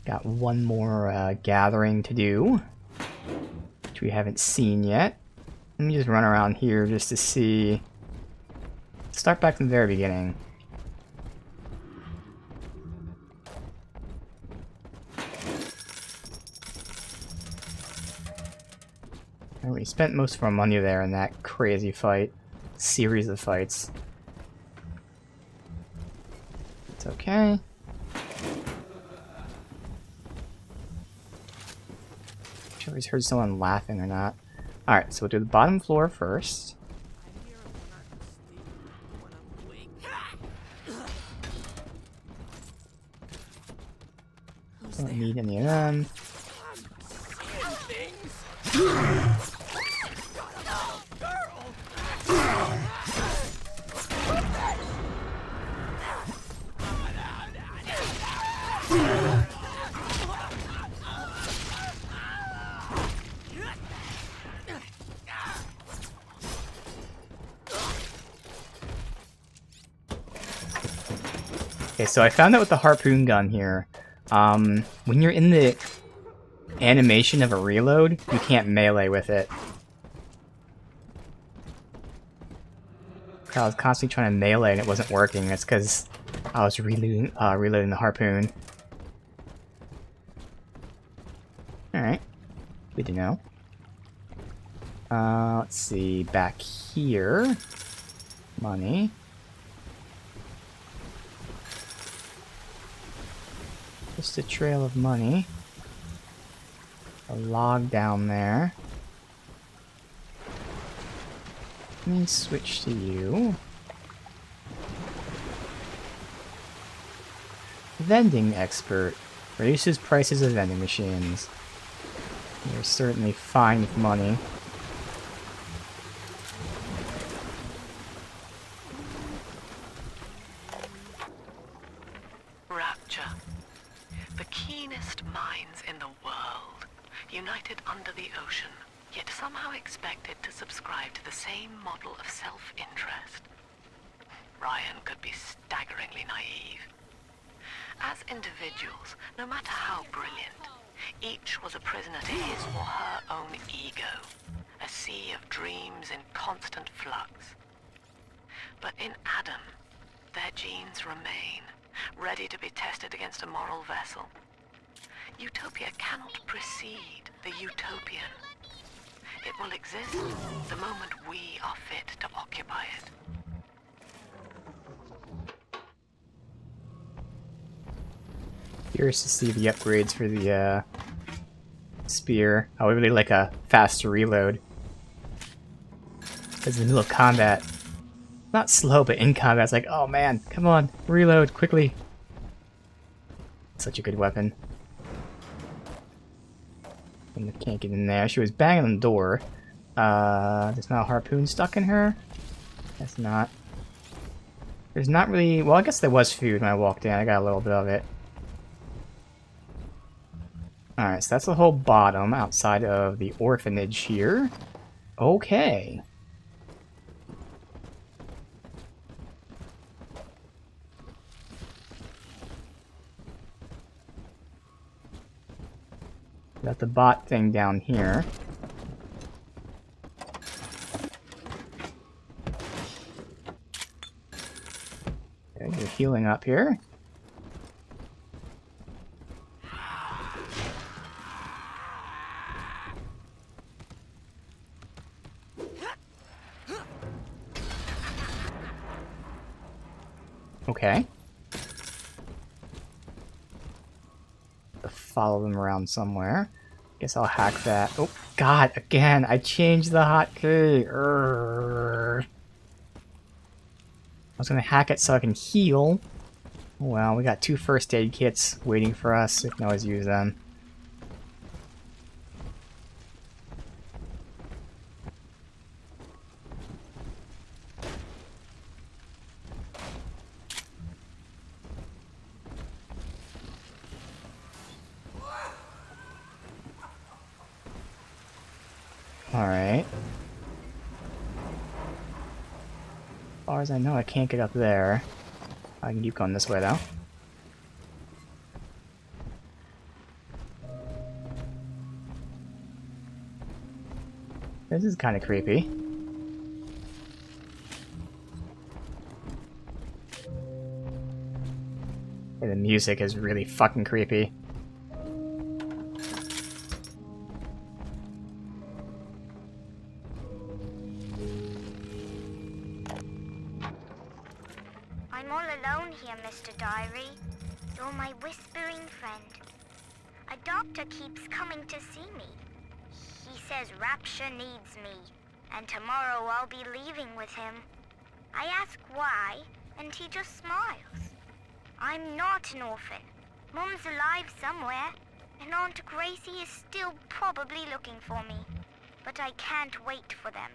Got one more gathering to do, which we haven't seen yet. Let me just run around here just to see. Start back from the very beginning. And we spent most of our money there in that crazy fight. Series of fights. It's okay. Not sure if he's heard someone laughing or not. Alright, so we'll do the bottom floor first. Don't need any of them. Okay, so I found out with the harpoon gun here, when you're in the animation of a reload, you can't melee with it. I was constantly trying to melee and it wasn't working. That's because I was reloading the harpoon. Alright, good to know. Let's see, back here. Money. Just a trail of money. A log down there. Let me switch to you. Vending expert. Reduces prices of vending machines. You're certainly fine with money. Rapture. The keenest minds in the world, united under the ocean, yet somehow expected to subscribe to the same model of self-interest. Ryan could be staggeringly naive. As individuals, no matter how brilliant, each was a prisoner to his or her own ego, a sea of dreams in constant flux. But in Adam, their genes remain, ready to be tested against a moral vessel. Utopia cannot precede the utopian. It will exist the moment we are fit to occupy it. Curious to see the upgrades for the spear. I would really like a faster reload. Because in the middle of combat, not slow, but in combat, it's like, oh man, come on, reload quickly. Such a good weapon. And I can't get in there. She was banging on the door. There's not a harpoon stuck in her. That's not. There's not really. Well, I guess there was food when I walked in. I got a little bit of it. Alright, so that's the whole bottom outside of the orphanage here. Okay. Got the bot thing down here. Okay, you're healing up here. Okay. Follow them around somewhere. Guess I'll hack that. Oh, God, again, I changed the hotkey. I was gonna hack it so I can heal. Well, we got 2 first aid kits waiting for us. We can always use them. Alright. As far as I know, I can't get up there. I can keep going this way, though. This is kind of creepy. And the music is really fucking creepy. I'm all alone here, Mr. Diary. You're my whispering friend. A doctor keeps coming to see me. He says Rapture needs me, and tomorrow I'll be leaving with him. I ask why, and he just smiles. I'm not an orphan. Mum's alive somewhere, and Aunt Gracie is still probably looking for me. But I can't wait for them.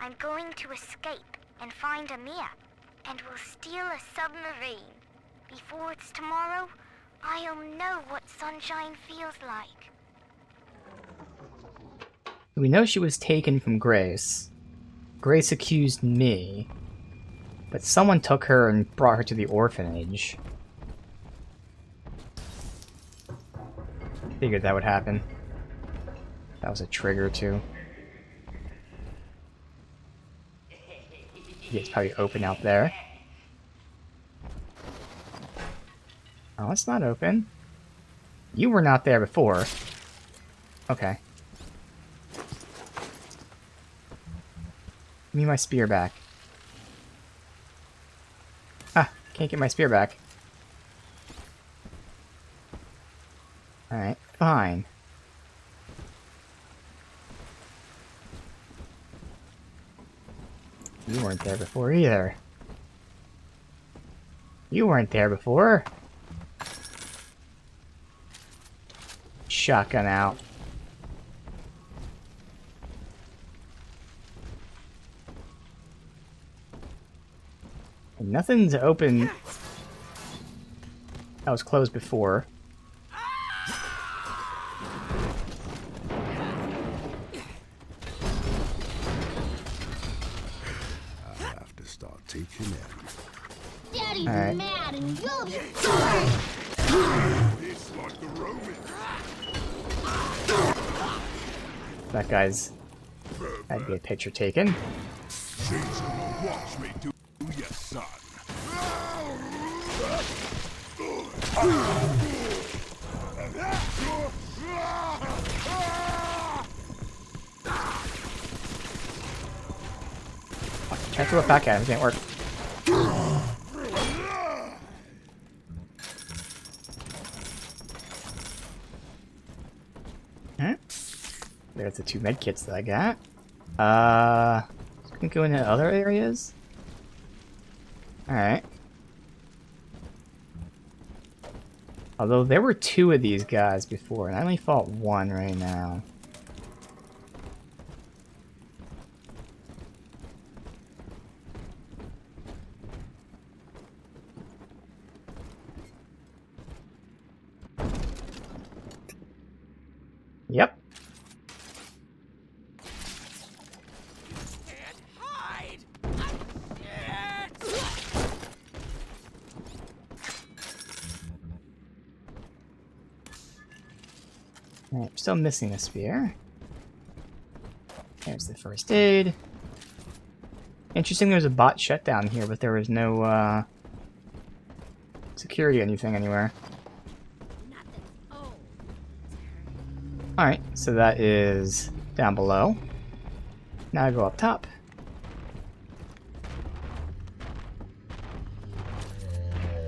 I'm going to escape and find Amir, and we'll steal a submarine. Before it's tomorrow, I'll know what sunshine feels like. We know she was taken from Grace. Grace accused me. But someone took her and brought her to the orphanage. Figured that would happen. That was a trigger, too. Yeah, it's probably open out there. Oh, it's not open. You were not there before. Okay. Give me my spear back. Ah, can't get my spear back. Alright, fine. You weren't there before either. You weren't there before. Shotgun out. And nothing's open. That was closed before. Teaching him. Daddy's Alright. mad and you'll be It's like the Romans. That guy's... That'd be a picture taken. Caesar will watch me do your son. Try to throw it back at him, it didn't work. There's the 2 medkits that I got. Can go into other areas? Alright. Although there were 2 of these guys before, and I only fought 1 right now. Yep. Alright, I'm still missing a spear. There's the first aid. Interesting there's a bot shutdown here, but there was no security anything anywhere. Alright, so that is down below. Now I go up top.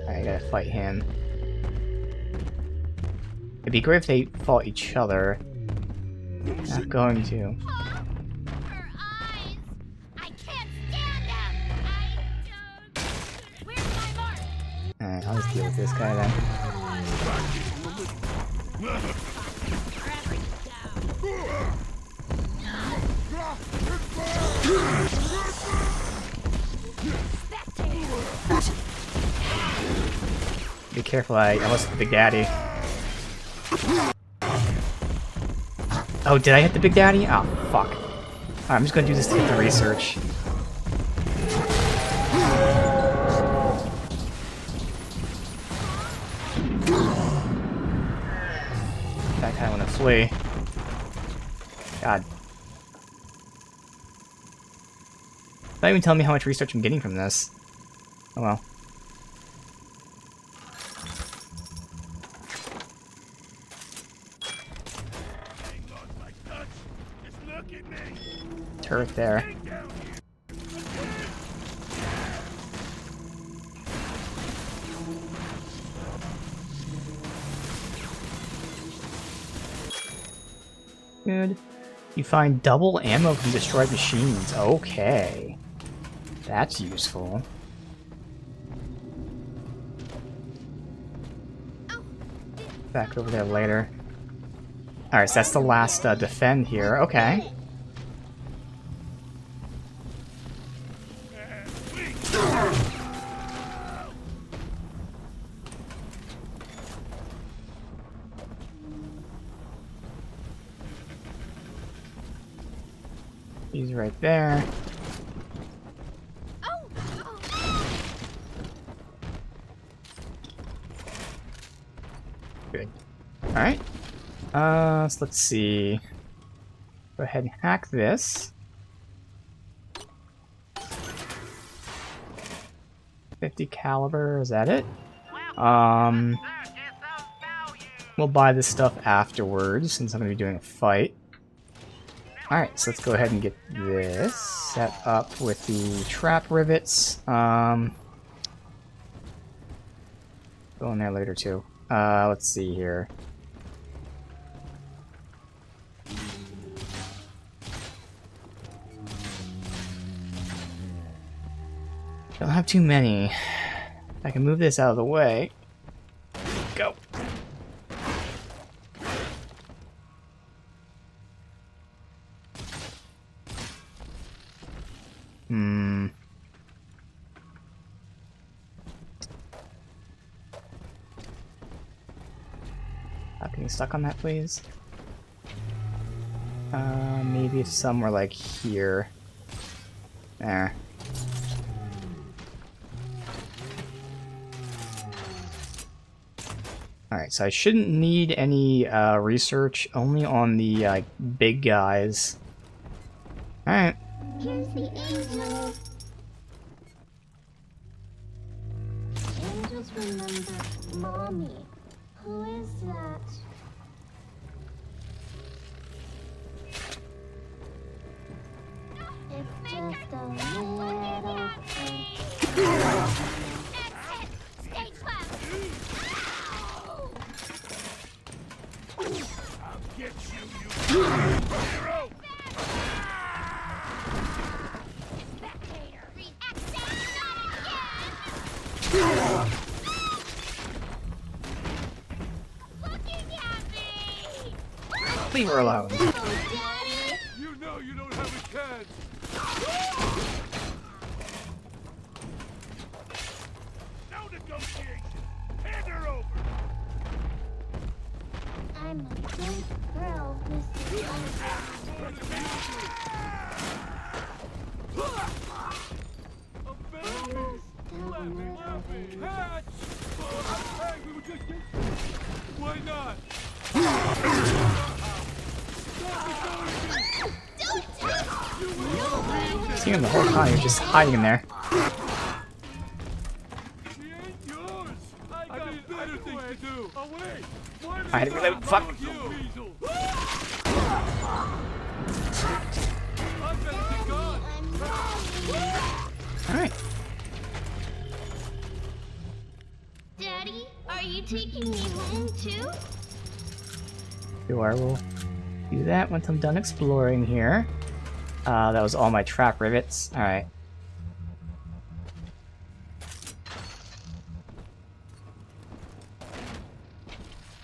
I gotta fight him. It'd be great if they fought each other. Not going to. her eyes. I can't stand them. I don't. Where's my mark? Alright, I'll just deal with this guy then. Be careful, I almost hit the Big Daddy. Oh, did I hit the Big Daddy? Oh, fuck. Alright, I'm just gonna do this to get the research. In fact, I wanna flee. God. not even telling me how much research I'm getting from this. Oh well. Turret there. Good. You find double ammo from destroyed machines. Okay. That's useful. Back over there later. Alright, so that's the last defend here. Okay. He's right there. Good. Alright. So let's see. Go ahead and hack this. 50 caliber, is that it? We'll buy this stuff afterwards since I'm going to be doing a fight. Alright, so let's go ahead and get this set up with the trap rivets. Go in there later too. Let's see here. Don't have too many. I can move this out of the way. Go. Stop getting stuck on that, please. Maybe if somewhere like here. There. Alright, so I shouldn't need any research, only on the big guys. Alright. Here's the angel. Angels remember Mommy. Who is that? It's just a little thing. Stay close. I'll get you, hero! Leave her alone. You know you don't have a chance! No negotiation! Hand her over! I'm a good girl, Mr. Why not? See him the whole time, you're just hiding in there. She ain't yours! I got better things to do! Away! I had to reload. Fuck. Alright. Daddy, are you taking me home too? Sure, I will do that once I'm done exploring here. That was all my trap rivets. Alright.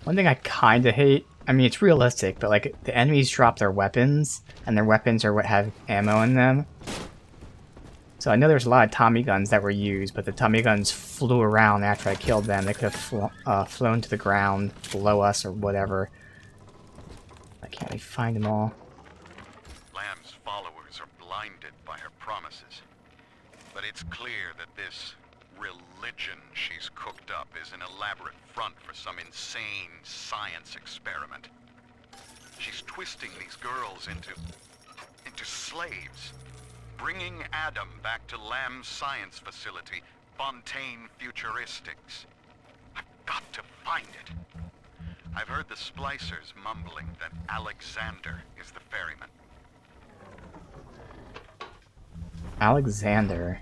One thing I kinda hate, I mean it's realistic, but like the enemies drop their weapons, and their weapons are what have ammo in them. So I know there's a lot of Tommy guns that were used, but the Tommy guns flew around after I killed them. They could have flown to the ground below us or whatever. I can't really find them all. Lamb's followers are blinded by her promises. But it's clear that this religion she's cooked up is an elaborate front for some insane science experiment. She's twisting these girls into slaves. bringing Adam back to Lamb's science facility, Fontaine Futuristics. I've got to find it. I've heard the splicers mumbling that Alexander is the ferryman. Alexander.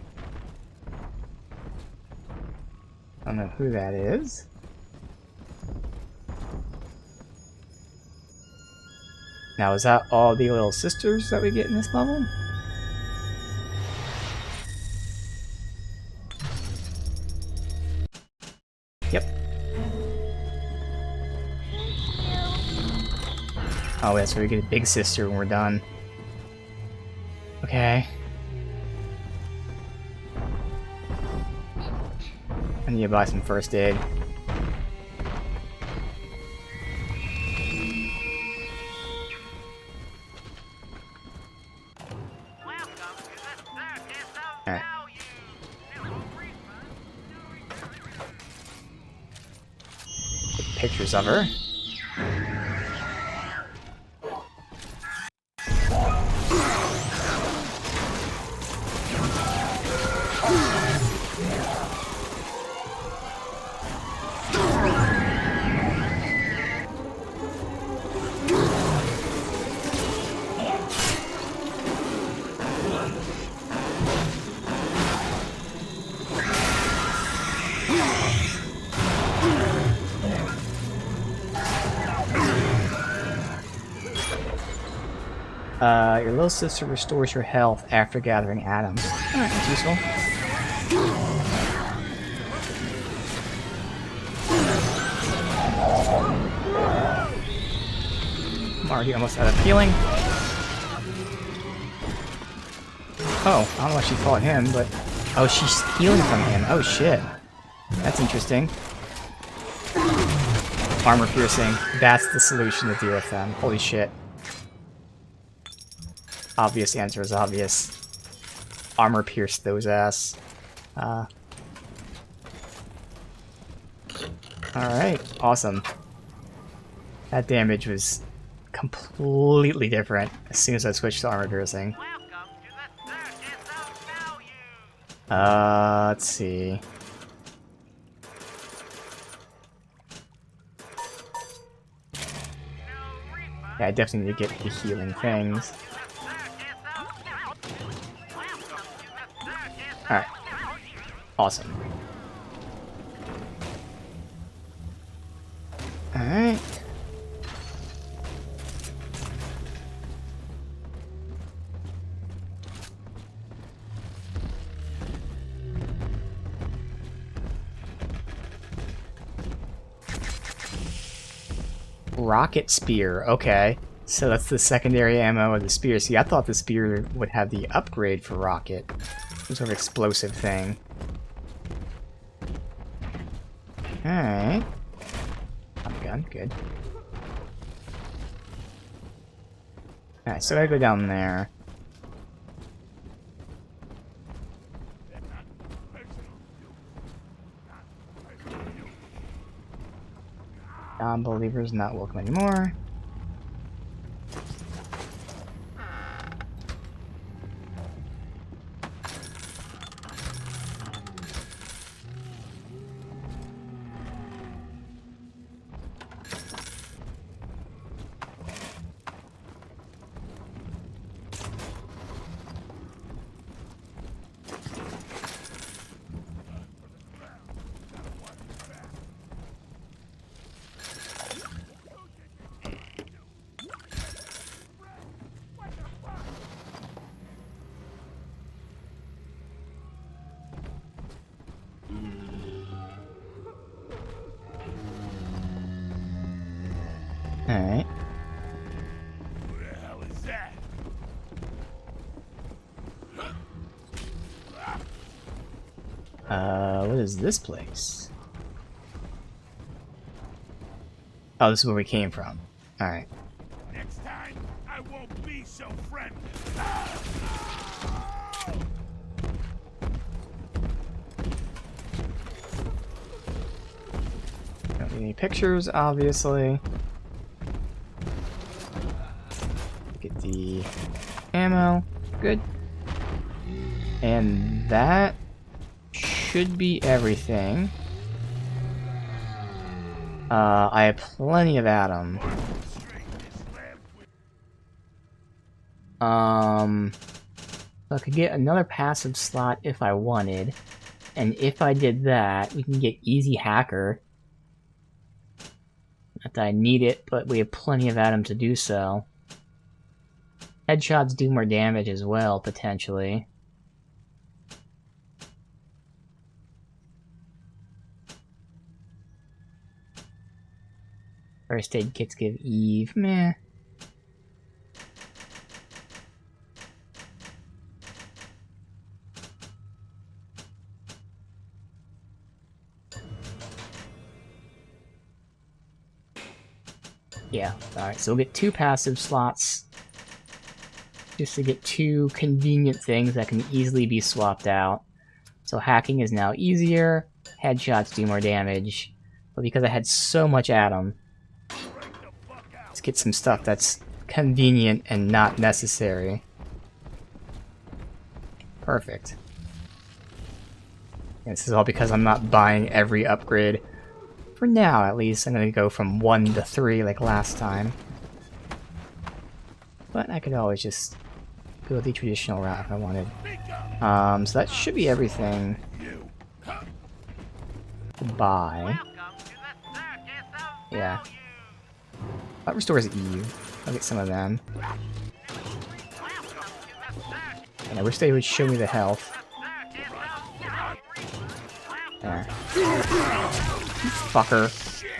I don't know who that is. Now, is that all the little sisters that we get in this level? Yep. Oh, that's where we get a big sister when we're done. Okay. I need to buy some first aid. Alright. Take pictures of her. Your little sister restores your health after gathering atoms. Alright, that's useful. I'm already almost out of healing. Oh, I don't know if she fought him, but... Oh, she's healing from him. Oh, shit. That's interesting. Armor piercing. That's the solution to deal with them. Holy shit. Obvious answer is obvious. Armor pierced those ass. Alright, awesome. That damage was completely different as soon as I switched to armor piercing. Let's see. Yeah, I definitely need to get the healing things. Alright. Awesome. Alright. Rocket spear, okay. So that's the secondary ammo of the spear. See, I thought the spear would have the upgrade for rocket. Some sort of explosive thing. Alright. Pump gun, good. Alright, so I gotta go down there. Non-believers not welcome anymore. Alright. Who the hell is that? What is this place? Oh, this is where we came from. Alright. Next time, I won't be so friendly. Don't need any pictures, obviously. Get the ammo. Good. And that should be everything. I have plenty of Atom. So I could get another passive slot if I wanted. And if I did that, we can get Easy Hacker. Not that I need it, but we have plenty of Atom to do so. Headshots do more damage as well, potentially. First aid kits give Eve, meh. Yeah, alright, so we'll get 2 passive slots. Just to get 2 convenient things that can easily be swapped out. So hacking is now easier, headshots do more damage. But because I had so much Atom, let's get some stuff that's convenient and not necessary. Perfect. And this is all because I'm not buying every upgrade. For now, at least, I'm gonna go from 1 to 3 like last time. But I could always just go the traditional route if I wanted. So that should be everything to buy. Yeah. That restores Eve. I'll get some of them. And I wish they would show me the health. There. Fucker.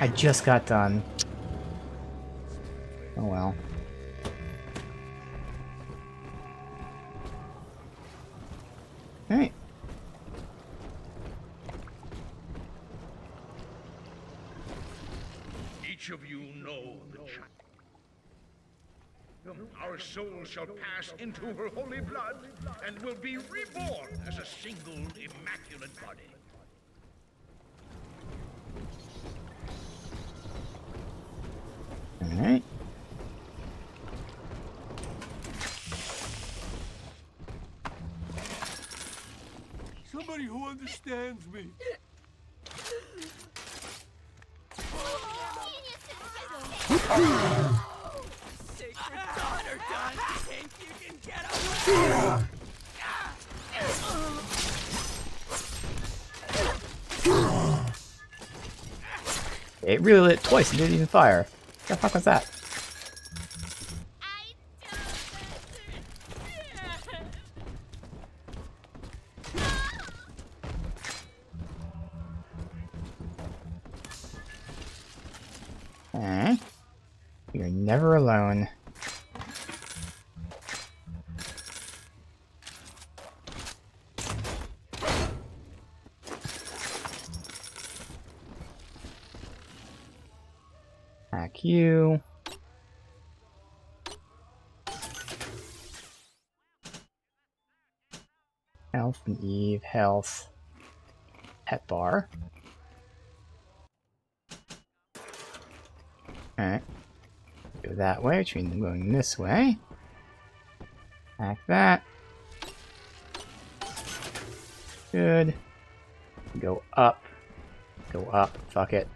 I just got done. Oh well. Alright. Each of you know the child. Our soul shall pass into her holy blood and will be reborn as a single immaculate body. Alright. Somebody who understands me. Sacred daughter done. Think you can get away? It really lit twice and didn't even fire. What the fuck was that? You're never alone. Hack you. Health and Eve, health. Pet bar. Alright. Go that way, which means I'm going this way. Hack that. Good. Go up. Go up. Fuck it.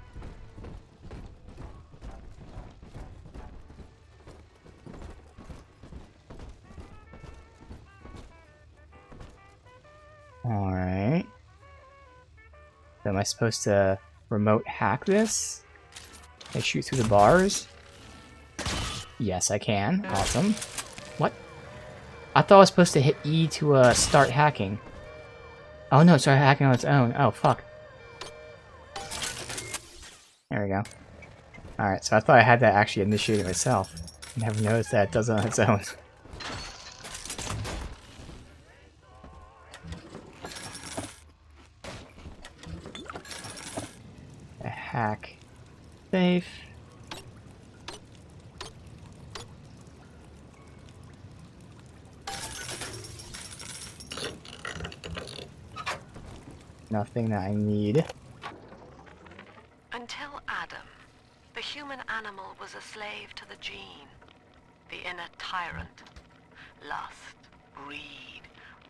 Alright. So am I supposed to remote hack this? Can I shoot through the bars? Yes, I can. Awesome. What? I thought I was supposed to hit E to start hacking. Oh no, it started hacking on its own. Oh, fuck. There we go. Alright, so I thought I had that actually initiated myself. Never noticed that it does it on its own. A hack. Safe. Nothing that I need. Until Adam, the human animal was a slave to the gene, the inner tyrant. Lust, greed,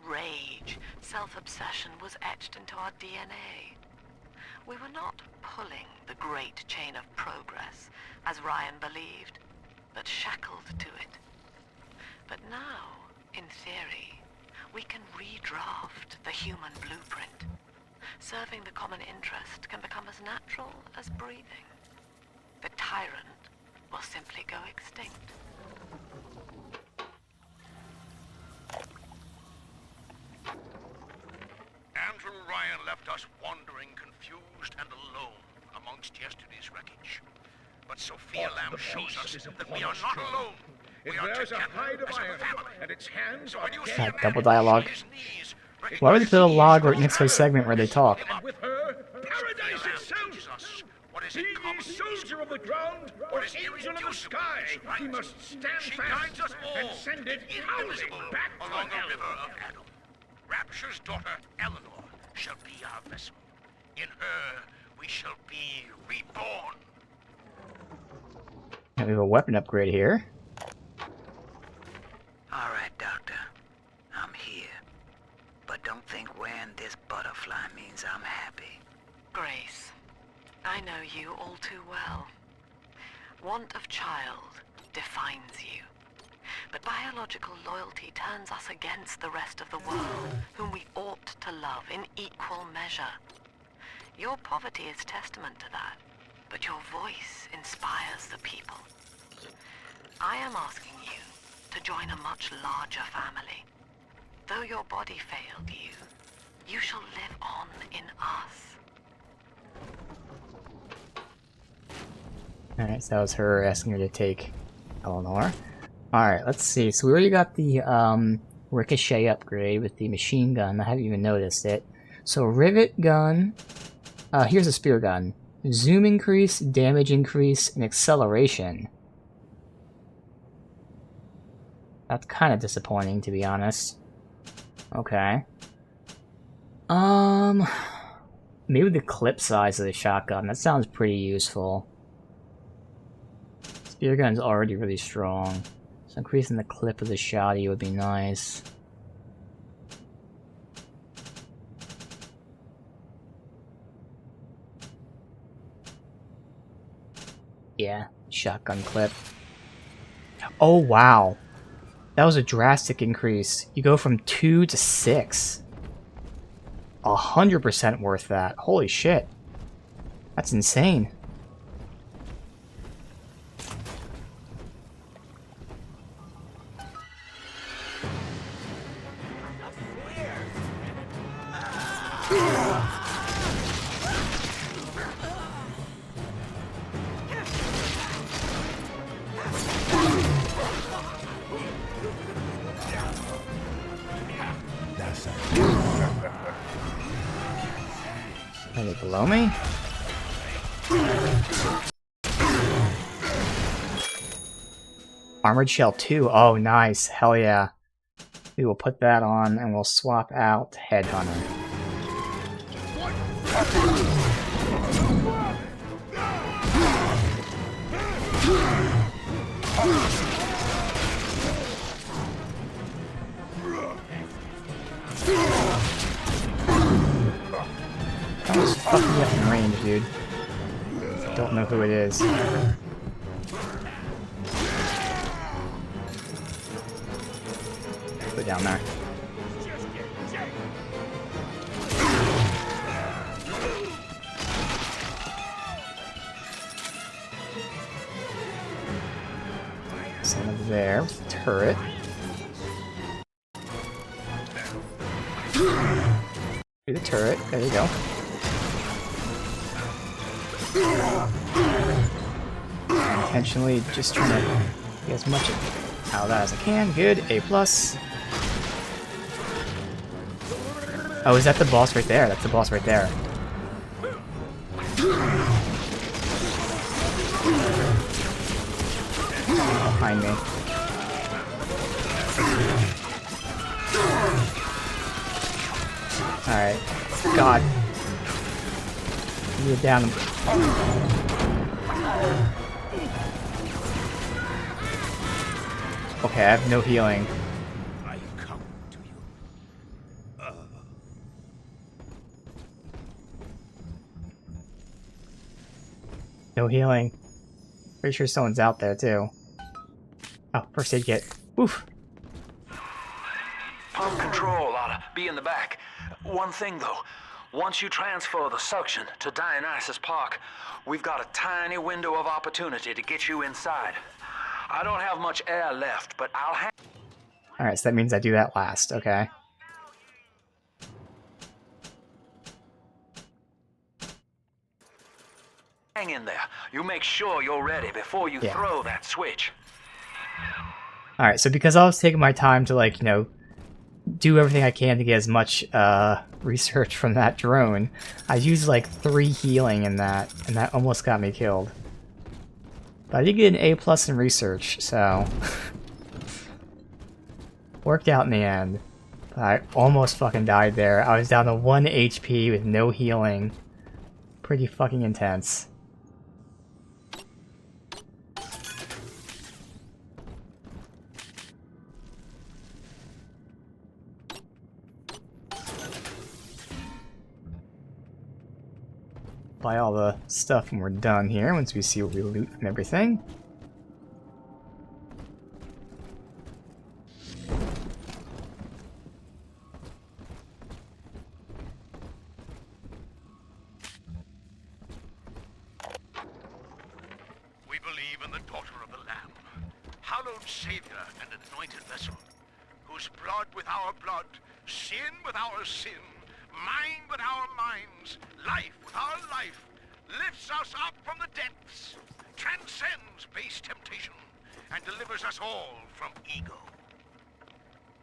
rage, self-obsession was etched into our DNA. We were not pulling the great chain of progress, as Ryan believed, but shackled to it. But now, in theory, we can redraft the human blueprint. Serving the common interest can become as natural as breathing. The tyrant will simply go extinct. Andrew Ryan left us wandering, confused, and alone amongst yesterday's wreckage. But Sophia Lamb shows us that we are not alone. We are together as a family, and its hands are God, double dialogue. his knees. Why would they put a log right next to a segment where they talk? And with her, paradise itself. Us what is Be ye soldier of the ground, or angel of the sky, he must stand fast and send it howling back along to the hell. river of Adam. Rapture's daughter, Eleanor, shall be our vessel. In her, we shall be reborn. We have a weapon upgrade here. All right, Doctor. I'm here. But don't think wearing this butterfly means I'm happy. Grace, I know you all too well. Want of child defines you. But biological loyalty turns us against the rest of the world, whom we ought to love in equal measure. Your poverty is testament to that, but your voice inspires the people. I am asking you to join a much larger family. Though your body failed you, you shall live on in us. Alright, so that was her asking her to take Eleanor. Alright, let's see. So we already got the ricochet upgrade with the machine gun. I haven't even noticed it. So rivet gun. Here's a spear gun. Zoom increase, damage increase, and acceleration. That's kind of disappointing, to be honest. Okay. Maybe the clip size of the shotgun. That sounds pretty useful. Spear gun's already really strong. So increasing the clip of the shotty would be nice. Yeah, shotgun clip. Oh wow. That was a drastic increase. You go from 2 to 6. 100% worth that. Holy shit. That's insane. Are they below me? Armored Shell 2. Oh, nice. Hell yeah. We will put that on and we'll swap out Headhunter. That was fucking up in range, dude. Don't know who it is. Put it down there. Send it there with the turret. Do the turret. There you go. Intentionally just trying to get as much out of that as I can. Good. A+. Oh, is that the boss right there? That's the boss right there. Behind me. Alright. God. Get down. Okay, I have no healing. I come to you. No healing. Pretty sure someone's out there, too. Oh, first aid kit. Oof. Pump control ought to be in the back. One thing, though. Once you transfer the suction to Dionysus Park, we've got a tiny window of opportunity to get you inside. I don't have much air left, but I'll Alright, so that means I do that last. Okay. hang in there. You make sure you're ready before you throw that switch. Alright, so because I was taking my time to, like, you know, do everything I can to get as much research from that drone, I used like 3 healing in that, and that almost got me killed. But I did get an A+ in research, so worked out in the end. But I almost fucking died there. I was down to 1 HP with no healing. Pretty fucking intense. Buy all the stuff when we're done here, once we see what we loot and everything. We believe in the daughter of the Lamb, hallowed Savior and anointed vessel, whose blood with our blood, sin with our sin, mind with our minds, life with our life, lifts us up from the depths, transcends base temptation, and delivers us all from ego.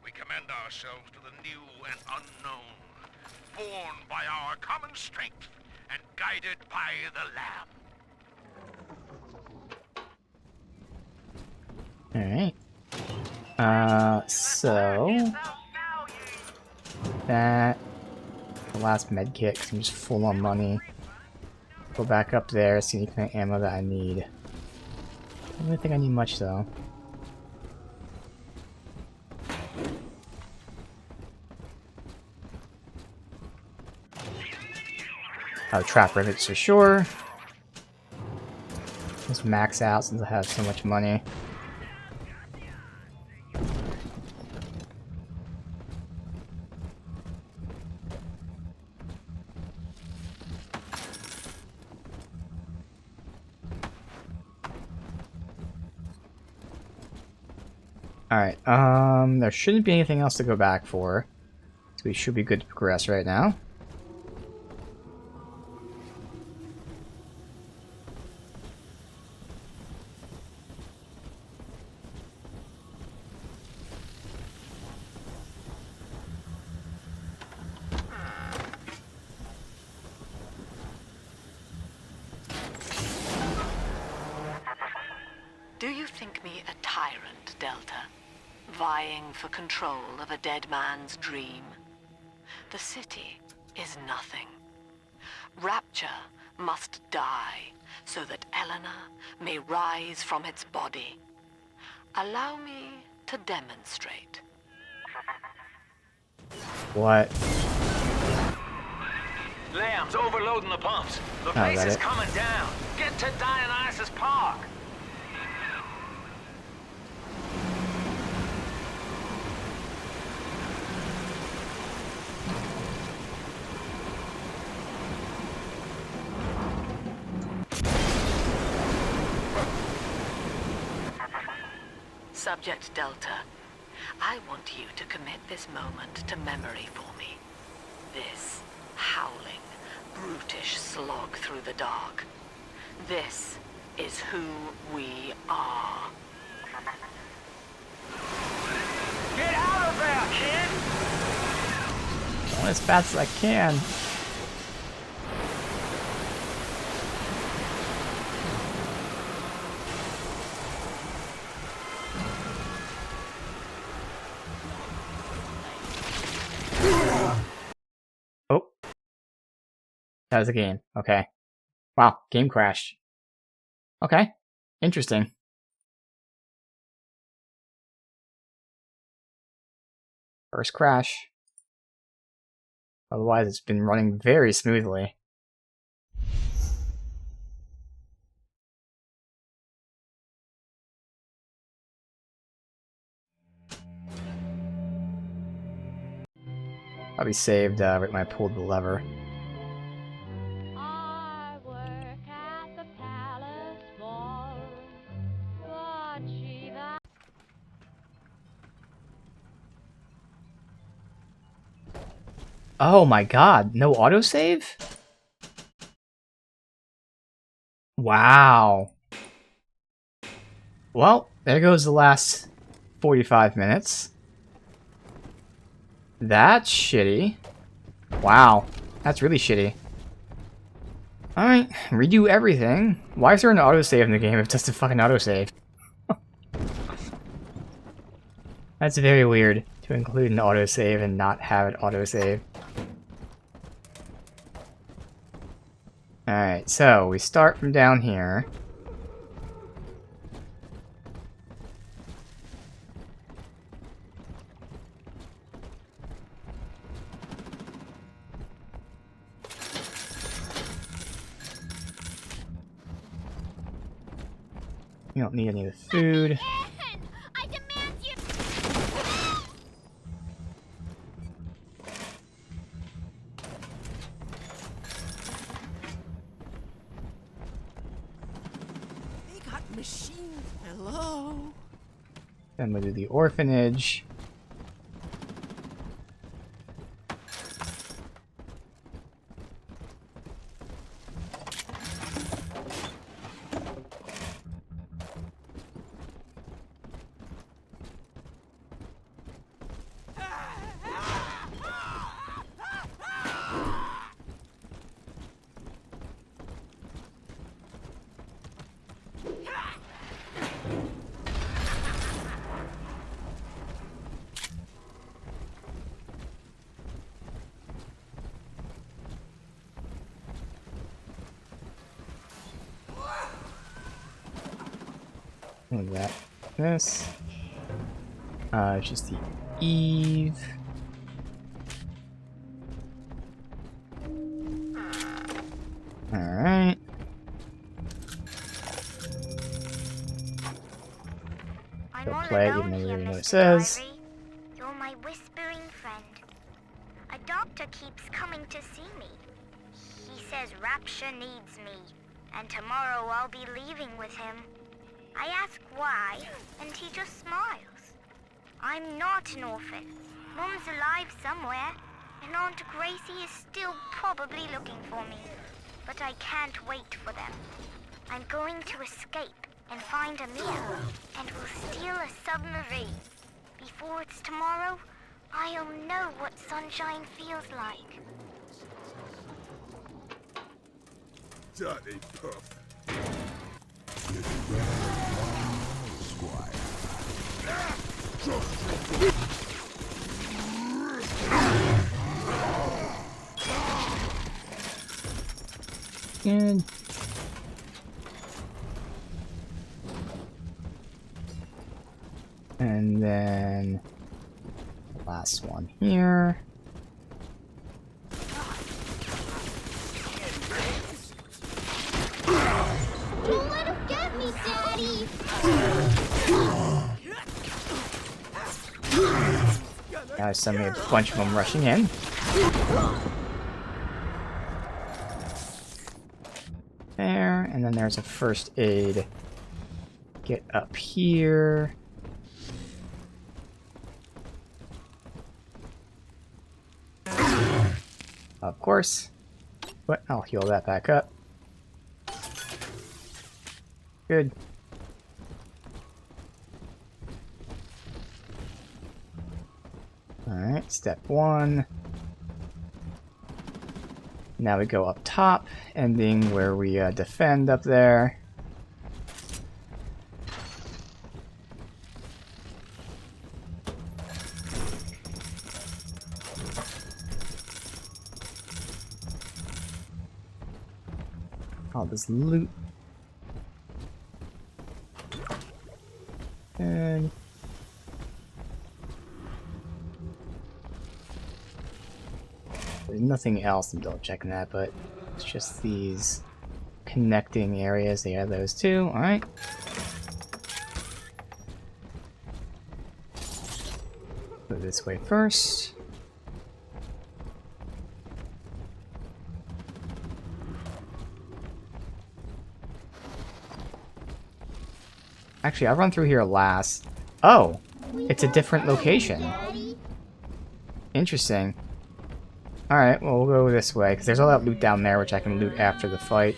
We commend ourselves to the new and unknown, born by our common strength and guided by the Lamb. Alright. So that the last med kit, because I'm just full on money. Go back up there, see any kind of ammo that I need. I don't really think I need much though. Oh, trap rivets for sure. Let's max out since I have so much money. Alright, there shouldn't be anything else to go back for. So we should be good to progress right now. Do you think me a tyrant, Delta? Vying for control of a dead man's dream? The city is nothing. Rapture must die so that Eleanor may rise from its body. Allow me to demonstrate. What? Lamb's overloading the pumps. The place is coming down. Get to Dionysus Park. Subject Delta, I want you to commit this moment to memory for me. This howling, brutish slog through the dark. This is who we are. Get out of there, kid! Going as fast as I can. Oh. That was a game. Okay. Wow, game crashed. Okay. Interesting. First crash. Otherwise, it's been running very smoothly. Probably saved right when I pulled the lever. I work at the palace ballroom, but she that Oh my god, no autosave? Wow. Well, there goes the last 45 minutes. That's shitty. Wow, that's really shitty. Alright, redo everything. Why is there an autosave in the game if it's just a fucking autosave? That's very weird, to include an autosave and not have it autosave. Alright, so we start from down here. You don't need any of the food. I demand you. They got machines. Hello. Then we'll do the orphanage. What is that? This. It's just the Eve. Alright. I'm all Play it, alone even though we here, already know what it Mr. says. Diary. You're my whispering friend. A doctor keeps coming to see me. He says Rapture needs me, and tomorrow I'll be leaving with him. I ask why, and he just smiles. I'm not an orphan. Mom's alive somewhere, and Aunt Gracie is still probably looking for me. But I can't wait for them. I'm going to escape and find Amir, and we'll steal a submarine. Before it's tomorrow, I'll know what sunshine feels like. Dirty puff. Good. And then last one here. Don't let him get me, Daddy. Now suddenly a bunch of them rushing in. There, and then there's a first aid. Get up here. Of course. But I'll heal that back up. Good. Alright, step one. Now we go up top, ending where we defend up there. All this loot. Good. There's nothing else, I'm double checking that, but it's just these connecting areas. They have those too. Alright. Go this way first. Actually, I'll run through here last. Oh! It's a different location. Interesting. Alright, well, we'll go this way, because there's all that loot down there, which I can loot after the fight.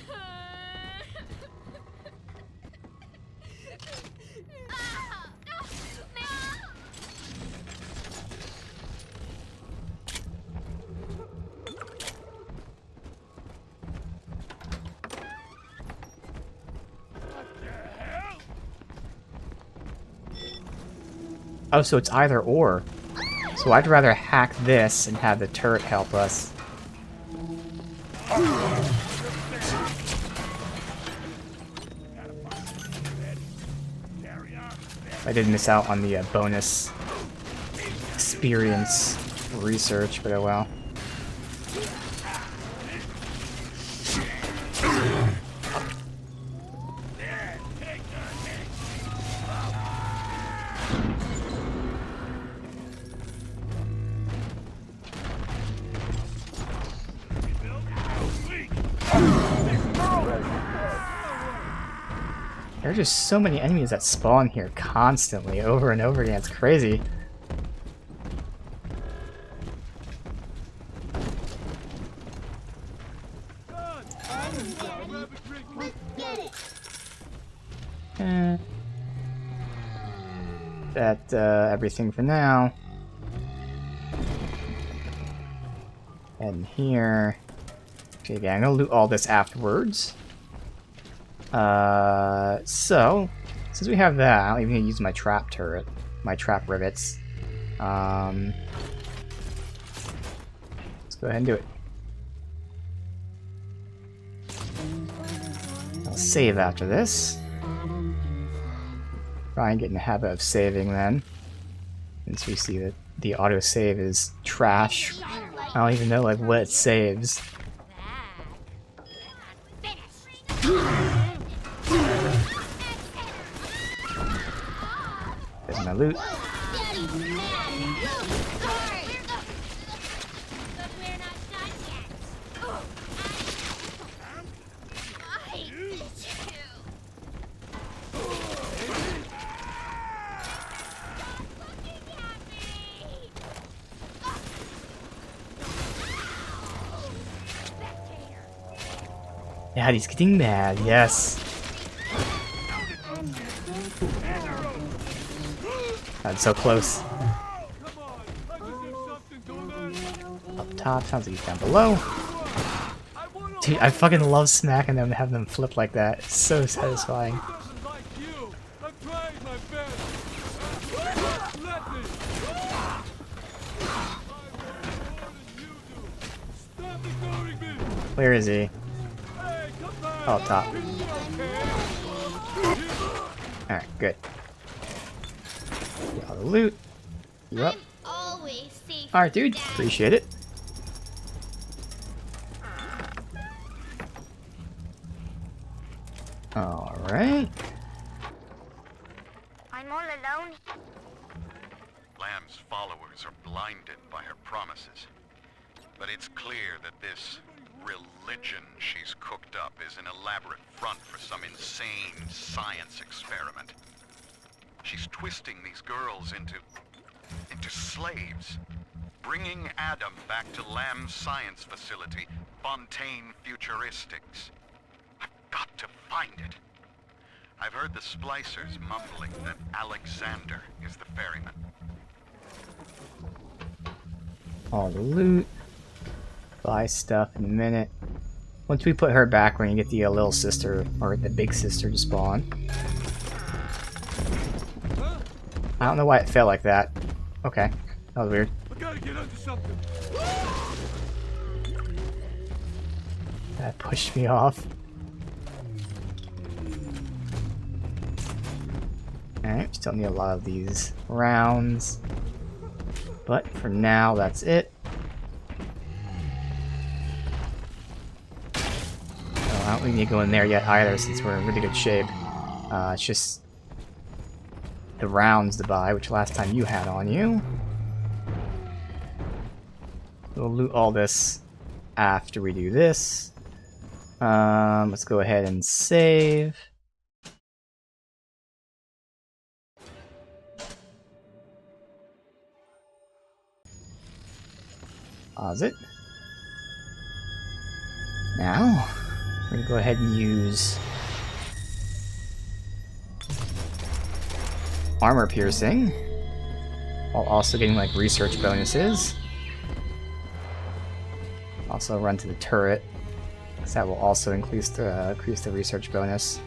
Oh, so it's either or. So I'd rather hack this and have the turret help us. I did miss out on the bonus experience research, but oh well. There are just so many enemies that spawn here constantly, over and over again. It's crazy. Everything for now. And here. Okay, yeah, I'm gonna loot all this afterwards. So, since we have that, I don't even use my trap turret, my trap rivets. Let's go ahead and do it. I'll save after this. Try and get in the habit of saving then. Since we see that the autosave is trash. I don't even know like what it saves. There's my loot. Yeah, he's getting mad, yes. That's so close. Up top, sounds like he's down below. Dude, I fucking love smacking them and having them flip like that. It's so satisfying. Where is he? Oh, up top. Alright, good. Get all the loot. You up? Alright, dude. Appreciate it. Alright. I'm all alone. Lamb's followers are blinded by her promises. But it's clear that this religion she's cooked up is an elaborate front for some insane science experiment. She's twisting these girls into slaves, bringing Adam back to Lamb's science facility, Fontaine Futuristics. I've got to find it. I've heard the splicers mumbling that Alexander is the ferryman. All the loot. Buy stuff in a minute. Once we put her back, we're gonna get the little sister, or the big sister, to spawn. I don't know why it felt like that. Okay, that was weird. I gotta get under something. That pushed me off. Alright, still need a lot of these rounds. But for now, that's it. I don't need to go in there yet either, since we're in really good shape. It's just the rounds to buy, which last time you had on you. We'll loot all this after we do this. Let's go ahead and save. Pause it. Now, we're gonna go ahead and use armor piercing, while also getting like research bonuses. Also run to the turret, because that will also increase the research bonus.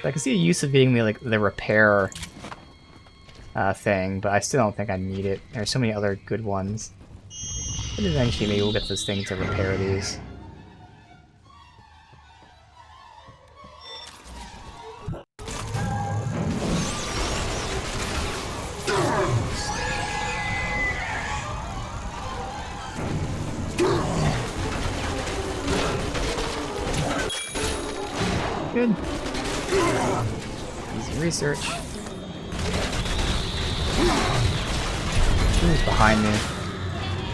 I can see a use of being the repair thing, but I still don't think I need it. There's so many other good ones. But eventually maybe we'll get this thing to repair these. Good. Easy research. Who's behind me?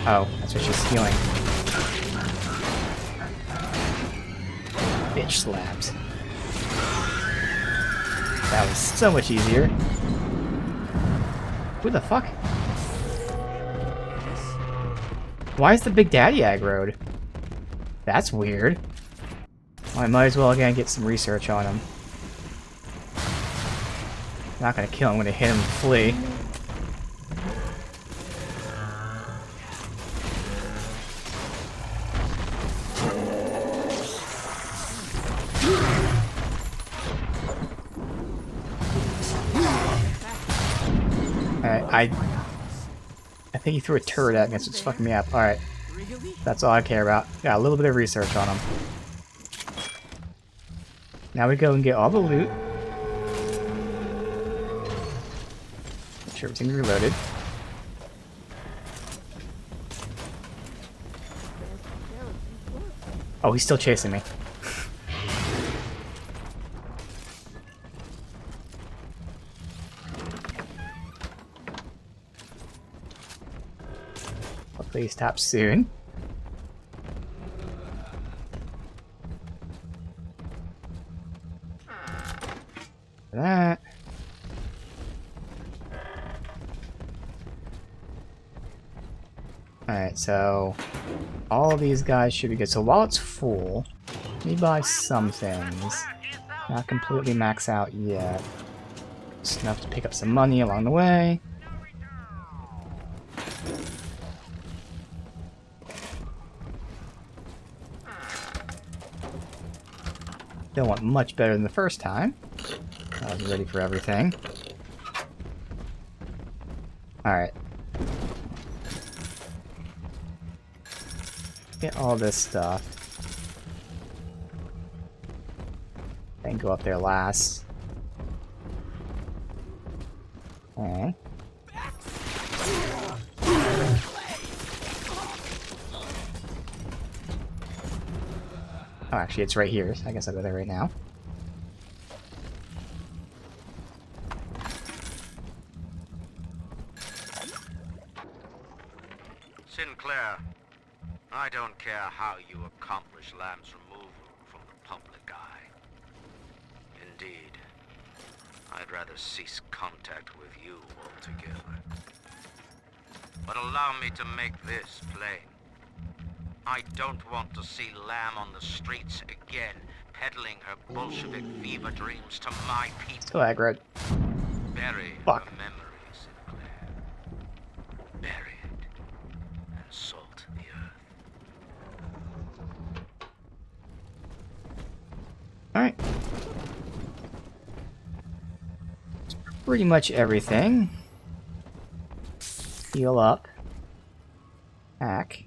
Oh, that's what she's healing. Bitch slapped. That was so much easier. Who the fuck? Why is the Big Daddy aggroed? That's weird. Well, I might as well again get some research on him. Not gonna kill him, I'm gonna hit him and flee. I think he threw a turret at me, that's what's fucking me up. Alright. That's all I care about. Got a little bit of research on him. Now we go and get all the loot. Make sure everything's reloaded. Oh, he's still chasing me. Hopefully he stops soon. That. Alright, so all these guys should be good. So while it's full, let me buy some things. Not completely max out yet. Just enough to pick up some money along the way. Don't want much better than the first time. I was ready for everything. Alright. Get all this stuff. Then go up there last. Okay. Oh, actually, it's right here. So I guess I'll go there right now. Sinclair, I don't care how you accomplish Lamb's removal from the public eye. Indeed, I'd rather cease contact with you altogether. But allow me to make this plain. I don't want to see Lamb on the streets again, peddling her Bolshevik fever dreams to my people. Still aggro. Bury Fuck. her memory, Sinclair. Bury it, and salt the earth. Alright. Pretty much everything. Heal up. Hack.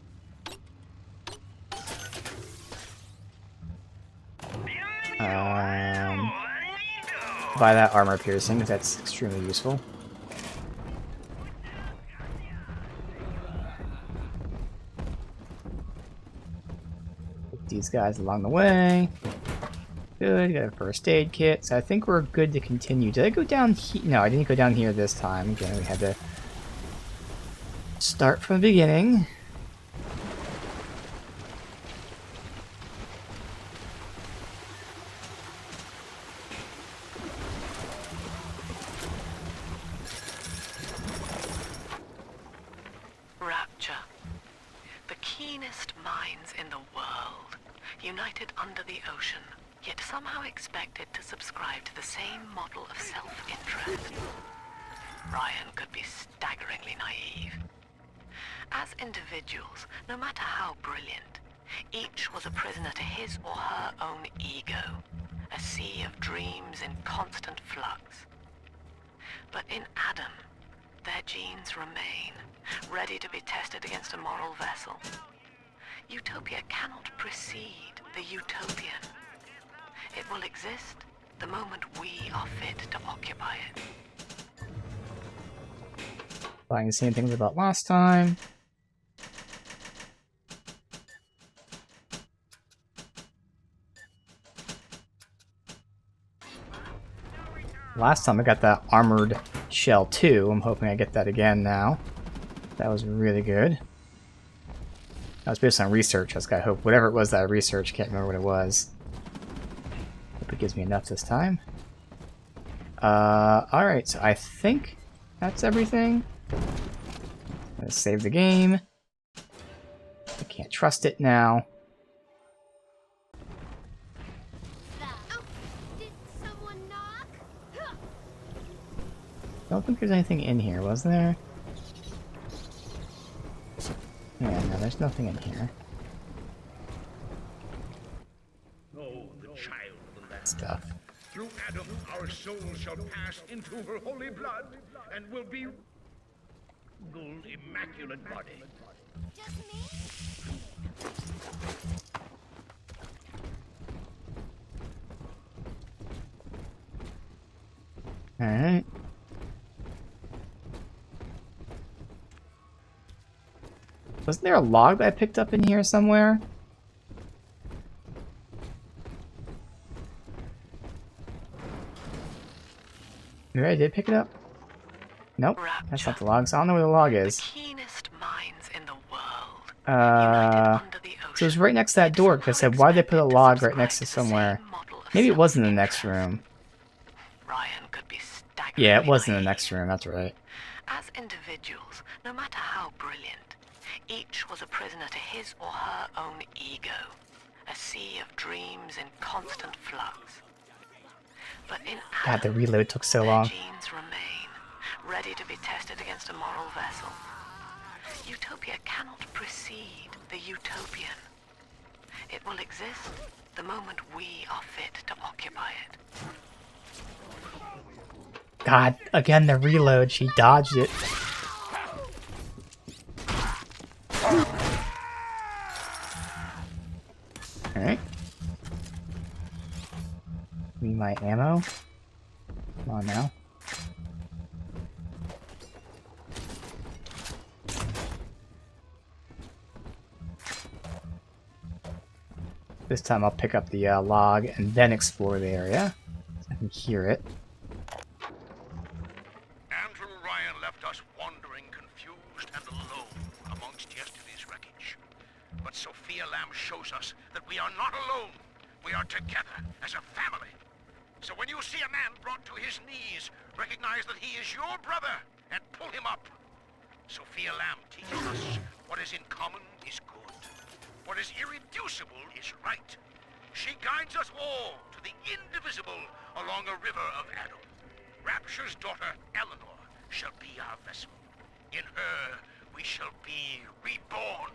Buy that armor piercing, because that's extremely useful. Get these guys along the way. Good, got a first aid kit, so I think we're good to continue. Did I go down here? No, I didn't go down here this time. Again, we had to start from the beginning. keenest minds in the world, united under the ocean, yet somehow expected to subscribe to the same model of self-interest. Ryan could be staggeringly naive. As individuals, no matter how brilliant, each was a prisoner to his or her own ego, a sea of dreams in constant flux. But in Adam, their genes remain, ready to be tested against a moral vessel. Utopia cannot precede the utopian. It will exist the moment we are fit to occupy it. Finding the same things about last time. Last time I got that armored shell too. I'm hoping I get that again now. That was really good. That was based on research. I was gonna hope whatever it was that I researched, can't remember what it was. Hope it gives me enough this time. Alright, so I think that's everything. I'm gonna save the game. I can't trust it now. I don't think there's anything in here, was there? Yeah, no, there's nothing in here. Oh, the child of the land. Stuff. Through Adam, our souls shall pass into her holy blood, and will be gold immaculate body. Just me? Alright. Wasn't there a log that I picked up in here somewhere? Maybe I did pick it up? Nope, that's not the log, so I don't know where the log is. The keenest minds in the world, so it was right next to that door, because I said, why'd they put a log right next to somewhere? Maybe it was in the next room. Ryan could be staggeringly Yeah, it was in the naive. next room, that's right. As individuals, no matter how brilliant, each was a prisoner to his or her own ego, a sea of dreams in constant flux. But in God, the Adam, reload took so their long. genes remain, ready to be tested against a moral vessel. Utopia cannot precede the utopian. It will exist the moment we are fit to occupy it. God, again, the reload, she dodged it. Alright. Need my ammo. Come on now. This time I'll pick up the log and then explore the area. So I can hear it. Andrew Ryan left us wandering, confused, and alone amongst yesterday's wreckage. But Sophia Lamb shows us that we are not alone. We are together as a family. So when you see a man brought to his knees, recognize that he is your brother and pull him up. Sophia Lamb teaches us what is in common is good. What is irreducible is right. She guides us all to the indivisible along a river of Adam. Rapture's daughter, Eleanor, shall be our vessel. In her, we shall be reborn.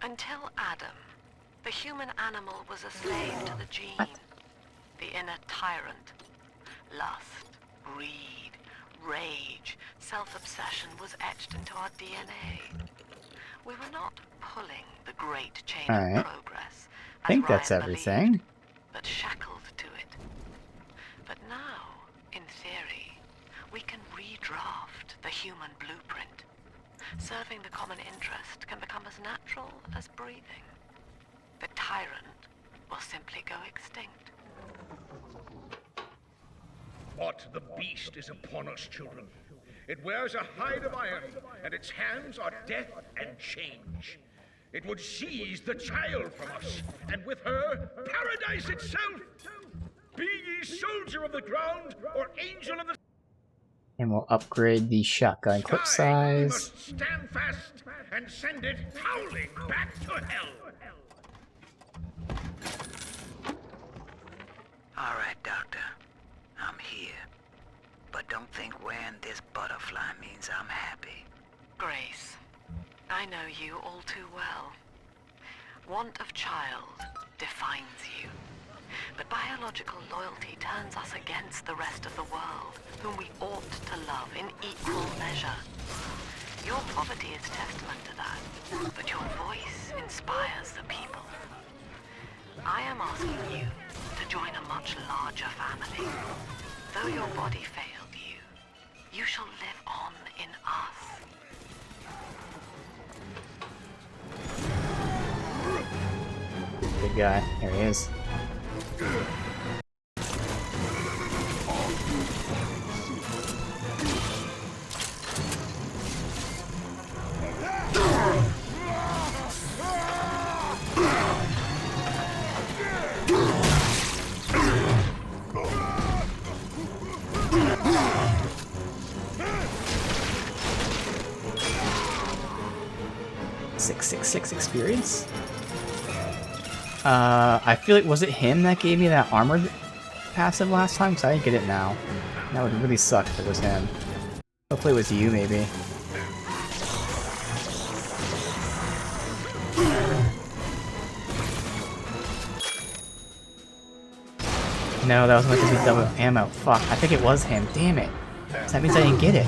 Until Adam, the human animal was a slave to the gene, the inner tyrant. Lust, greed, rage, self-obsession was etched into our DNA. We were not pulling the great chain of progress, I think as that's Ryan everything. believed, but shackled to it. But now, in theory, we can redraft the human blueprint. Serving the common interest can become as natural as breathing. The tyrant will simply go extinct. What the beast is upon us, children. It wears a hide of iron, and its hands are death and change. It would seize the child from us, and with her, paradise itself. Be ye soldier of the ground, or angel of the And we'll upgrade the shotgun clip sky. We size. must stand fast and send it howling back to hell. All right, Doctor. I'm here. But don't think wearing this butterfly means I'm happy. Grace, I know you all too well. Want of child defines you. But biological loyalty turns us against the rest of the world, whom we ought to love in equal measure. Your poverty is testament to that, but your voice inspires the people. I am asking you to join a much larger family. Though your body failed you, you shall live on in us. Big guy. There he is. Six experience. I feel like, was it him that gave me that armored passive last time? Because I didn't get it now. That would really suck if it was him. Hopefully it was you, maybe. No, that was only because we double ammo. Fuck, I think it was him. Damn it. So that means I didn't get it.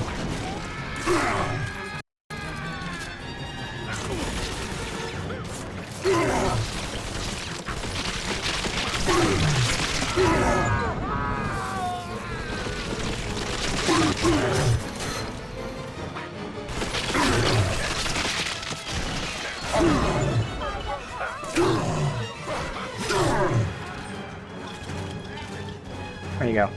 There you go.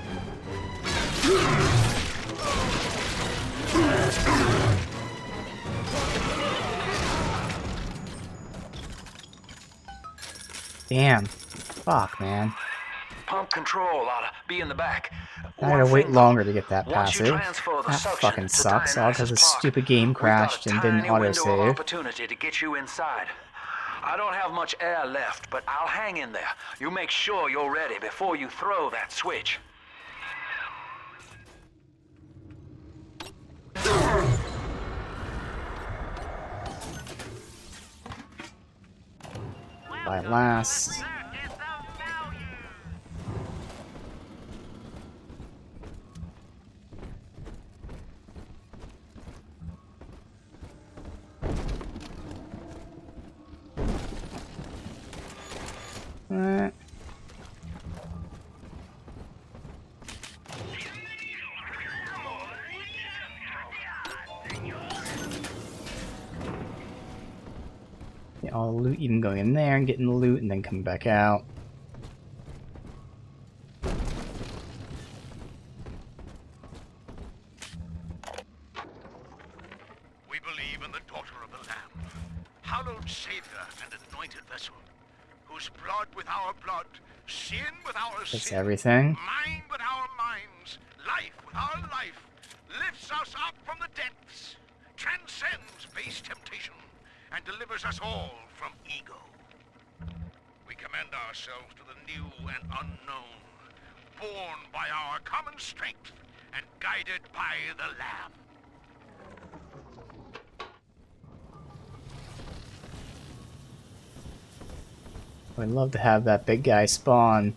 Damn. Fuck, man. Pump control ought to be in the back. I gotta wait longer to get that Once you passive. transfer the That suction fucking to sucks, all because the Dionysus Park, stupid game we've got a crashed and didn't tiny window of autosave. opportunity to get you inside. I don't have much air left, but I'll hang in there. You make sure you're ready before you throw that switch. By last. Get all the loot, even going in there and getting the loot and then coming back out. We believe in the daughter of the Lamb, hallowed Savior and anointed vessel, whose blood with our blood, sin with our That's sin, everything. mind with our minds, life with our life, lifts us up from the depths, transcends base temptation, and delivers us all from ego. We commend ourselves to the new and unknown, born by our common strength and guided by the Lamb. I'd love to have that big guy spawn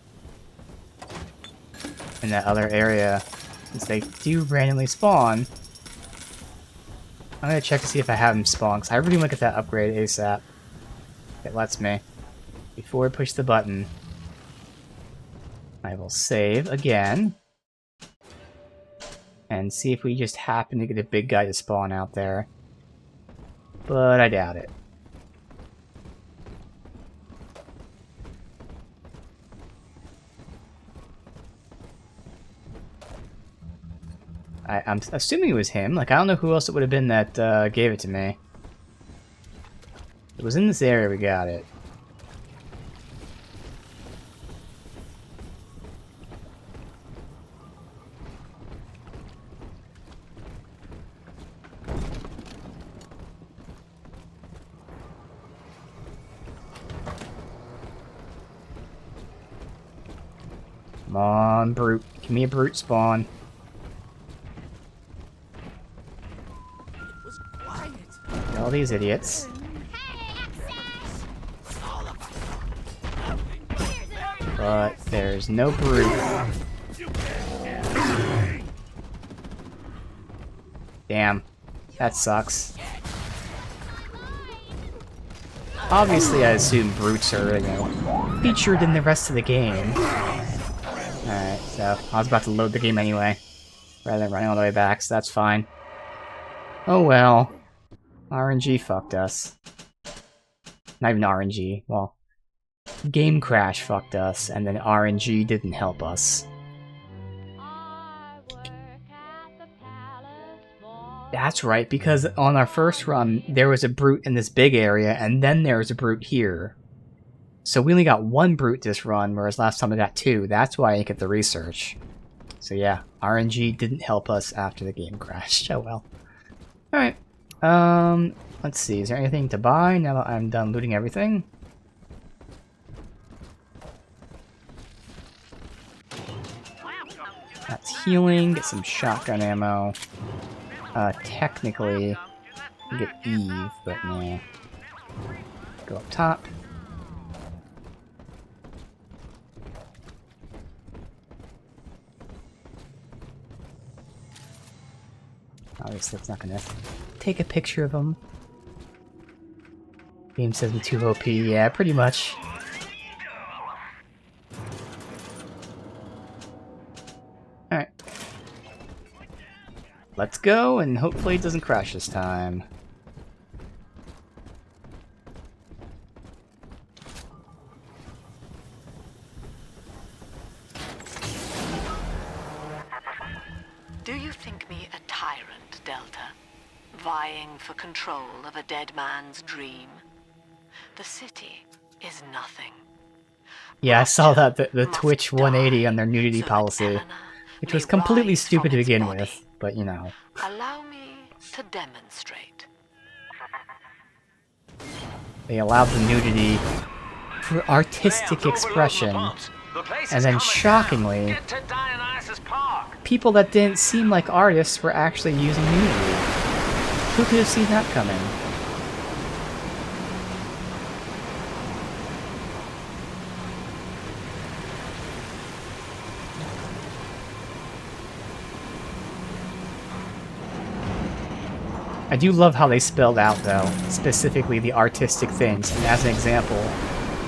in that other area, since they do randomly spawn. I'm gonna check to see if I have him spawn, because I really want to get that upgrade ASAP. It lets me. Before I push the button, I will save again. And see if we just happen to get a big guy to spawn out there. But I doubt it. I'm assuming it was him. Like, I don't know who else it would have been that gave it to me. It was in this area we got it. Come on, brute. Give me a brute spawn. All these idiots. But there's no brute. Damn. That sucks. Obviously, I assume brutes are, you know, featured in the rest of the game. Alright, so I was about to load the game anyway, rather than running all the way back, so that's fine. Oh well. RNG fucked us. Not even RNG, well, Game Crash fucked us, and then RNG didn't help us. That's right, because on our first run, there was a brute in this big area, and then there was a brute here. So we only got one brute this run, whereas last time I got two. That's why I didn't get the research. So yeah, RNG didn't help us after the game crashed. Oh well. Alright. Let's see. Is there anything to buy now that I'm done looting everything? That's healing. Get some shotgun ammo. Technically, you get Eve, but nah. Go up top. Obviously, it's not gonna take a picture of them. Game says I'm too OP. Yeah, pretty much. Alright. Let's go, and hopefully it doesn't crash this time. Do you think me a tyrant, Delta? Vying for control of a dead man's dream? The city is nothing. Yeah, I saw that, the Twitch 180 on their nudity policy, which was completely stupid to begin with, but you know. Allow me to demonstrate. They allowed the nudity for artistic expression, and then shockingly, people that didn't seem like artists were actually using nudity. Who could have seen that coming? I do love how they spelled out, though, specifically the artistic things, and as an example,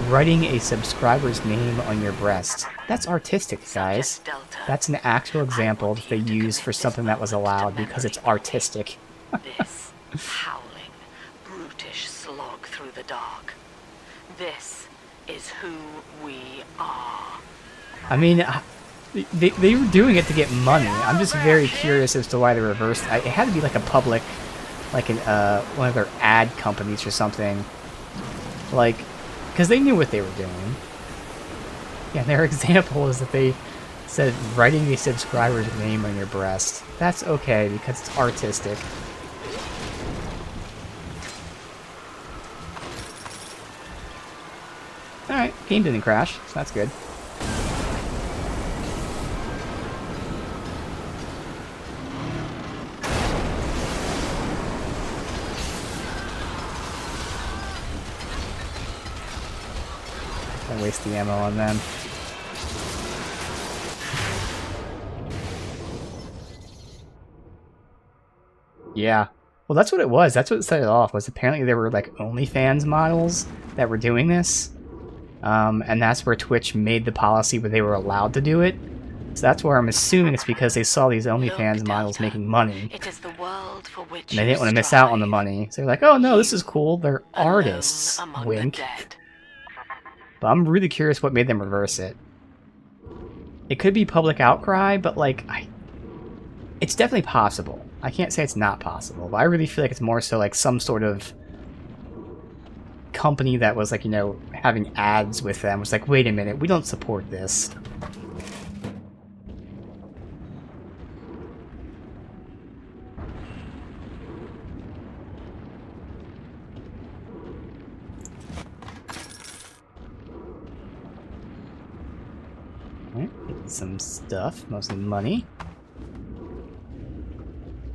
writing a subscriber's name on your breast. That's artistic, guys. That's an actual example that they use for something that was allowed because it's artistic. This howling, brutish slog through the dark. This is who we are. I mean, they were doing it to get money. I'm just very curious as to why they reversed it. It had to be like a public, like an one of their ad companies or something. Like, because they knew what they were doing. Yeah, their example is that they said writing a subscriber's name on your breast. That's okay because it's artistic. Alright, game didn't crash, so that's good. I waste the ammo on them. Yeah. Well, that's what it was. That's what set it off, was apparently there were like OnlyFans models that were doing this. And that's where Twitch made the policy where they were allowed to do it. So that's where I'm assuming it's because they saw these OnlyFans models making money. It is the world for which and they didn't want to miss out on the money. So they're like, oh no, this is cool. They're artists. Wink. But I'm really curious what made them reverse it. It could be public outcry, but like, It's definitely possible. I can't say it's not possible, but I really feel like it's more so like some sort of company that was like, you know, having ads with them was like, wait a minute, we don't support this. Alright, getting some stuff, mostly money.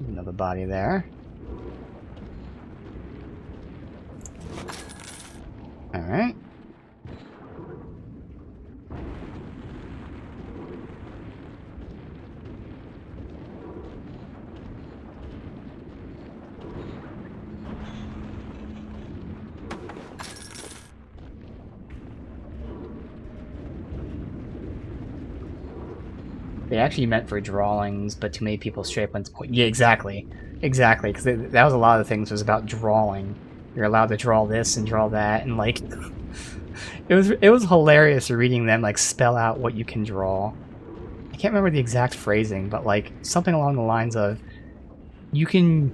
Another body there. Alright. They actually meant for drawings, but too many people straight up went to point. Yeah, exactly. Exactly, because that was a lot of the things was about drawing. You're allowed to draw this and draw that, and like... it was hilarious reading them like spell out what you can draw. I can't remember the exact phrasing, but like something along the lines of you can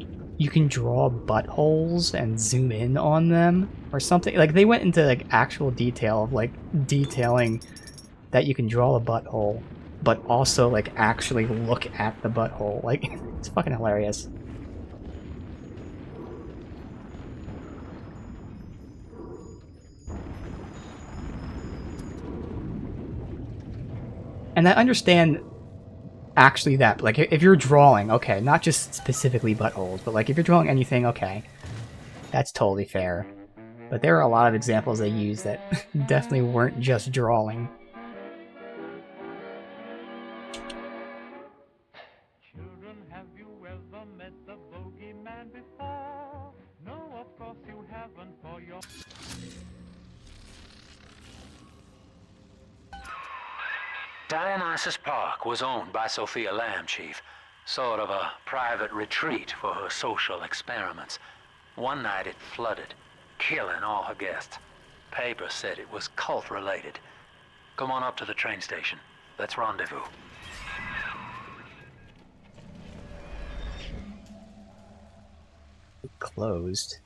draw buttholes and zoom in on them or something. Like they went into like actual detail of like detailing that you can draw a butthole, but also like actually look at the butthole. Like it's fucking hilarious. And I understand actually that, like, if you're drawing, okay, not just specifically buttholes, but like if you're drawing anything, okay, that's totally fair. But there are a lot of examples they use that definitely weren't just drawing. Children, have you ever met the bogeyman before? No, of course you haven't, for your... Dionysus Park was owned by Sophia Lamb, Chief. Sort of a private retreat for her social experiments. One night it flooded, killing all her guests. Papers said it was cult-related. Come on up to the train station. Let's rendezvous. Closed.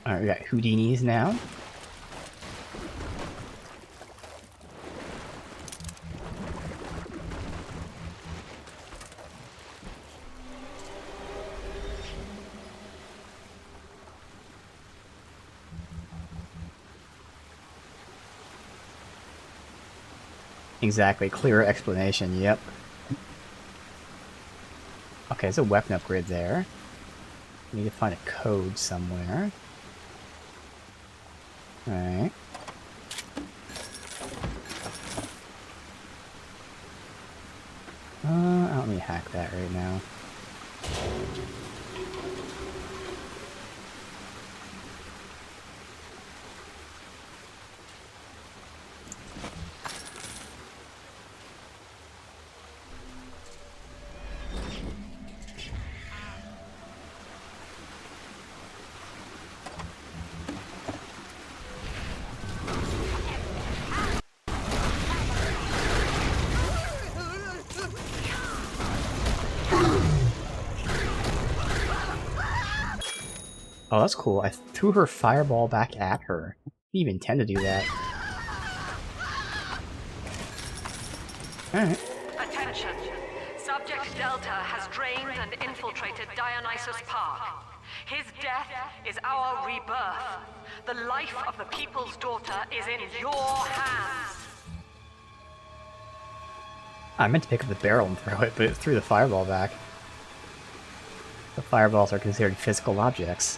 Alright, we got Houdinis now. Exactly, clearer explanation, yep. Okay, there's a weapon upgrade there. We need to find a code somewhere. Alright. I don't need to hack that right now. Oh, that's cool. I threw her fireball back at her. I didn't even intend to do that. Alright. Attention! Subject Delta has drained and infiltrated Dionysus Park. His death is our rebirth. The life of the People's Daughter is in your hands. I meant to pick up the barrel and throw it, but it threw the fireball back. The fireballs are considered physical objects.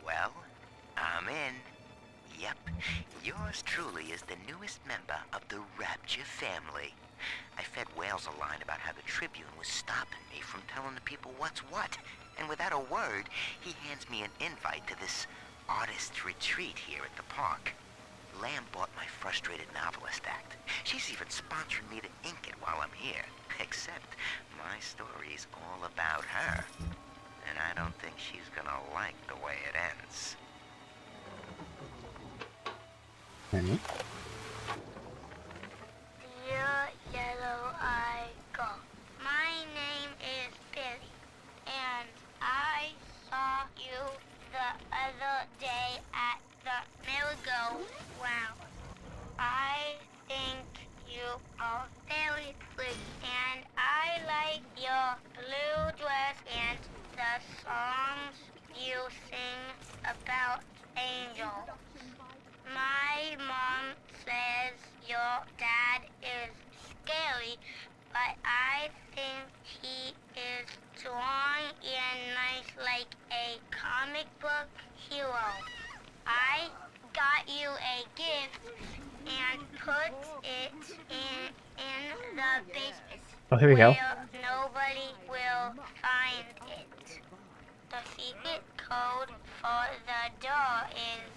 Well, I'm in. Yep, yours truly is the newest member of the Rapture family. I fed Wales a line about how the Tribune was stopping me from telling the people what's what, and without a word, he hands me an invite to this artist's retreat here at the park. Lamb bought my Frustrated Novelist Act. She's even sponsoring me to ink it while I'm here. Except my story's all about her. And I don't think she's gonna like the way it ends. Alright. Dear Yellow-Eye Gull, my name is Billy, and I saw you the other day at the merry-go-round. I think you are very pretty, and I like your blue dress and the songs you sing about angels. My mom says your dad is scary, but I think he is strong and nice like a comic book hero. I got you a gift and put it in the basement. Oh, here we go. Where nobody will find it. The secret code for the door is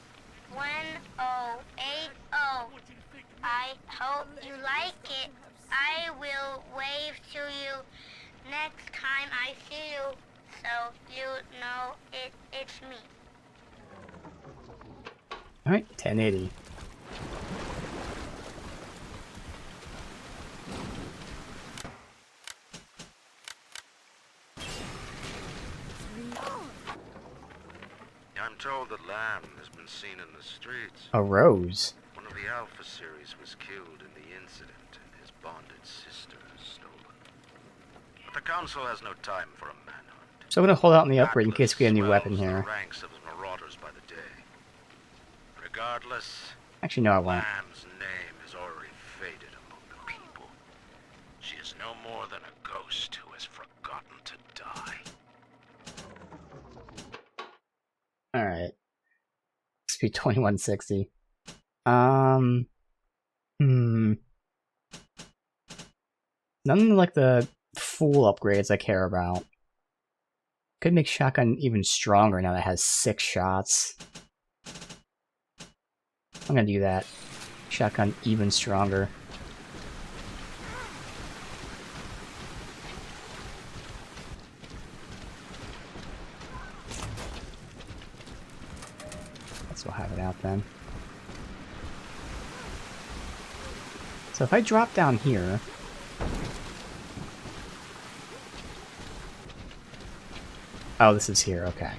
1080. I hope you like it. I will wave to you next time I see you, so you know it's me. Alright, 1080. I'm told that Lamb has been seen in the streets. A rose. One of the Alpha series was killed in the incident, and his bonded sister is stolen. But the Council has no time for a manhunt. So I'm gonna hold out in the upgrade in case we get a new weapon Swells here. the ranks of marauders by the day. Regardless, Actually, no, I won't. Lamb's name is already faded among the people. She is no more than a ghost who has forgotten to die. Alright. XP 2160. None of like the full upgrades I care about. Could make shotgun even stronger now that it has 6 shots. I'm gonna do that. Shotgun even stronger. Let's we'll have it out then. So if I drop down here, oh, this is here, okay.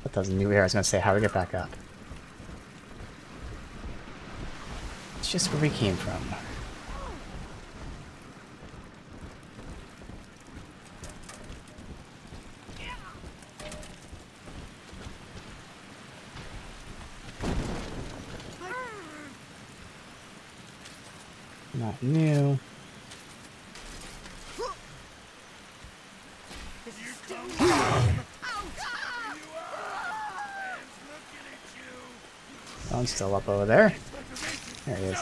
That doesn't new here. I was gonna say, how do we get back up? It's just where we came from. Not new. One's still up over there. There he is.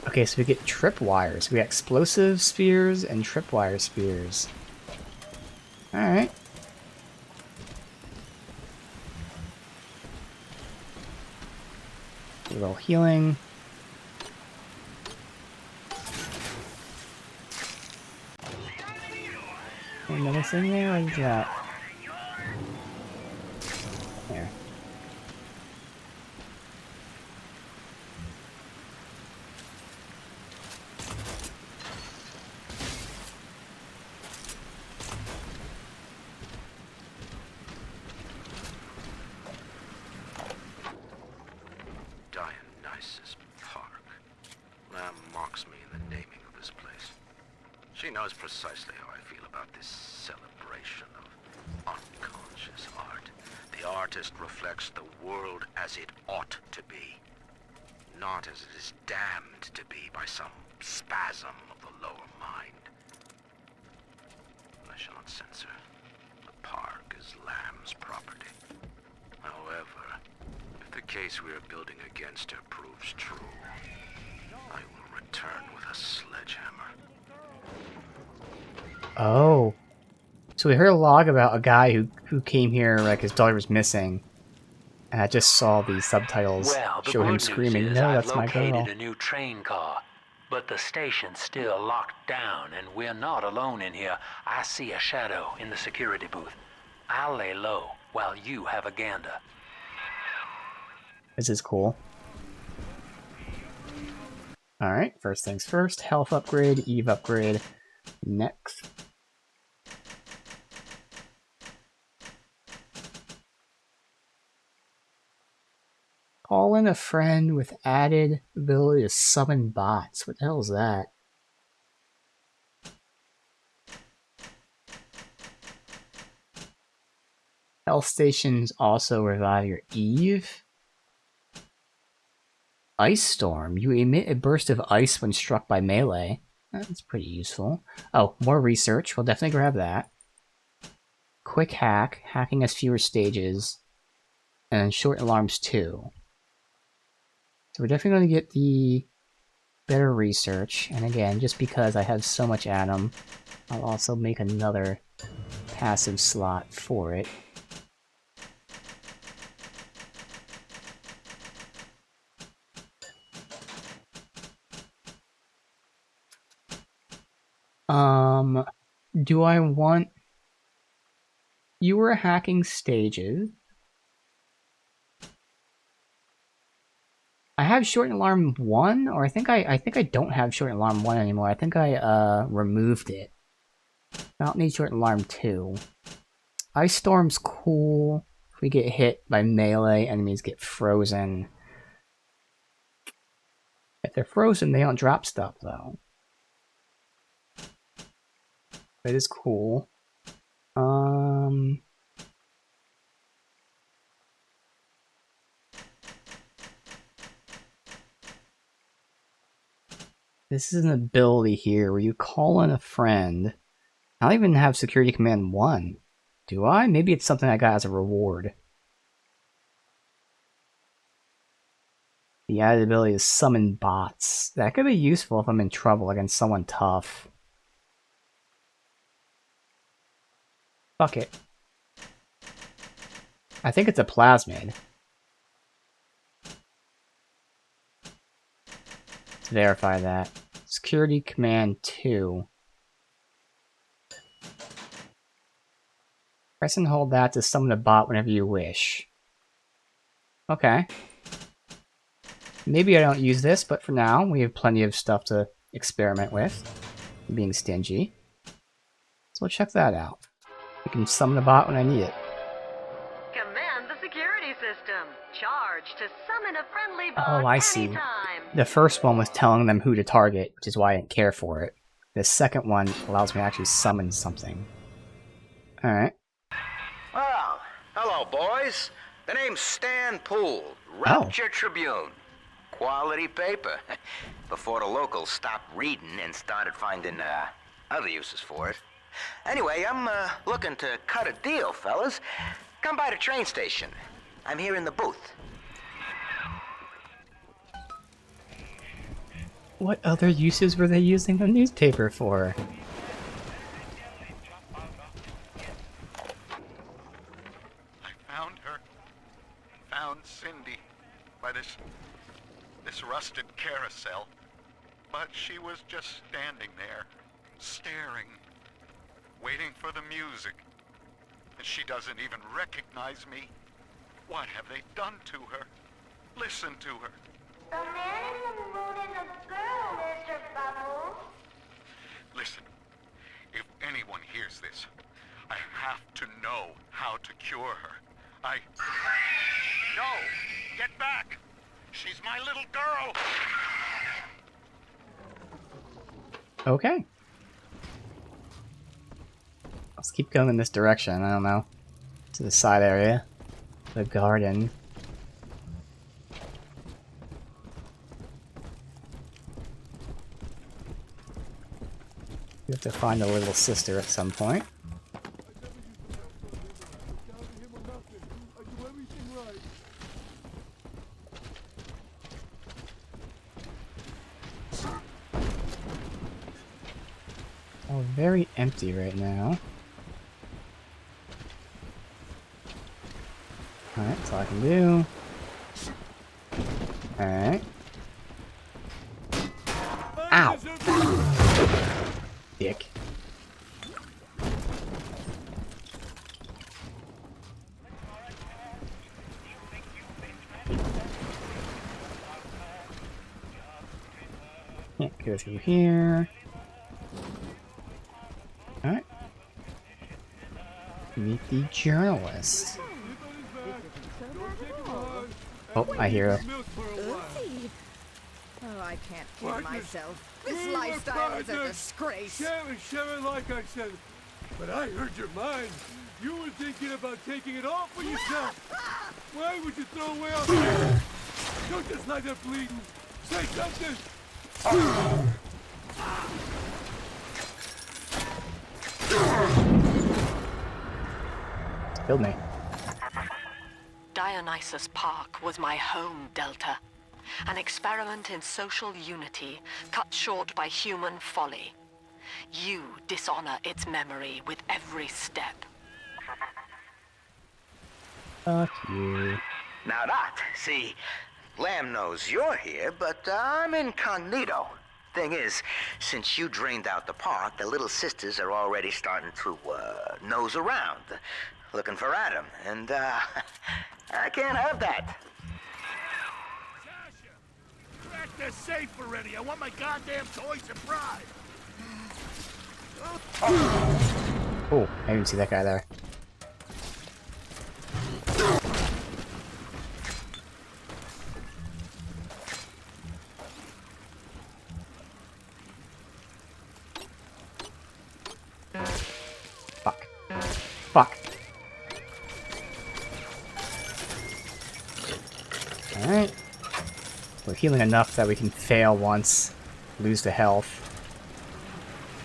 Okay, so we get tripwires. We got explosive spears and tripwire spears. Alright. A little healing. Another thing there? What is that? There. Dionysus Park. Lamb mocks me in the naming of this place. She knows precisely how I feel about this celebration of unconscious art. The artist reflects the world as it ought to be, not as it is damned to be by some spasm of the lower mind. I shall not censor. The park is Lamb's property. However, if the case we are building against her proves true, I will return with a sledgehammer. Oh. So we heard a log about a guy who came here, like his daughter was missing. And I just saw the subtitles Well, the show him good screaming, news is no, I've that's my located girl. a new train car. But the station's still locked down, and we're not alone in here. I see a shadow in the security booth. I'll lay low while you have a gander. This is cool. Alright, first things first. Health upgrade, Eve upgrade. Next. Call in a friend with added ability to summon bots. What the hell is that? Health stations also revive your Eve. Ice Storm. You emit a burst of ice when struck by melee. That's pretty useful. Oh, more research. We'll definitely grab that. Quick hack. Hacking has fewer stages. And short alarms too. So we're definitely going to get the better research. And again, just because I have so much Atom, I'll also make another passive slot for it. Do I want... You were hacking stages. I have short alarm 1, or I think I don't have short alarm 1 anymore. I think I removed it. I don't need short alarm 2. Ice Storm's cool. If we get hit by melee, enemies get frozen. If they're frozen, they don't drop stuff though. That is cool. This is an ability here where you call in a friend. I don't even have security command 1. Do I? Maybe it's something I got as a reward. The added ability is summon bots. That could be useful if I'm in trouble against someone tough. Fuck it. I think it's a plasmid. Let's verify that. Security command 2. Press and hold that to summon a bot whenever you wish. Okay. Maybe I don't use this, but for now, we have plenty of stuff to experiment with. Being stingy. So we'll check that out. I can summon a bot when I need it. Command the security system. Charge to summon a friendly bot Oh, I see. anytime. The first one was telling them who to target, which is why I didn't care for it. The second one allows me to actually summon something. Alright. Well, hello, boys. The name's Stan Poole, Rapture Tribune. Quality paper. Before the locals stopped reading and started finding other uses for it. Anyway, I'm looking to cut a deal, fellas. Come by the train station. I'm here in the booth. What other uses were they using the newspaper for? I found her. Found Cindy by this rusted carousel. But she was just standing there, staring, waiting for the music. And she doesn't even recognize me. What have they done to her? Listen to her. The man in the moon is a girl, Mr. Bubbles. Listen, if anyone hears this, I have to know how to cure her. No! Get back! She's my little girl! Okay. Let's keep going in this direction, I don't know. To the side area. The garden. We have to find a little sister at some point. Oh, very empty right now. Alright, that's all I can do. Alright. Ow! go through here. Alright. Meet the journalist. Oh, I hear her. Oh, I can't kill myself. This lifestyle is a disgrace. Sharon, like I said, but I heard your mind. You were thinking about taking it all for yourself. Why would you throw away all that? Don't just like that bleeding. Say something. Killed me. Dionysus Park was my home, Delta. An experiment in social unity, cut short by human folly. You dishonor its memory with every step. Fuck you. Now that, see, Lamb knows you're here, but I'm incognito. Thing is, since you drained out the park, the little sisters are already starting to, nose around, looking for Adam, and, I can't have that. Sasha, crack the safe already. I want my goddamn toys and pride. Oh, I didn't see that guy there. Fuck. Fuck. Alright. We're healing enough that we can fail once, lose the health,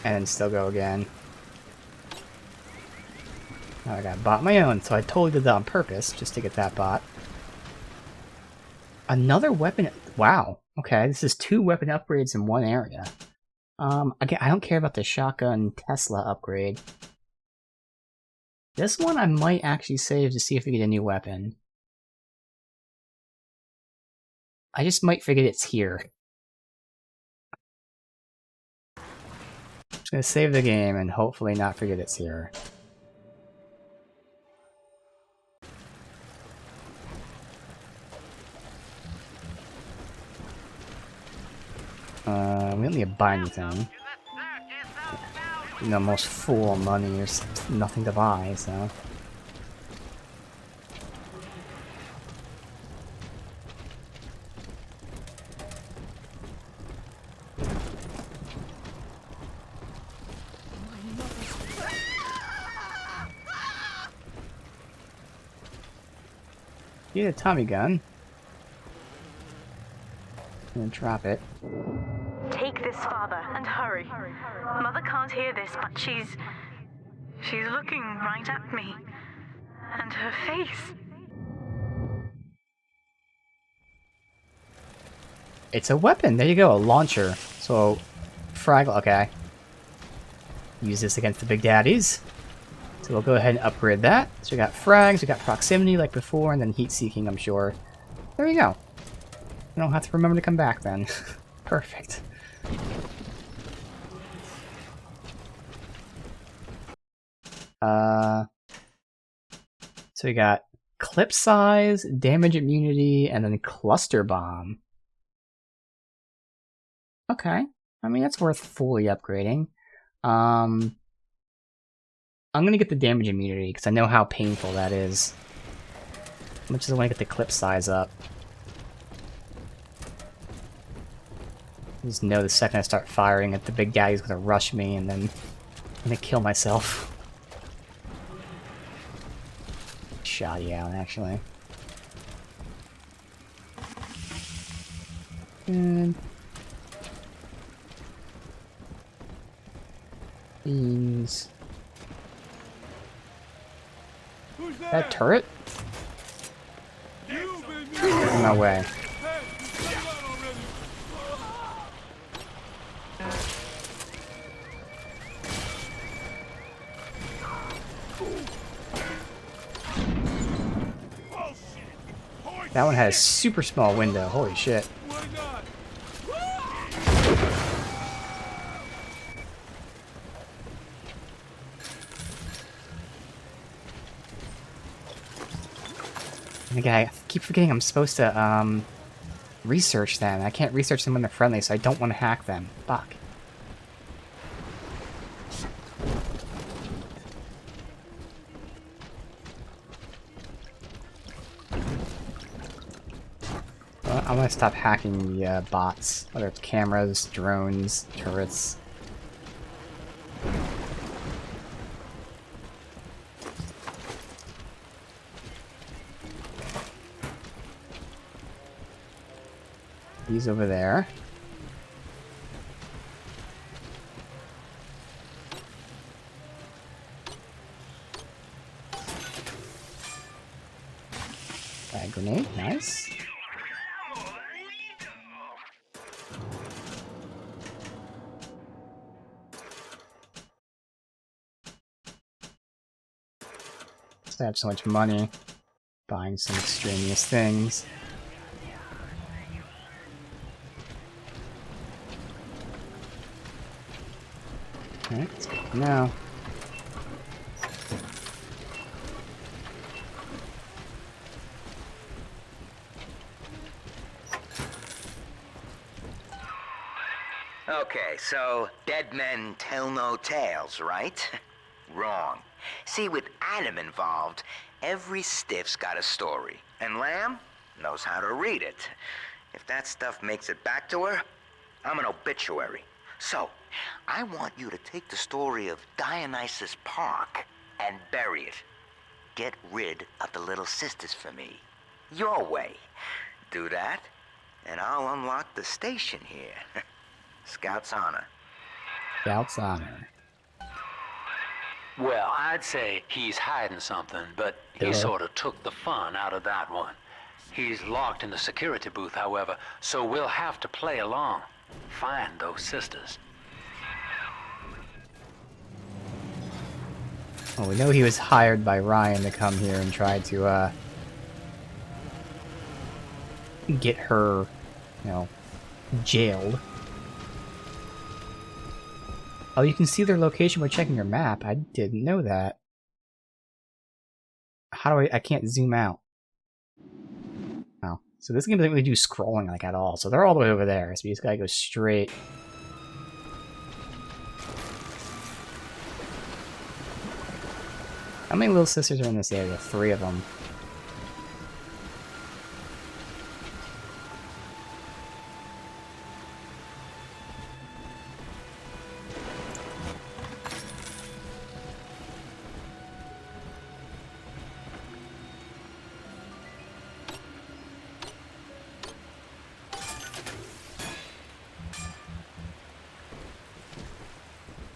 and then still go again. Oh, I got a bot my own, so I totally did that on purpose, just to get that bot. Another weapon. Wow. Okay, this is 2 weapon upgrades in one area. Again, I don't care about the shotgun Tesla upgrade. This one I might actually save to see if we get a new weapon. I just might forget it's here. Just gonna save the game and hopefully not forget it's here. We don't need to buy anything. You know, most full on money, there's nothing to buy, so. Get a Tommy gun. And drop it. Take this, Father, and hurry. Mother can't hear this, but she's looking right at me. And her face. It's a weapon. There you go, a launcher. So, frag. Okay. Use this against the big daddies. So we'll go ahead and upgrade that. So we got frags, we got proximity like before, and then heat seeking, I'm sure. There you go. I don't have to remember to come back then. Perfect. So we got clip size, damage immunity, and then cluster bomb. Okay. I mean, that's worth fully upgrading. I'm gonna get the damage immunity, because I know how painful that is. How much does I want to get the clip size up? I just know the second I start firing at the big guy, he's gonna rush me, and then I'm gonna kill myself. Shoddy out, actually. Good. Beans. That turret? No way. That one has a super small window. Holy shit. Okay, I keep forgetting I'm supposed to research them. I can't research them when they're friendly, so I don't want to hack them. Fuck. Well, I want to stop hacking the bots, whether it's cameras, drones, turrets. He's over there. Flag grenade, nice. I have so much money buying some extraneous things. Alright, let's go for now. Okay, so dead men tell no tales, right? Wrong. See, with Adam involved, every stiff's got a story. And Lamb knows how to read it. If that stuff makes it back to her, I'm an obituary. So, I want you to take the story of Dionysus Park and bury it. Get rid of the little sisters for me. Your way. Do that, and I'll unlock the station here. Scout's honor. Scout's honor. Well, I'd say he's hiding something, but he sort of took the fun out of that one. He's locked in the security booth, however, so we'll have to play along. Find those sisters. Well, we know he was hired by Ryan to come here and try to, get her, you know, jailed. Oh, you can see their location by checking your map. I didn't know that. How do I can't zoom out. Oh. So this game doesn't really do scrolling like at all. So they're all the way over there. So you just gotta go straight. How many little sisters are in this area? 3 of them.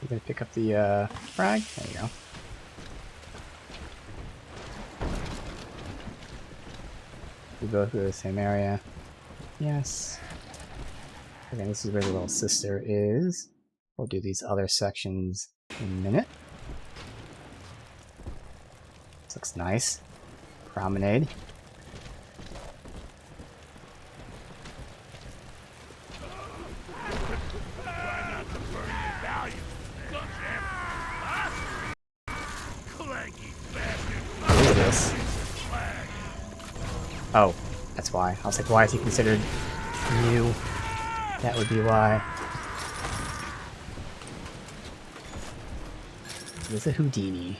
You gonna pick up the frag? There you go. We both go to the same area. Yes. Okay, this is where the little sister is. We'll do these other sections in a minute. This looks nice. Promenade. What is this? Oh, that's why. I was like, why is he considered new? That would be why. There's a Houdini.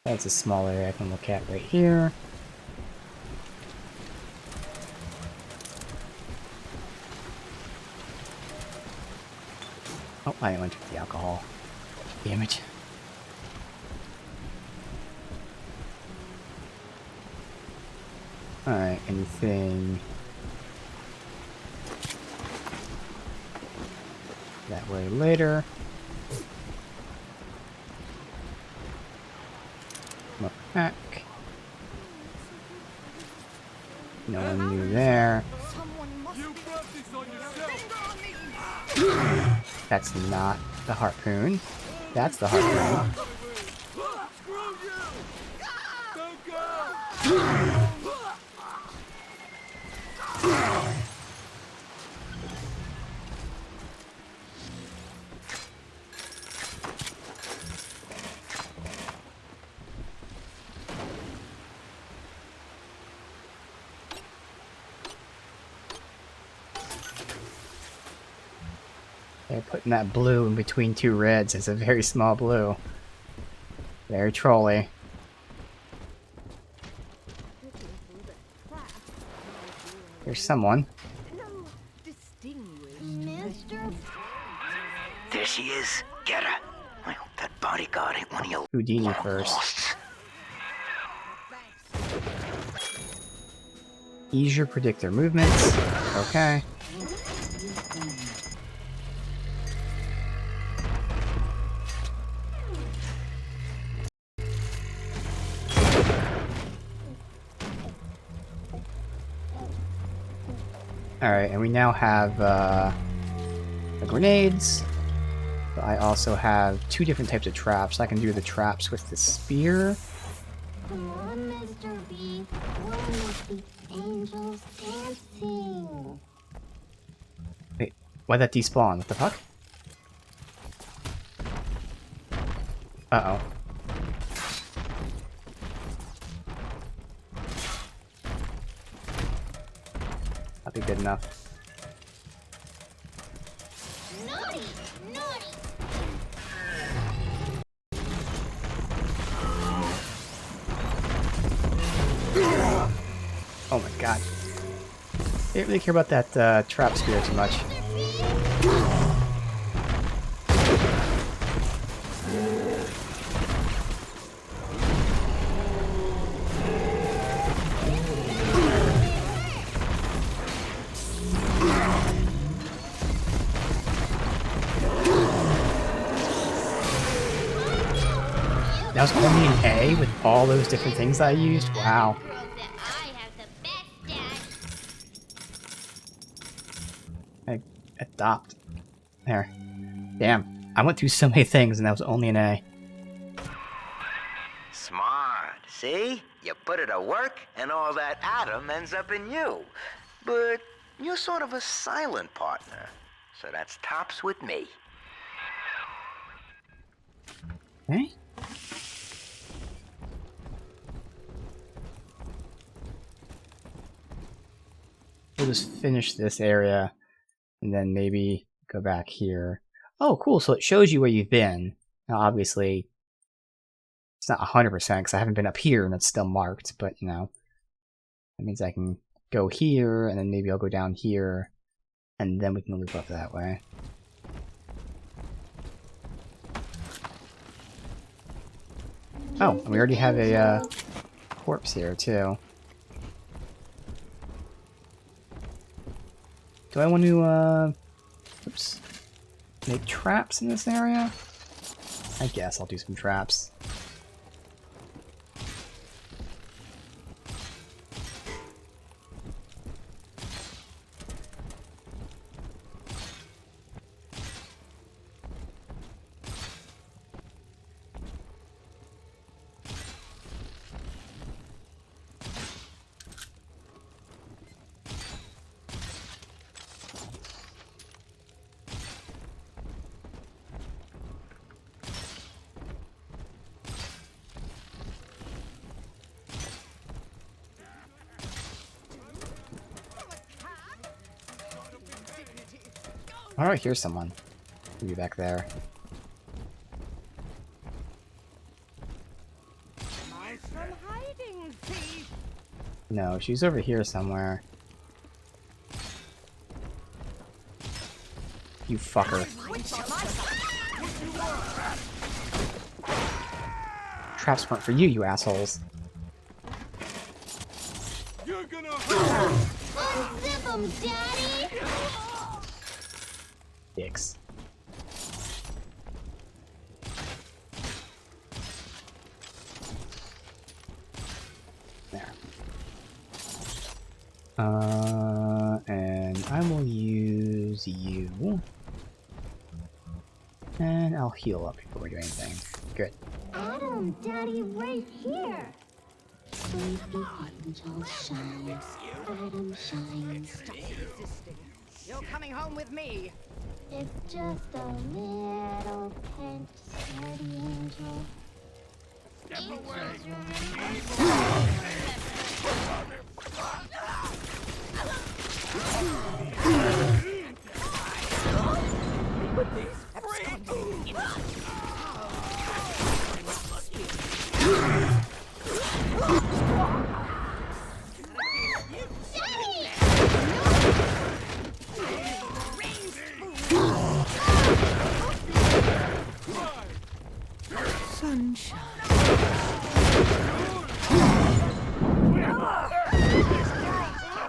That's a small area I can look at right here. Oh, I didn't want to drink the alcohol. Damn it. Alright, anything that way later. Look back. No one knew there. That's not the harpoon. That's the harpoon. They're putting that blue in between two reds. It's a very small blue. Very trolly. There's someone. There she is. Get her. I hope that bodyguard ain't one of your Houdini first. Ease your predictor movements. Okay. Alright, and we now have the grenades. But I also have two different types of traps. I can do the traps with the spear. Come on, Mr. B. When is the angels dancing? Wait, why'd that despawn? What the fuck? Uh-oh. That'll be good enough. Naughty! Naughty! Oh my god. I didn't really care about that trap spear too much. That was only an A with all those different things that I used? Wow. I adopt. There. Damn. I went through so many things and that was only an A. Smart. See? You put it to work, and all that atom ends up in you. But you're sort of a silent partner. So that's tops with me. Hey? We'll just finish this area and then maybe go back here. Oh, cool. So it shows you where you've been. Now, obviously, it's not 100% because I haven't been up here and it's still marked, but, you know, that means I can go here and then maybe I'll go down here and then we can loop up that way. Oh, and we already have a corpse here, too. Do I want to, oops, make traps in this area? I guess I'll do some traps. Alright, here's someone. Maybe back there. No, she's over here somewhere. You fucker. Traps weren't for you, you assholes. You're gonna Unzip 'em, Daddy! Dicks. There. And I will use you. And I'll heal up before we do anything. Good. Adam, Daddy, right here! Sleepy angel shines. Adam shines. Stop resisting. You're coming home with me. It's just a little pinch, steady angel. step away.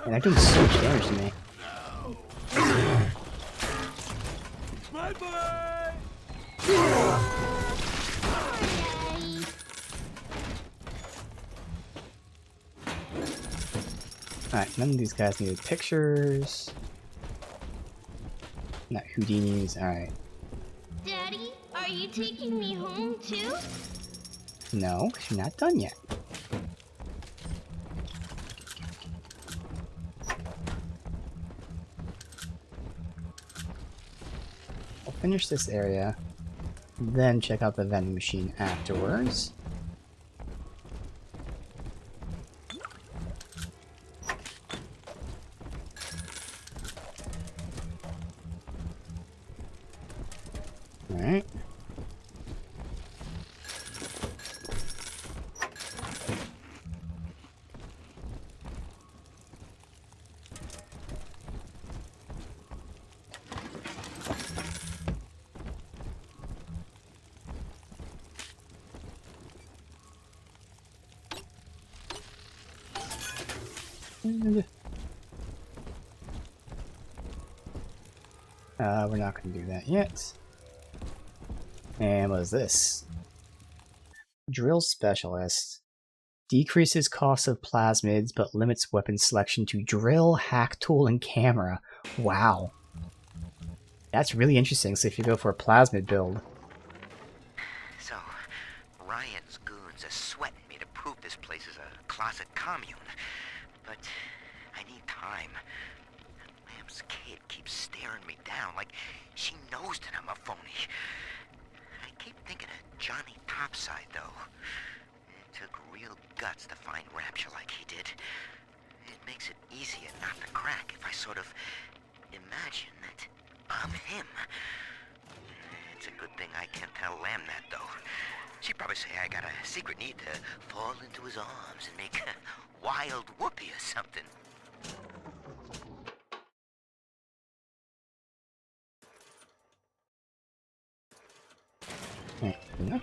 And they're doing so much damage to me. My boy! Alright, none of these guys needed pictures. Not Houdinis, alright. Daddy, are you taking me home too? No, because you're not done yet. I'll finish this area, then check out the vending machine afterwards. Alright. We're not going to do that yet. And what is this? Drill Specialist. Decreases cost of plasmids, but limits weapon selection to drill, hack tool, and camera. Wow. That's really interesting, so if you go for a plasmid build. So, Ryan's goons are sweating me to prove this place is a closet commune. But I need time. Lamb's kid keeps staring me down like she knows that I'm a phony. I keep thinking of Johnny Topside, though. It took real guts to find Rapture like he did. It makes it easier not to crack if I sort of imagine that I'm him. It's a good thing I can't tell Lamb that, though. She'd probably say I got a secret need to fall into his arms and make a wild whoopee or something. Yeah.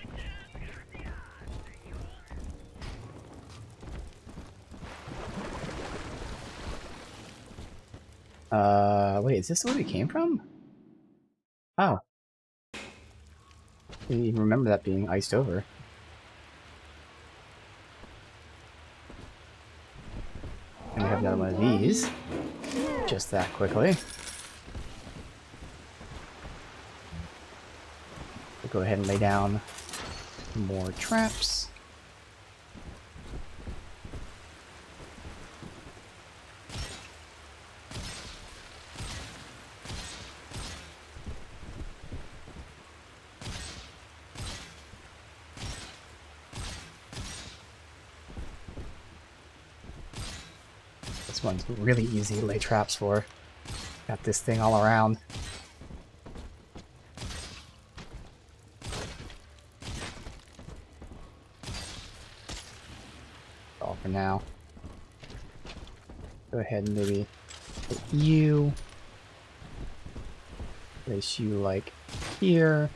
Wait, is this where we came from? Oh. I didn't even remember that being iced over. And we have another one of these. Just that quickly. We'll go ahead and lay down more traps. This one's really easy to lay traps for. Got this thing all around. All for now. Go ahead and maybe put you. Place you like here.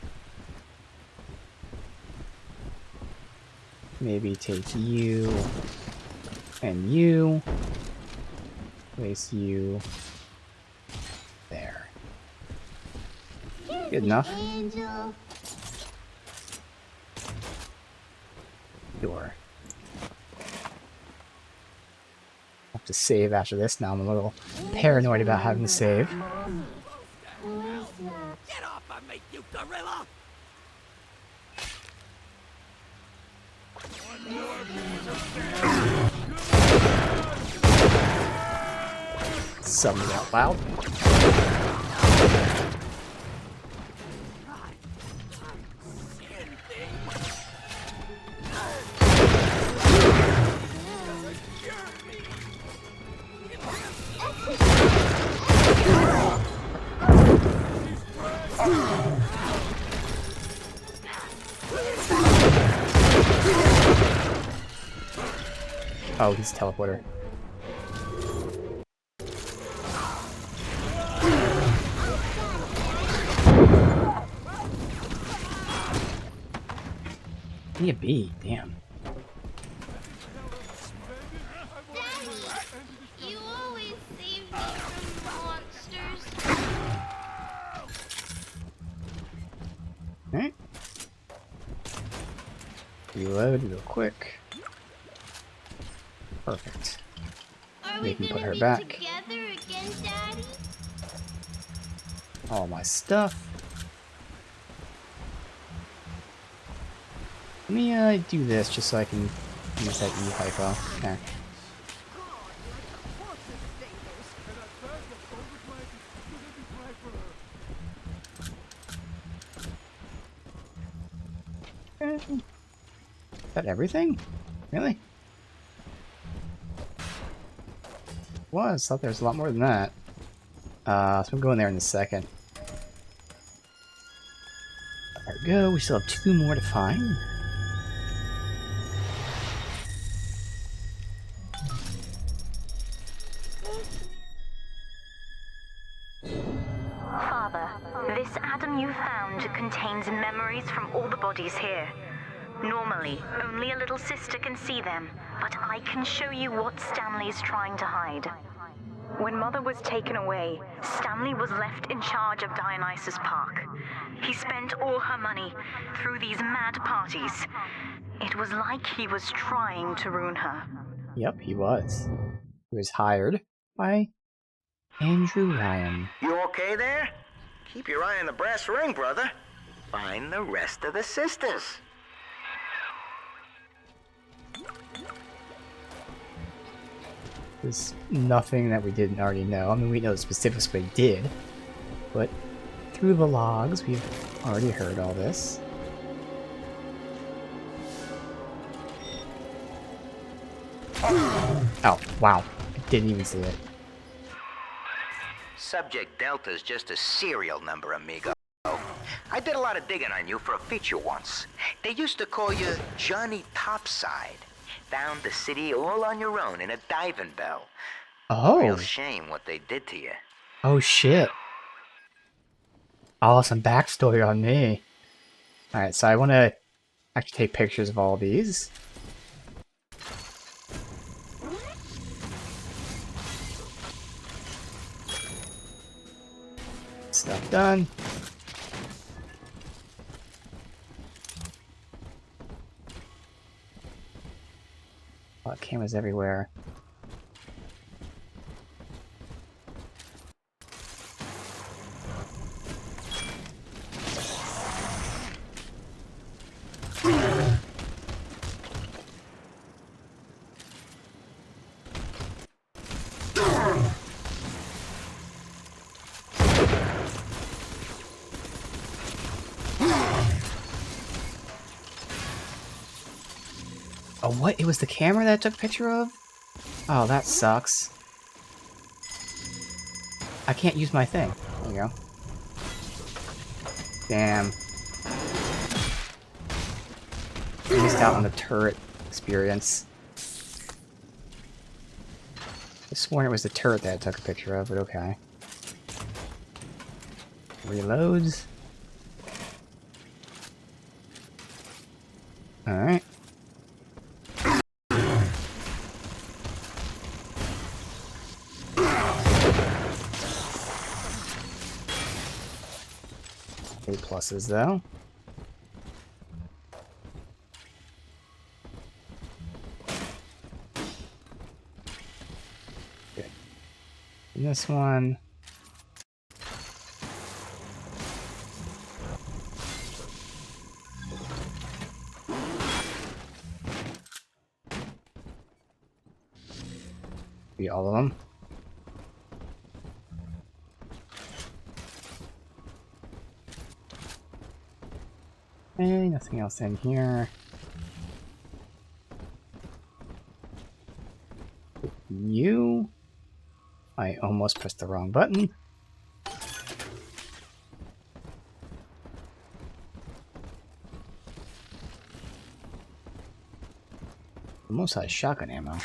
Maybe take you and you. Place you there. Good enough. Angel. Door. Have to save after this. Now I'm a little paranoid about having to save. Get off of me, you gorilla! Something out loud. Oh, he's a teleporter. Be a bee, damn. Daddy, you always Reload real quick. Perfect. Are We we can put gonna her be back. together again, Daddy? All my stuff. Let me do this just so I can use that E-hypo. Okay. Is that everything? Really? Was thought there was a lot more than that. So I'm going there in a second. There we go. We still have 2 more to find. Father, this atom you found contains memories from all the bodies here. Normally, only a little sister can see them, but I can show you what Stanley's trying to hide. When Mother was taken away, Stanley was left in charge of Dionysus Park. He spent all her money through these mad parties. It was like he was trying to ruin her. Yep, he was. He was hired by Andrew Ryan. You okay there? Keep your eye on the brass ring, brother. Find the rest of the sisters. There's nothing that we didn't already know. I mean, we know the specifics what he did, but through the logs, we've already heard all this. Oh, wow. I didn't even see it. Subject Delta's just a serial number, amigo. I did a lot of digging on you for a feature once. They used to call you Johnny Topside. Found the city all on your own in a diving bell. Oh. Real shame what they did to you. Oh, shit. Oh, some backstory on me. Alright, so I want to actually take pictures of all these. Stuff done. Oh, cameras everywhere. Oh, what? It was the camera that I took a picture of? Oh, that sucks. I can't use my thing. There you go. Damn. I missed out on the turret experience. I sworn it was the turret that I took a picture of, but okay. Reloads. Alright. Pluses though. Good. And this one. Be all of them. Okay, nothing else in here. You. I almost pressed the wrong button. Almost had shotgun ammo.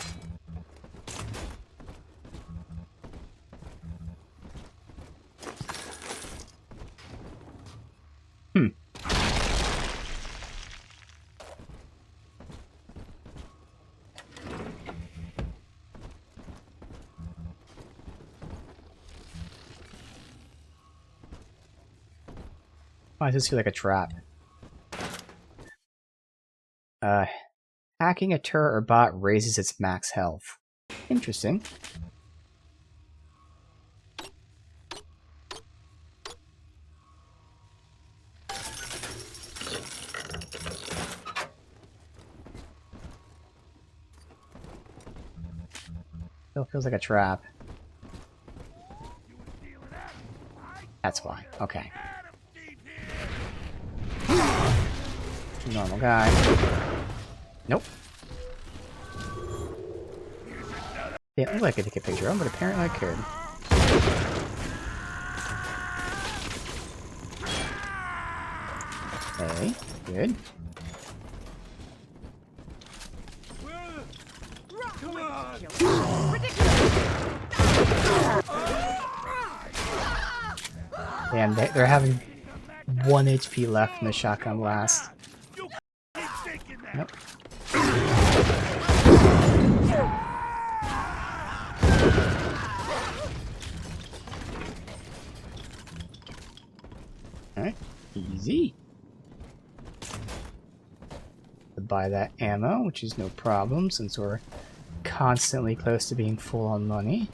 Why does this feel like a trap? Hacking a turret or bot raises its max health. Interesting. Still feels like a trap. That's why. Okay. Normal guy. Nope. Didn't look like I could take a picture of him, but apparently I could. Okay, good. Come on! Damn, they're having 1 HP left from the shotgun blast. Nope. Alright, easy. To buy that ammo, which is no problem since we're constantly close to being full on money.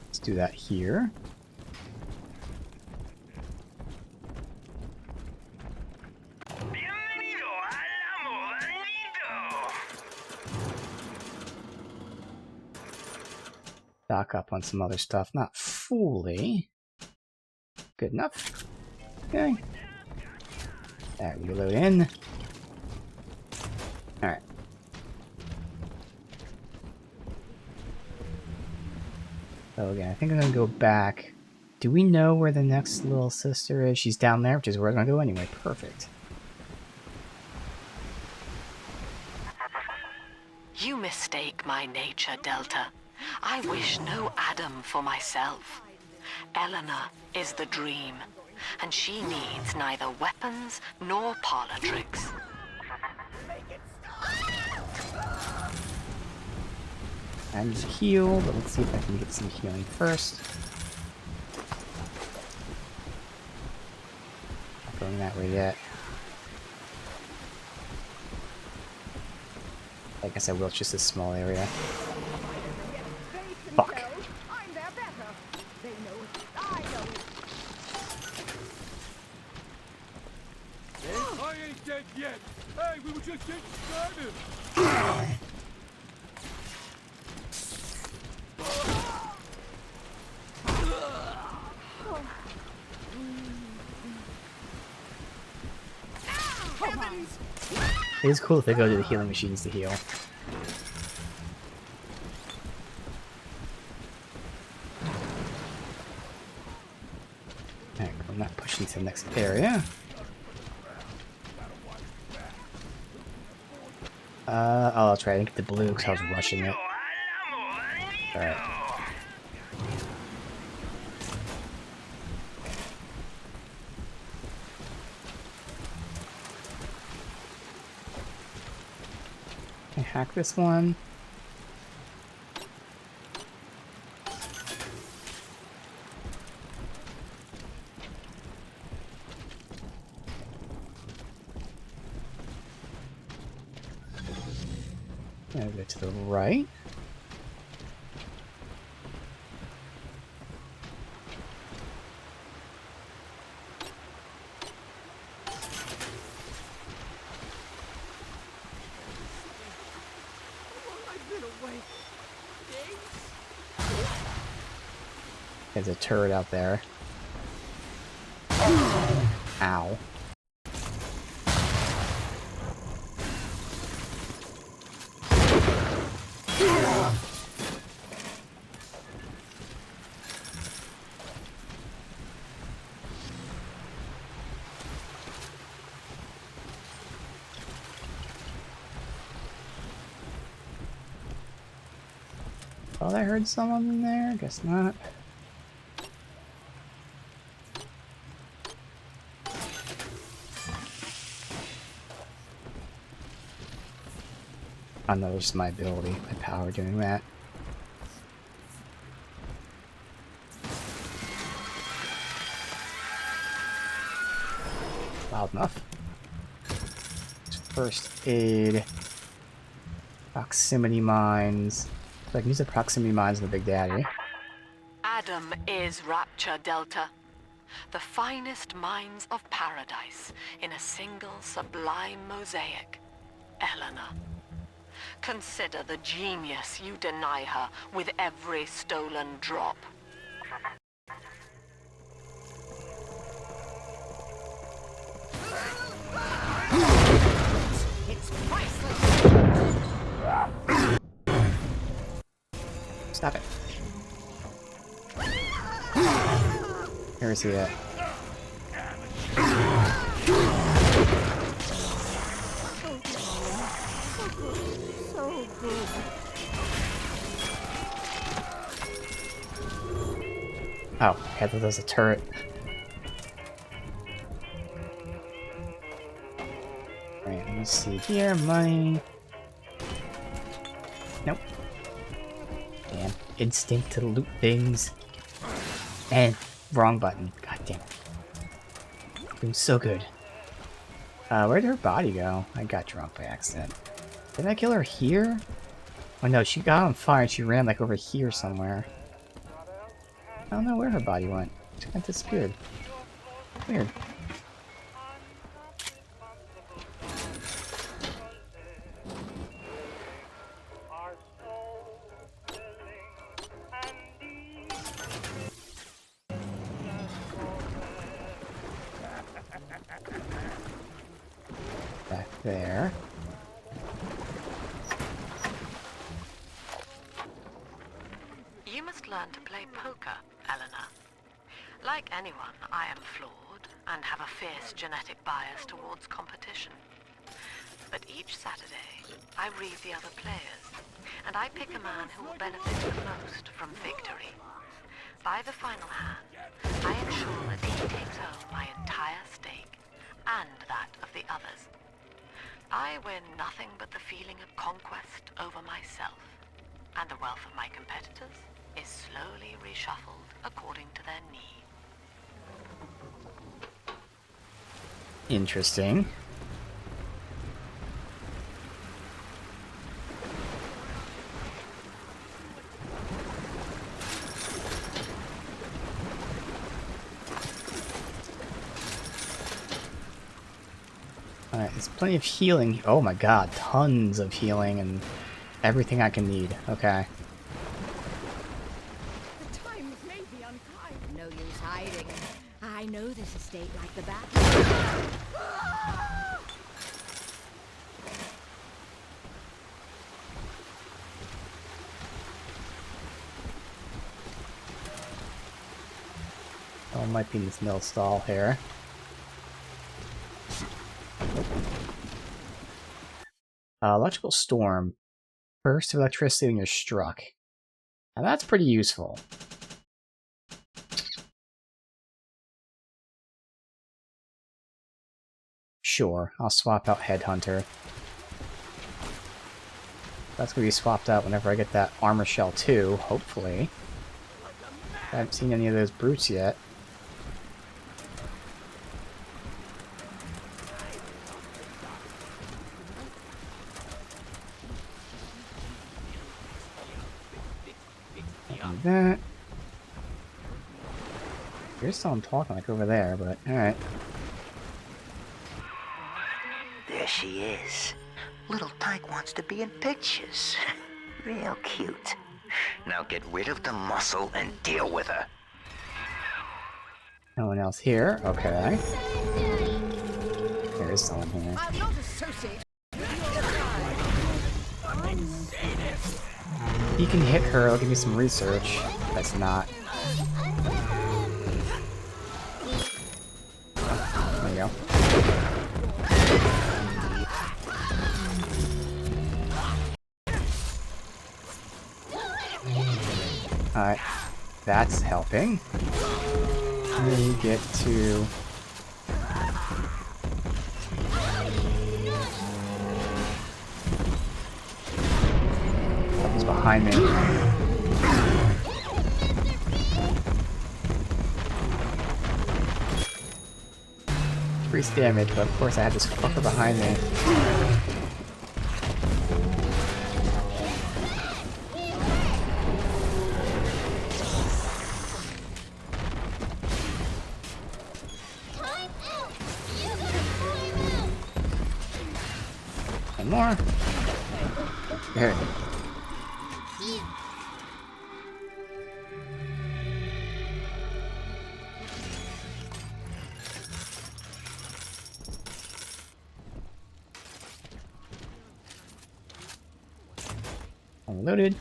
Let's do that here. Stock up on some other stuff, not fully. Good enough. Okay. Alright, reload in. Alright. So again, I think I'm gonna go back. Do we know where the next little sister is? She's down there, which is where I'm gonna go anyway. Perfect. You mistake my nature, Delta. I wish no Adam for myself. Eleanor is the dream, and she needs neither weapons nor parlor tricks. I need to heal, but let's see if I can get some healing first. Not going that way yet. I guess I will, it's just a small area. Fuck. I ain't dead yet. Hey, we were just getting started. It is cool if they go to the healing machines to heal. Alright, I'm not pushing to the next area. I'll try to get the blue because I was rushing it. Alright. Can I hack this one? I'll go to the right. There's a turret out there. Ow. Thought I heard someone in there, guess not. Oh no, it's just my ability, my power doing that. Loud enough. first aid. Proximity mines. So I can use the proximity mines of the Big Daddy. Adam is Rapture Delta. The finest mines of paradise in a single sublime mosaic. Eleanor. Consider the genius you deny her with every stolen drop. It's priceless. Stop it. Where is he at? So good. Oh, I thought that was a turret. Alright, let me see here. Money. Nope. Damn. Instinct to loot things. And wrong button. God damn it. Doing so good. Where did her body go? I got drunk by accident. Didn't I kill her here? Oh no, she got on fire and she ran like over here somewhere. I don't know where her body went. She kind of disappeared. Weird. Back there. You must learn to play poker, Eleanor. Like anyone, I am flawed and have a fierce genetic bias towards competition. But each Saturday, I read the other players, and I pick a man who will benefit the most from victory. By the final hand, I ensure that he takes home my entire stake, and that of the others. I win nothing but the feeling of conquest over myself, and the wealth of my competitors is slowly reshuffled according to their need. Interesting. Alright, there's plenty of healing. Oh my god, tons of healing and everything I can need. Okay. The times may be unkind. No use hiding. I know this estate like the back. Oh, it might be in this middle stall here. Electrical storm. Burst of electricity when you're struck. Now that's pretty useful. Sure, I'll swap out Headhunter. That's gonna be swapped out whenever I get that armor shell too, hopefully. I haven't seen any of those brutes yet. That. Here's someone talking like over there, but alright. There she is. Little Tyke wants to be in pictures. Real cute. Now get rid of the muscle and deal with her. No one else here. Okay. There is someone here. I'll not associate. You can hit her, it'll give me some research. That's not. There you go. Alright. That's helping. Let me get to... Something's behind me. increased damage, but of course I had this fucker behind me. One more. There. Unloaded.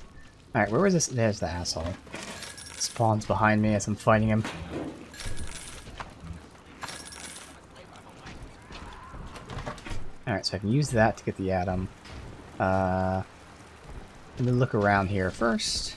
Alright, where was this? There's the asshole. Spawns behind me as I'm fighting him. Alright, so I can use that to get the atom. Let me look around here first.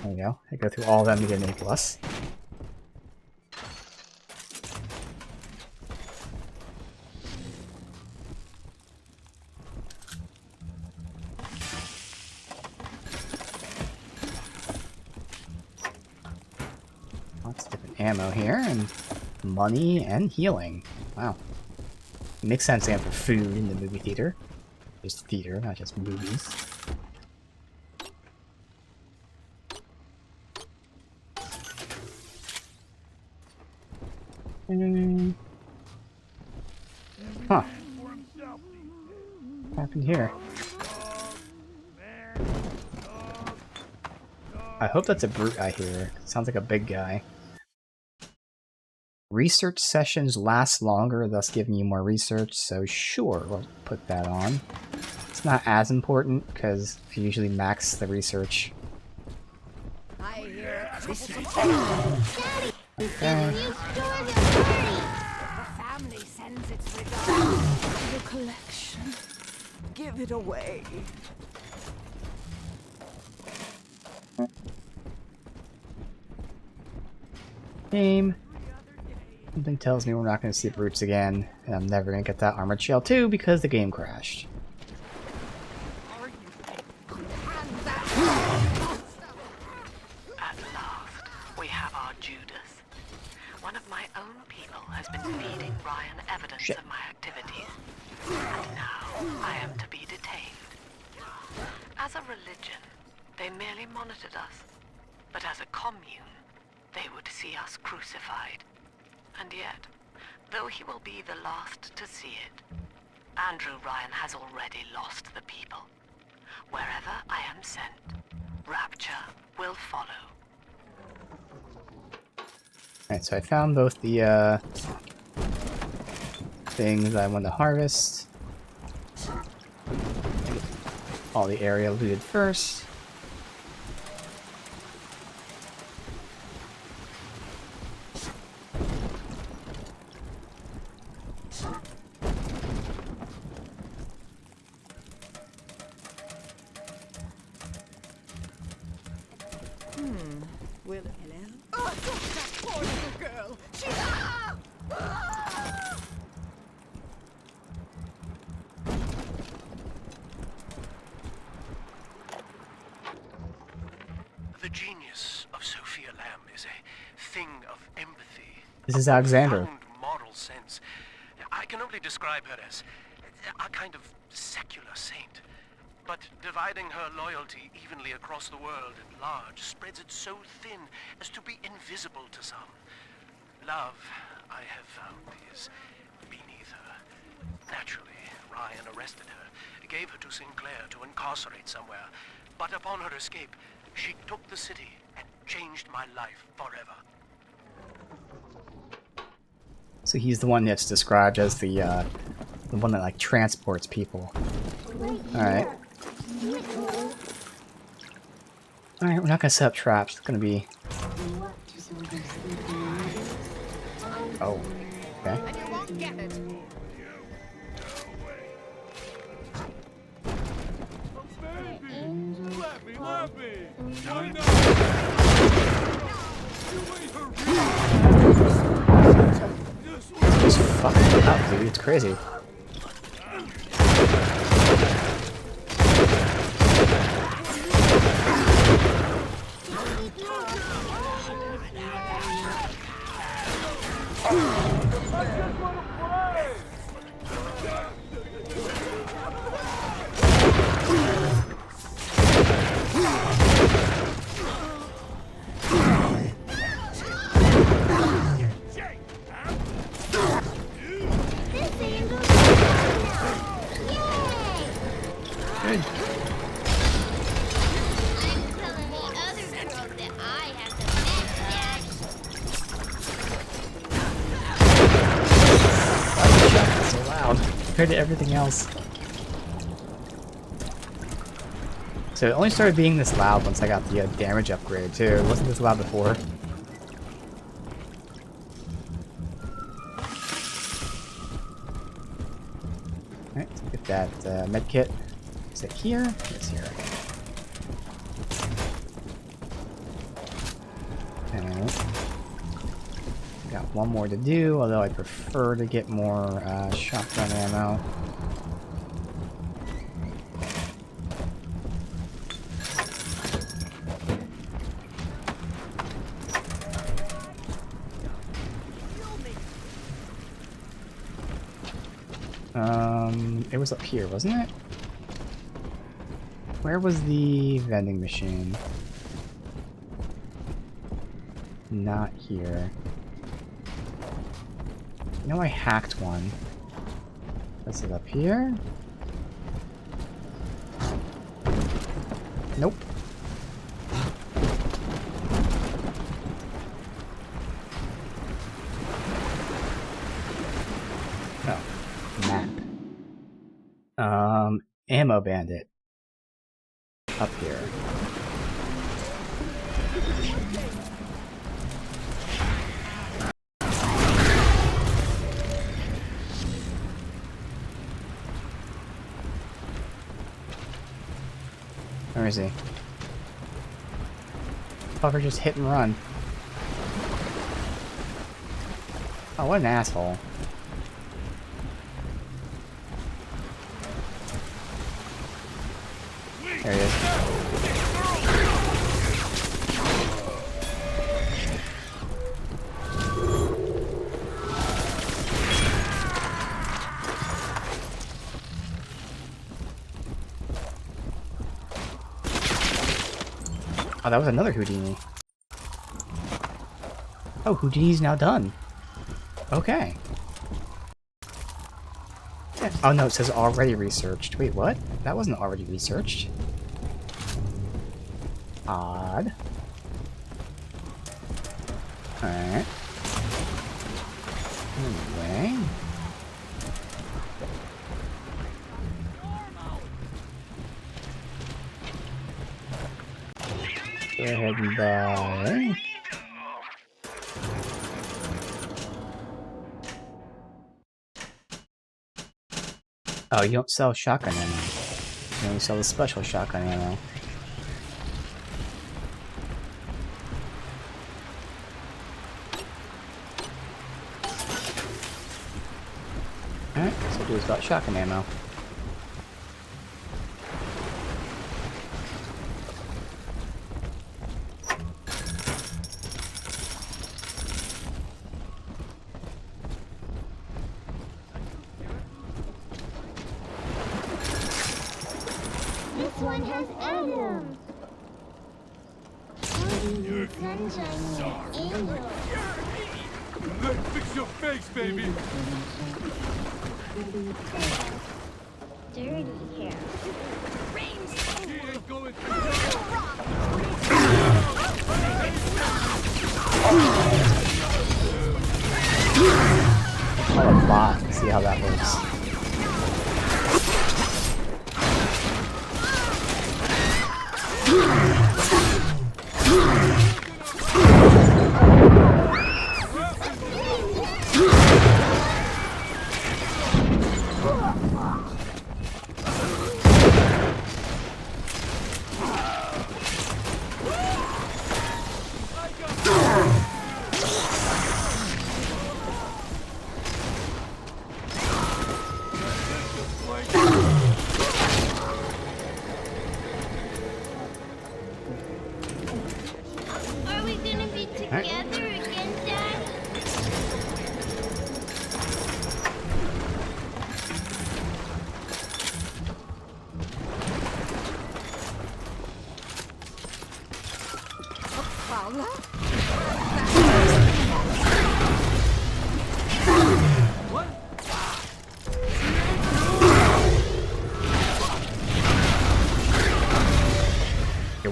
There we go. I go through all of them to get an A+. Lots of different ammo here, and money, and healing. Wow. It makes sense to have for food in the movie theater. Just theater, not just movies. Huh. What happened here? I hope that's a brute I hear. Sounds like a big guy. Research sessions last longer, thus giving you more research, so sure, we'll put that on. It's not as important, because I usually max the research. I hear a Daddy! Okay. You stole the party! The family sends its regards. The collection. Give it away. Game. Something tells me we're not going to see brutes again, and I'm never going to get that armored shell too because the game crashed. At last, we have our Judas. One of my own people has been feeding Ryan evidence of my activities. And now I am to be detained. As a religion, they merely monitored us. But as a commune, they would see us crucified. And yet, though he will be the last to see it, Andrew Ryan has already lost the people. Wherever I am sent, Rapture will follow. Alright, so I found both the things I want to harvest. All the area looted first. Will Helen? Oh, that poor little girl. She. The genius of Sophia Lamb is a thing of empathy. This is Alexander. Profound moral sense. I can only describe her as a kind of secular saint. But dividing her loyalty evenly across the world at large spreads it so thin as to be invisible to some. Love, I have found, is beneath her. Naturally, Ryan arrested her, gave her to Sinclair to incarcerate somewhere. But upon her escape, she took the city and changed my life forever. So he's the one that's described as the one that like transports people. Alright. Alright, we're not gonna set up traps. It's gonna be... Oh, okay. And you won't get it. fucking up, dude. It's crazy. Compared to everything else. So it only started being this loud once I got the damage upgrade too. It wasn't this loud before. Alright, let's get that med kit. Is it here? It's here. Alright. Got one more to do, although I prefer to get more shotgun ammo. It was up here, wasn't it? Where was the vending machine? Not here. I know I hacked one. Is it up here? Nope. Oh, map. Ammo bandit. Up here. Where is he? Fucker just hit and run. Oh, what an asshole. There he is. Oh, that was another Houdini. Oh, Houdini's now done. Okay. Yeah. Oh no, it says already researched. Wait, what? That wasn't already researched. Odd. Alright. Anyway. Go ahead and buy. Oh, you don't sell shotgun ammo. You only sell the special shotgun ammo. Alright, so do is about shotgun ammo. This one has Adam. Sunshine angel. Let's fix your face, baby. Dirty hair. She ain't going Oh, a bot. Let's see how that works.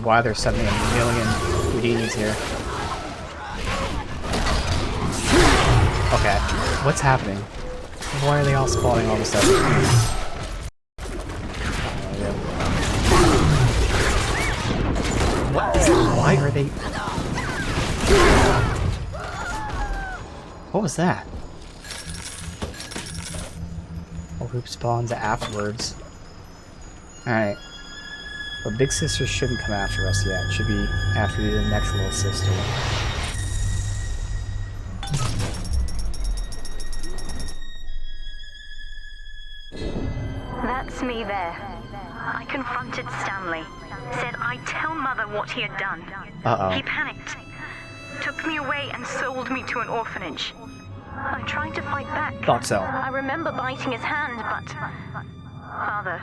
why there's suddenly a million Houdinis here. Okay, what's happening? Why are they all spawning all of a sudden? What is that? Why are they... What was that? Oh, who spawns afterwards? Alright. But Big Sister shouldn't come after us yet. It should be after the next little sister. That's me there. I confronted Stanley. Said I'd tell Mother what he had done. Uh-oh. He panicked. Took me away and sold me to an orphanage. I tried to fight back. Thought so. I remember biting his hand, but... Father,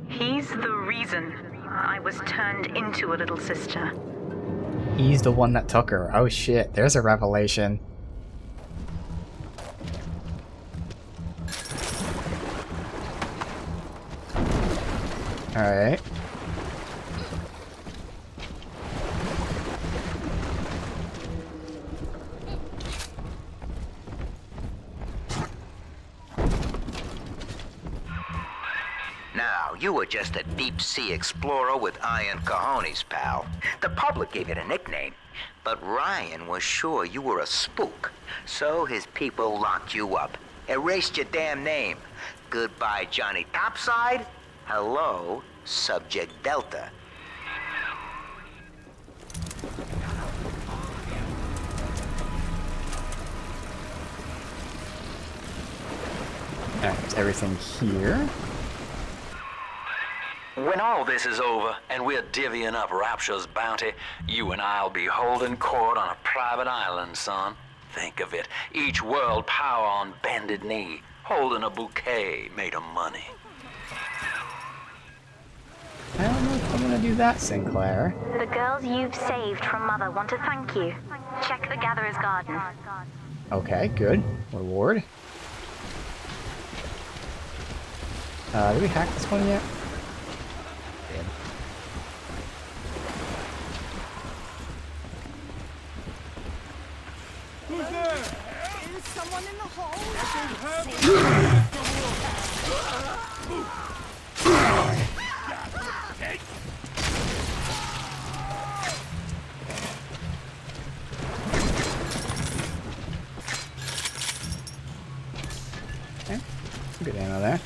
he's the reason I was turned into a little sister. He's the one that took her. Oh shit, there's a revelation. Alright. Now, you were just a deep-sea explorer with iron cojones, pal. The public gave it a nickname, but Ryan was sure you were a spook, so his people locked you up, erased your damn name. Goodbye, Johnny Topside. Hello, Subject Delta. Alright, everything here. When all this is over and we're divvying up Rapture's bounty, you and I'll be holding court on a private island, son. Think of it. Each world power on bended knee, holding a bouquet made of money. I don't know if I'm gonna do that, Sinclair. The girls you've saved from Mother want to thank you. Check the Gatherer's Garden. Okay, good. Reward. Did we hack this one yet? Did. Who's there? Is someone in the hall? Okay, some good ammo there.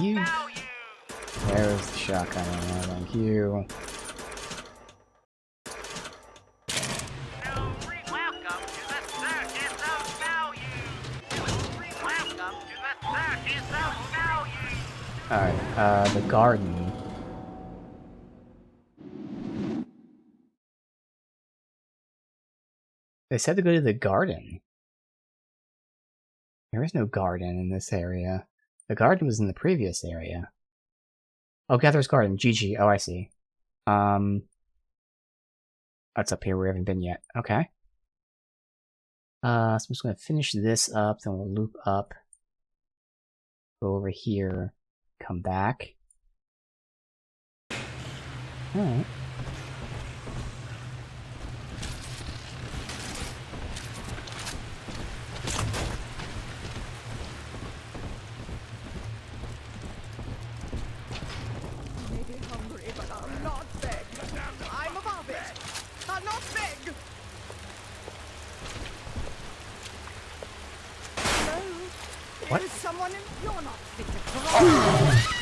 You. There's the shotgun ammo, thank you. Alright, the garden. They said to go to the garden. There is no garden in this area. The garden was in the previous area. Oh, Gatherer's Garden. GG. Oh, I see. That's up here. We haven't been yet. Okay. So I'm just going to finish this up. Then we'll loop up. Go over here. Come back. Alright. What? Is someone in? You're not fit to cry.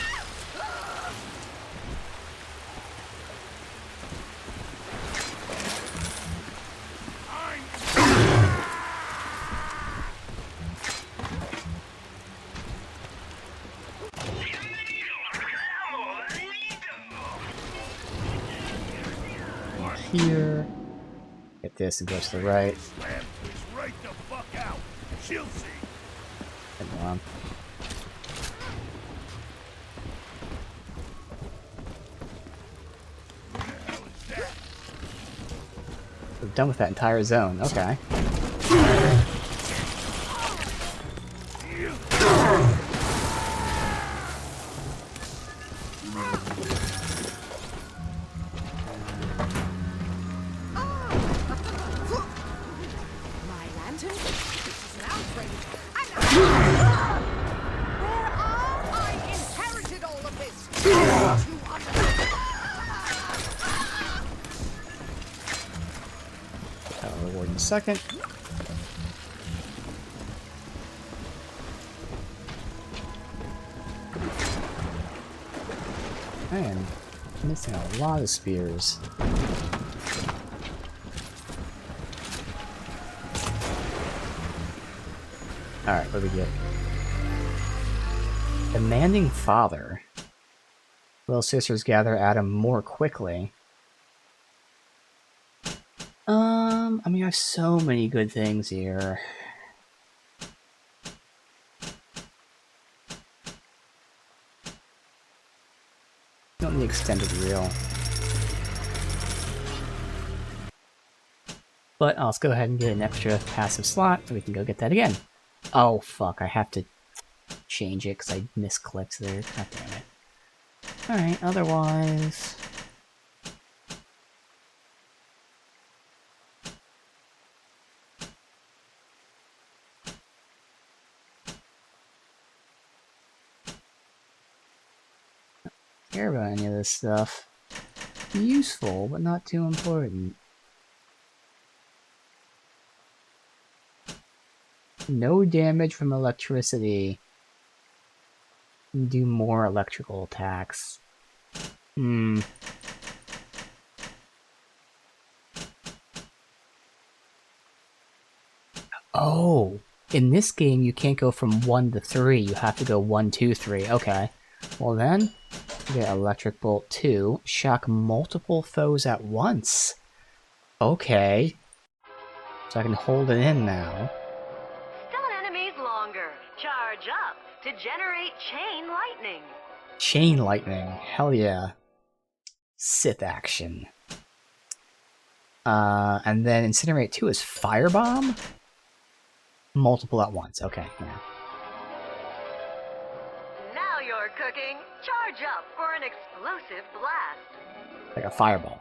Here. Get this and go to the right. Right the fuck out. She'll see. Come on. We're done with that entire zone. Okay. a second. I am missing a lot of spears. Alright, what do we get? Demanding father. Little sisters gather Adam more quickly. I mean, I have so many good things here. Don't need extended reel. But I'll just go ahead and get an extra passive slot, and we can go get that again. Oh, fuck, I have to change it because I misclicked there. God damn it. Alright, otherwise... care about any of this stuff. Useful, but not too important. No damage from electricity. Do more electrical attacks. Oh! In this game, you can't go from 1 to 3. You have to go 1, 2, 3. Okay. Well then, we get Electric Bolt 2. Shock multiple foes at once. Okay. So I can hold it in now. Stun enemies longer. Charge up to generate Chain Lightning. Chain Lightning. Hell yeah. Sith action. And then Incinerate 2 is Firebomb? Multiple at once. Okay, yeah. Now you're cooking. Charge up for an explosive blast. Like a fireball.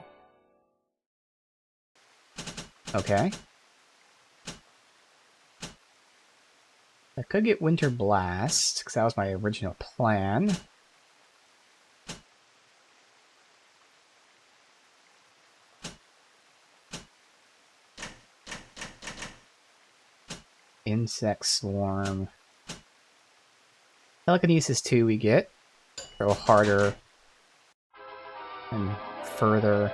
Okay. I could get Winter Blast, because that was my original plan. Insect Swarm. Telekinesis 2 we get. Go harder. And further.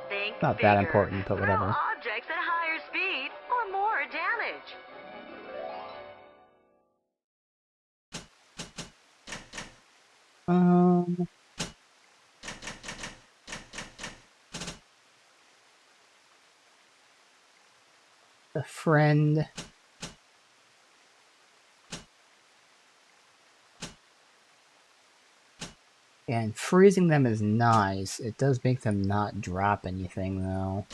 Think Not that important, but whatever. Throw objects at higher speed for more damage. The friend. And freezing them is nice. It does make them not drop anything, though.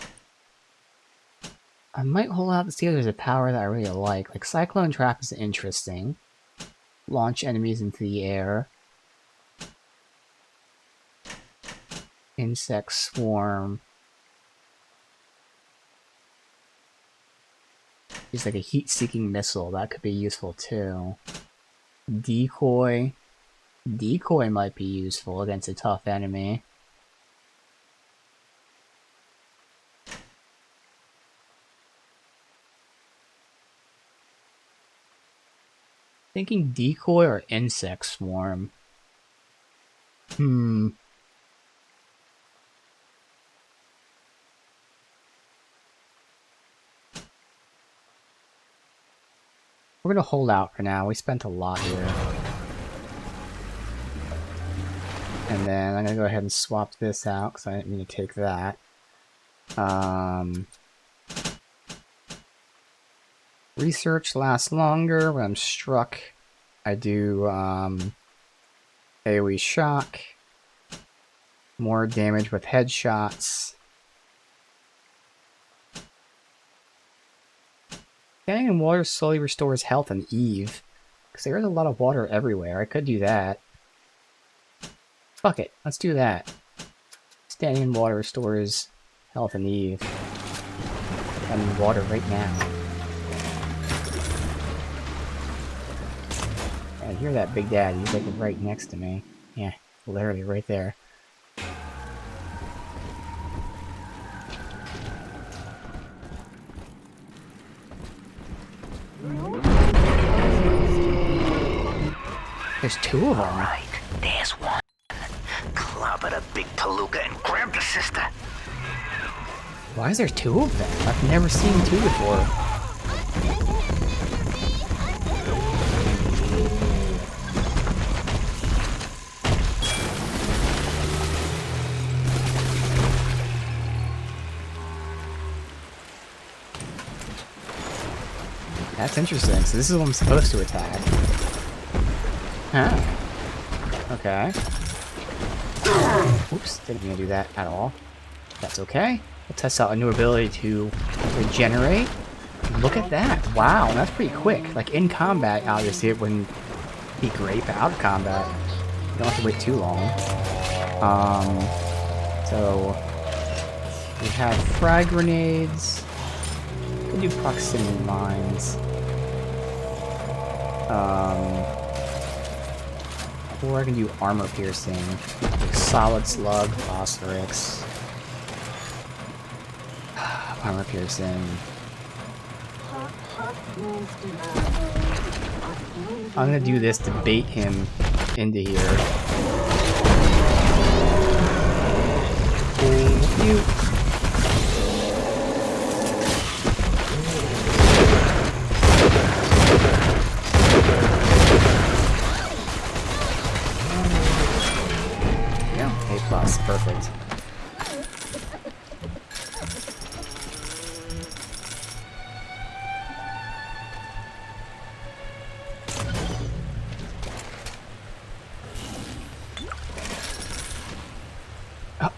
I might hold out to see if there's a power that I really like. Like, Cyclone Trap is interesting. Launch enemies into the air. Insect Swarm. It's like a heat-seeking missile. That could be useful, too. Decoy. Decoy might be useful against a tough enemy. Thinking Decoy or Insect Swarm. We're gonna hold out for now. We spent a lot here. And then I'm gonna go ahead and swap this out because I didn't mean to take that. Research lasts longer. When I'm struck, I do AoE shock. More damage with headshots. Standing in water slowly restores health and Eve. Because there is a lot of water everywhere. I could do that. Fuck it, let's do that. Standing in water restores health and Eve. I'm in water right now. I hear that Big Daddy, he's like right next to me. Yeah, literally right there. There's two of them. Alright, there's one. Clobber the big palooka and grab the sister. Why is there two of them? I've never seen two before. That's interesting. So this is what I'm supposed to attack. Huh. Okay. Oops, didn't mean to do that at all. That's okay. We'll test out a new ability to regenerate. Look at that. Wow, that's pretty quick. Like, in combat, obviously, it wouldn't be great, but out of combat, you don't have to wait too long. So, we have frag grenades. We can do proximity mines. Or I can do armor piercing, like solid slug, phosphorus, armor piercing. I'm gonna do this to bait him into here. Oh, you. A+, perfect.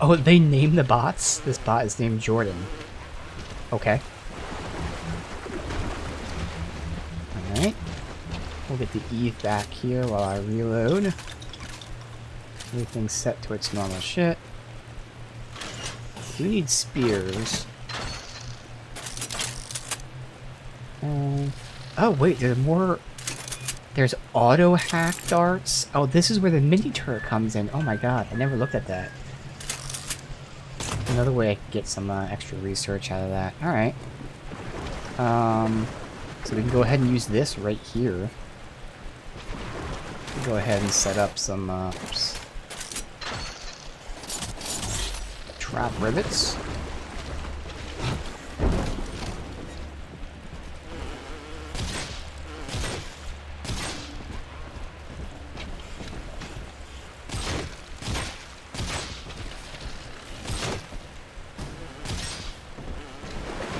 Oh, they named the bots? This bot is named Jordan. Okay. Alright. We'll get the Eve back here while I reload. Everything's set to its normal shit. We need spears. Oh wait, there's more. There's auto hack darts. Oh, this is where the mini turret comes in. Oh my god, I never looked at that. Another way I can get some extra research out of that. All right. So we can go ahead and use this right here. Go ahead and set up some. Oops. Trap rivets.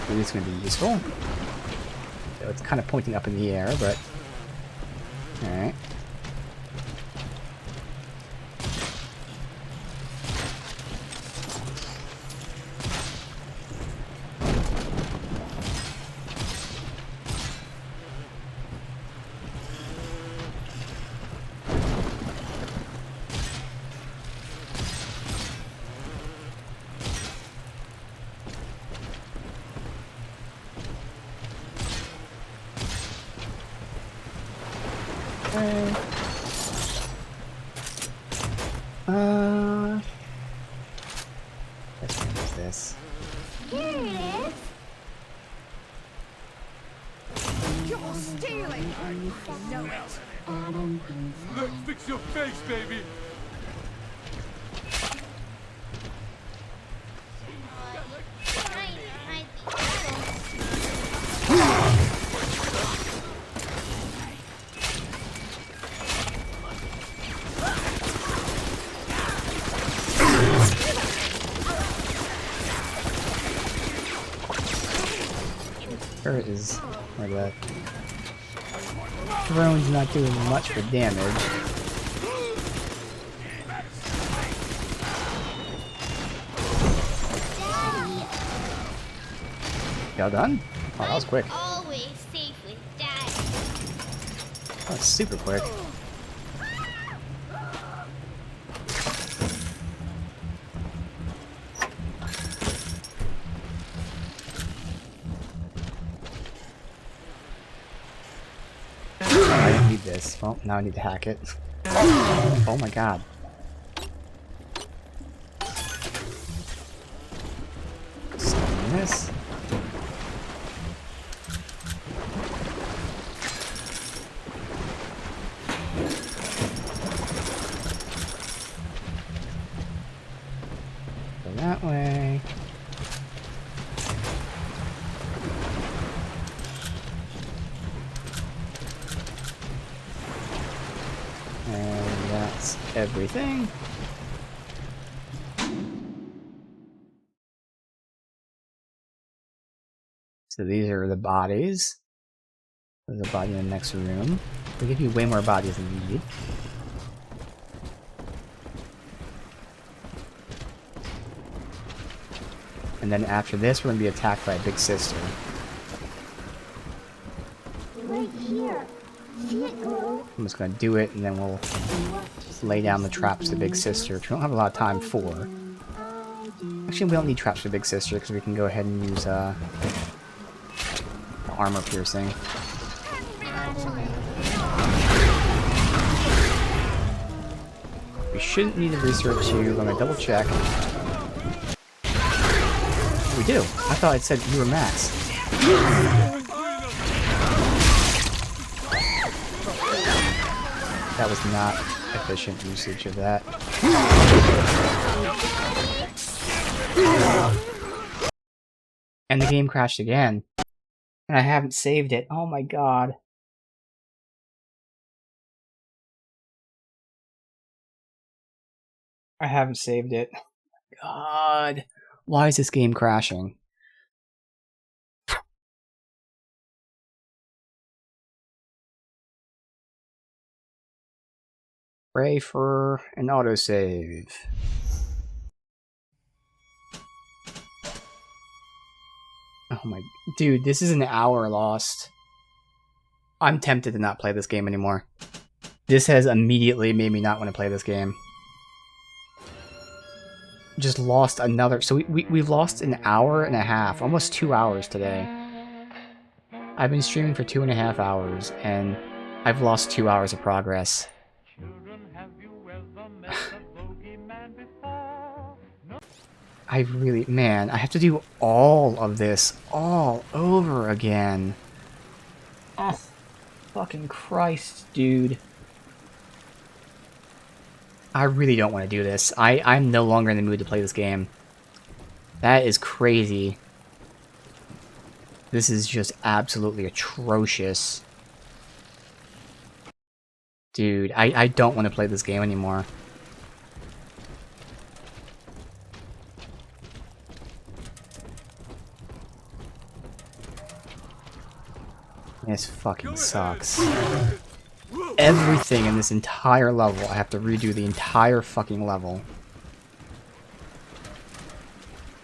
Maybe it's going to be useful. So it's kind of pointing up in the air, but all right. Let's use this. Here it is. You're stealing. I know it. Let's fix your face, baby. Turret is where the drone's not doing much for damage. Y'all done? Oh, that was quick. Always safe with Daddy. That was super quick. I didn't need this. Well, now I need to hack it. Oh my god. Stun this. Go that way. And that's everything. So these are the bodies. There's a body in the next room. They give you way more bodies than you need. And then after this, we're going to be attacked by a big sister. Right here. See it glow? I'm just going to do it, and then we'll lay down the traps for the big sister, which we don't have a lot of time for. Actually, we don't need traps for the big sister, because we can go ahead and use the armor piercing. We shouldn't need a research tube. I'm going to double check. We do. I thought it said you were max. That was not efficient usage of that. And the game crashed again. And I haven't saved it. Oh my god. I haven't saved it. God. Why is this game crashing? Pray for an autosave. Oh my... Dude, this is an hour lost. I'm tempted to not play this game anymore. This has immediately made me not want to play this game. Just lost another... So we've lost an hour and a half. Almost 2 hours today. I've been streaming for 2.5 hours, and I've lost 2 hours of progress. I really... Man, I have to do all of this all over again. Oh, fucking Christ, dude. I really don't want to do this. I'm no longer in the mood to play this game. That is crazy. This is just absolutely atrocious. Dude, I don't want to play this game anymore. This fucking sucks. Everything in this entire level, I have to redo the entire fucking level.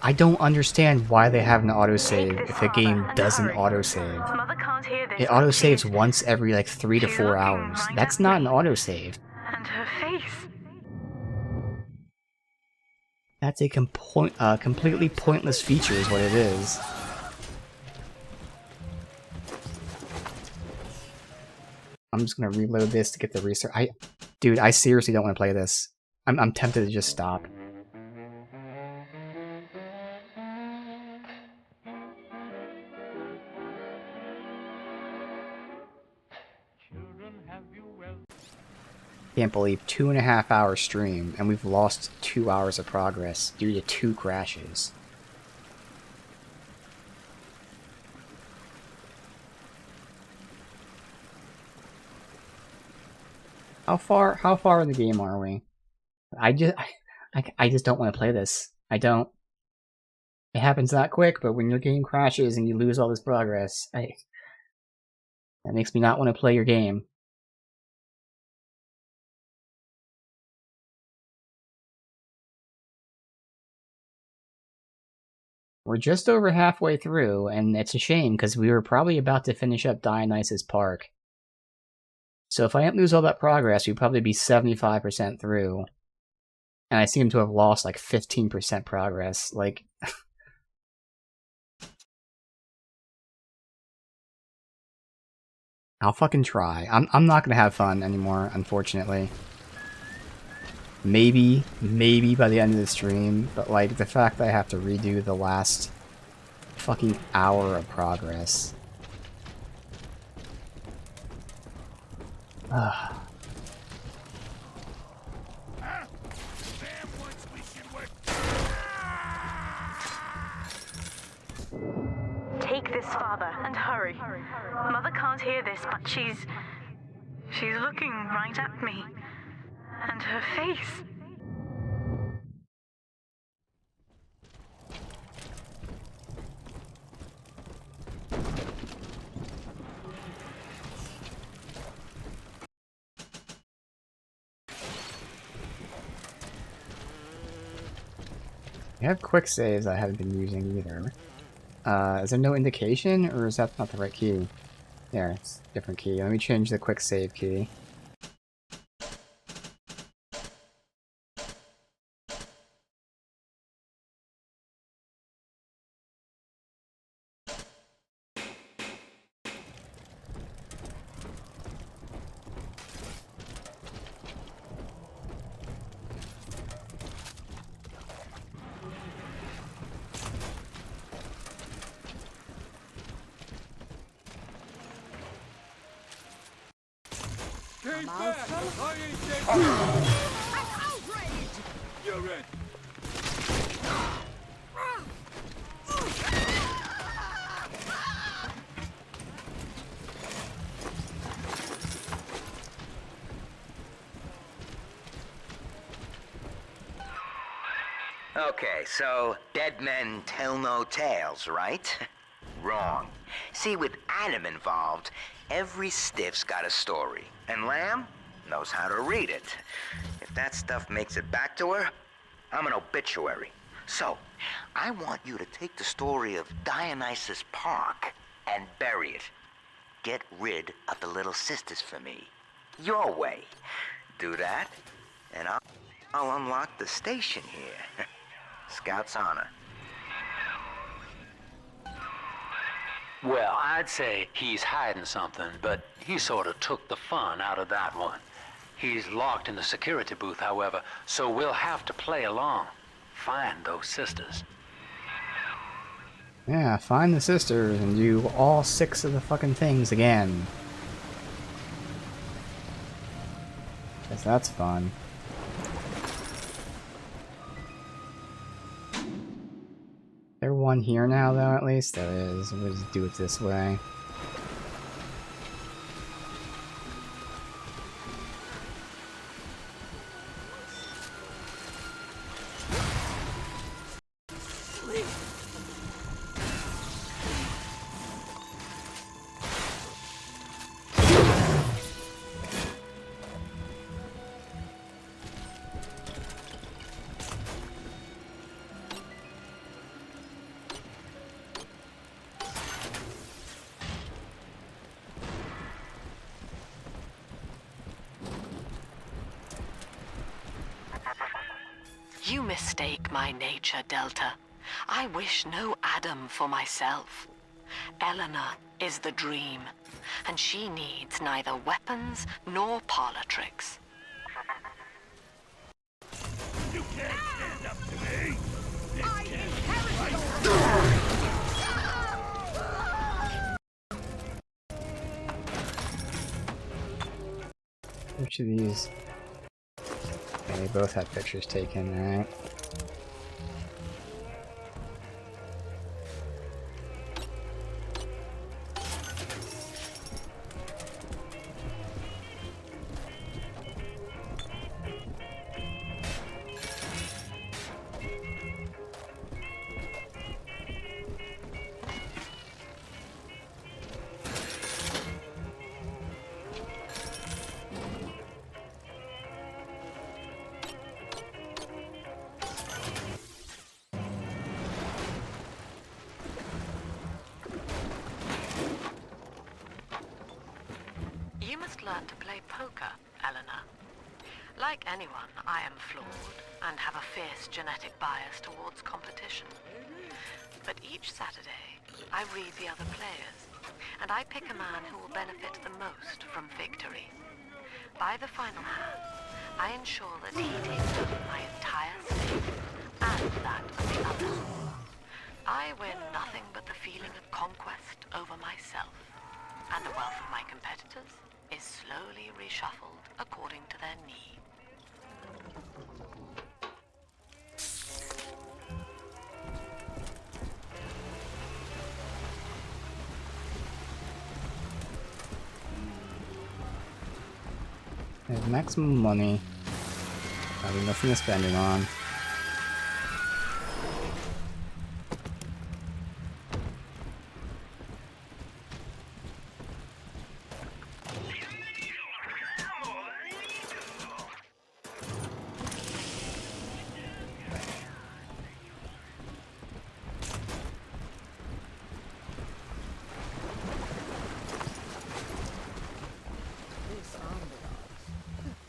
I don't understand why they have an autosave if the game doesn't autosave. It autosaves once every like 3 to 4 hours. That's not an autosave. And her face. That's a completely pointless feature is what it is. I'm just gonna reload this to get the research. Dude, I seriously don't want to play this. I'm tempted to just stop. Can't believe 2.5 hour stream, and we've lost 2 hours of progress due to 2 crashes. How far in the game are we? I just don't want to play this. I don't. It happens that quick, but when your game crashes and you lose all this progress, that makes me not want to play your game. We're just over halfway through, and it's a shame because we were probably about to finish up Dionysus Park. So if I didn't lose all that progress, we'd probably be 75% through. And I seem to have lost like 15% progress. Like... I'll fucking try. I'm not gonna have fun anymore, unfortunately. Maybe by the end of the stream, but like the fact that I have to redo the last fucking hour of progress. this, Father, and hurry. Mother can't hear this, but she's looking right at me. And her face. I have quick saves I haven't been using either. Is there no indication, or is that not the right key? There, it's a different key. Let me change the quick save key. Came back! I ain't dead! I'm outraged! You're it! Okay, so dead men tell no tales, right? Wrong. See, with Adam involved, every stiff's got a story. And Lamb knows how to read it. If that stuff makes it back to her, I'm an obituary. So, I want you to take the story of Dionysus Park and bury it. Get rid of the little sisters for me. Your way. Do that, and I'll unlock the station here. Scout's honor. Well, I'd say he's hiding something, but he sort of took the fun out of that one. He's locked in the security booth, however, so we'll have to play along. Find those sisters. Yeah, find the sisters and do all 6 of the fucking things again. Guess that's fun. There one here now, though, at least? There is. We'll just do it this way. You mistake my nature, Delta. I wish no Adam for myself. Eleanor is the dream, and she needs neither weapons nor parlor tricks. You can't stand up to me! Which of these? Okay, they both have pictures taken, right? You must learn to play poker, Eleanor. Like anyone, I am flawed and have a fierce genetic bias towards competition. But each Saturday, I read the other players, and I pick a man who will benefit the most from victory. By the final hand, I ensure that he takes over my entire stake and that of the others. I win nothing but the feeling of conquest over myself, and the wealth of my competitors is slowly reshuffled according to their needs. I have maximum money. I have nothing to spend it on.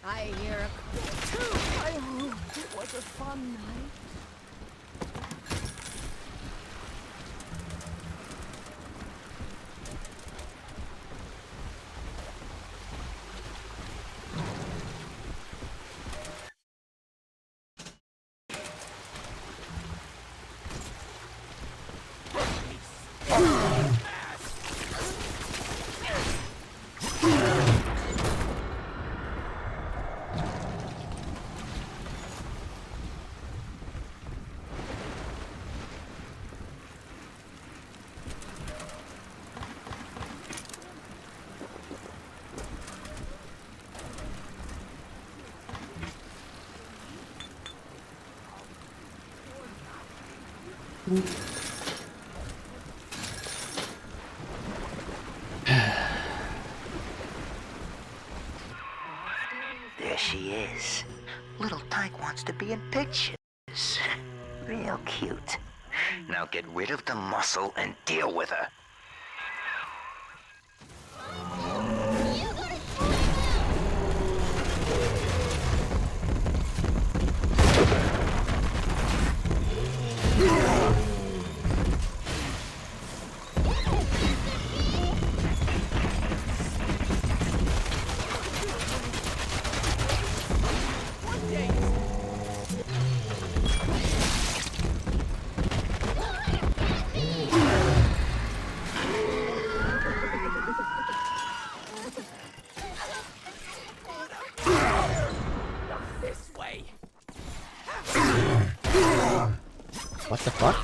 I hear a too. I hope it was a fun night. There she is. Little Tyke wants to be in pictures. Real cute. Now get rid of the muscle and deal with her. What the fuck?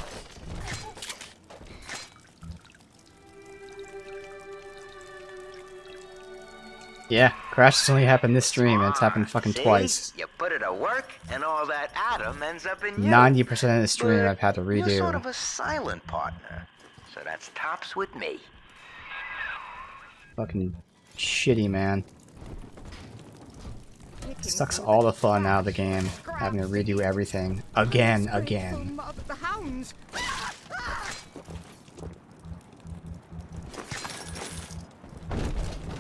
Yeah, crash has only happened this stream, and it's happened fucking See? twice. You put it to work, and all that atom ends up in you. 90% of the stream But I've had to you're sort redo. of a silent partner, so that's tops with me. Fucking shitty, man. Sucks all the fun out of the game, having to redo everything. Again. The hounds.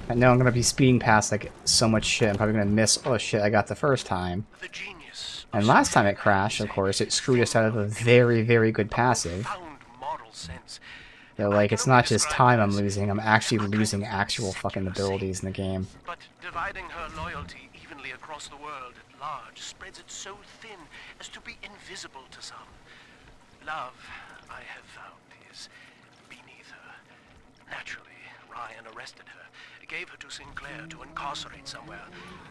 I know I'm gonna be speeding past like so much shit. I'm probably gonna miss all the shit I got the first time. And last time it crashed, of course, it screwed us out of a very, very good passive. So like, it's not just time I'm losing, I'm actually losing actual fucking abilities in the game. But dividing her loyalty evenly across the world at large spreads it so thin as to be invisible to some. Love, I have found, is beneath her. Naturally, Ryan arrested her, gave her to Sinclair to incarcerate somewhere.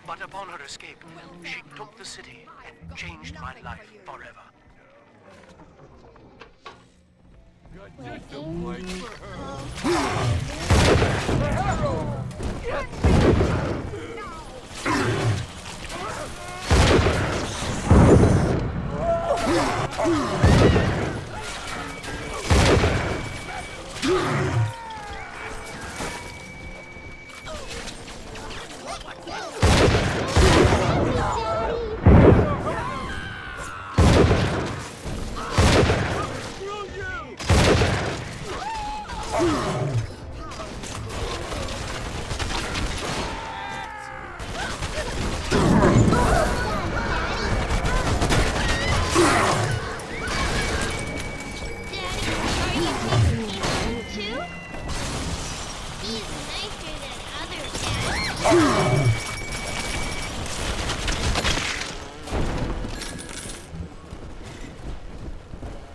But upon her escape, she took the city and changed my life forever. Got just a place for her. Arrow!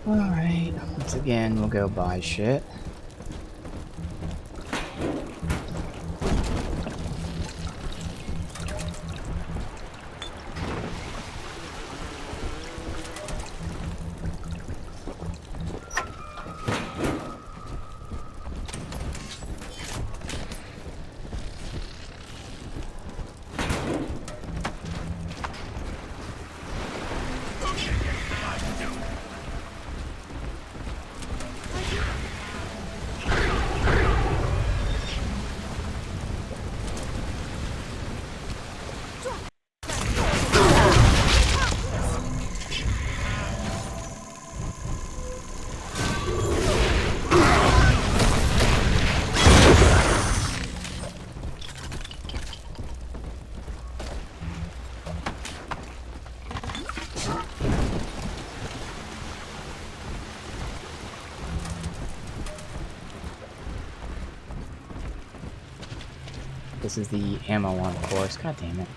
Alright, once again, we'll go buy shit. this is the ammo one, of course. God damn it.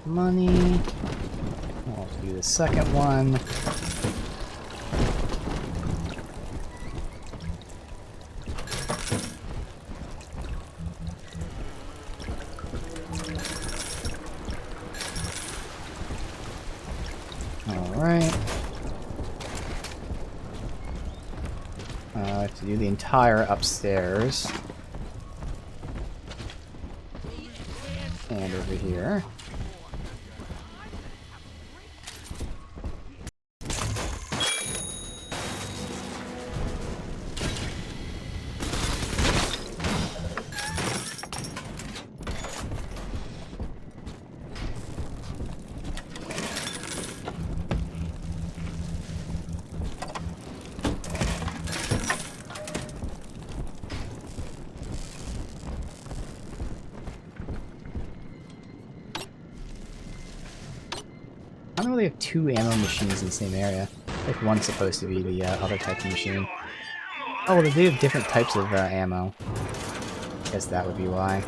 Money. I'll do the second one. Alright. I have to do the entire upstairs. And over here. I don't really have two ammo machines in the same area. Like one's supposed to be the other type of machine. Oh, well, they do have different types of ammo. Guess that would be why.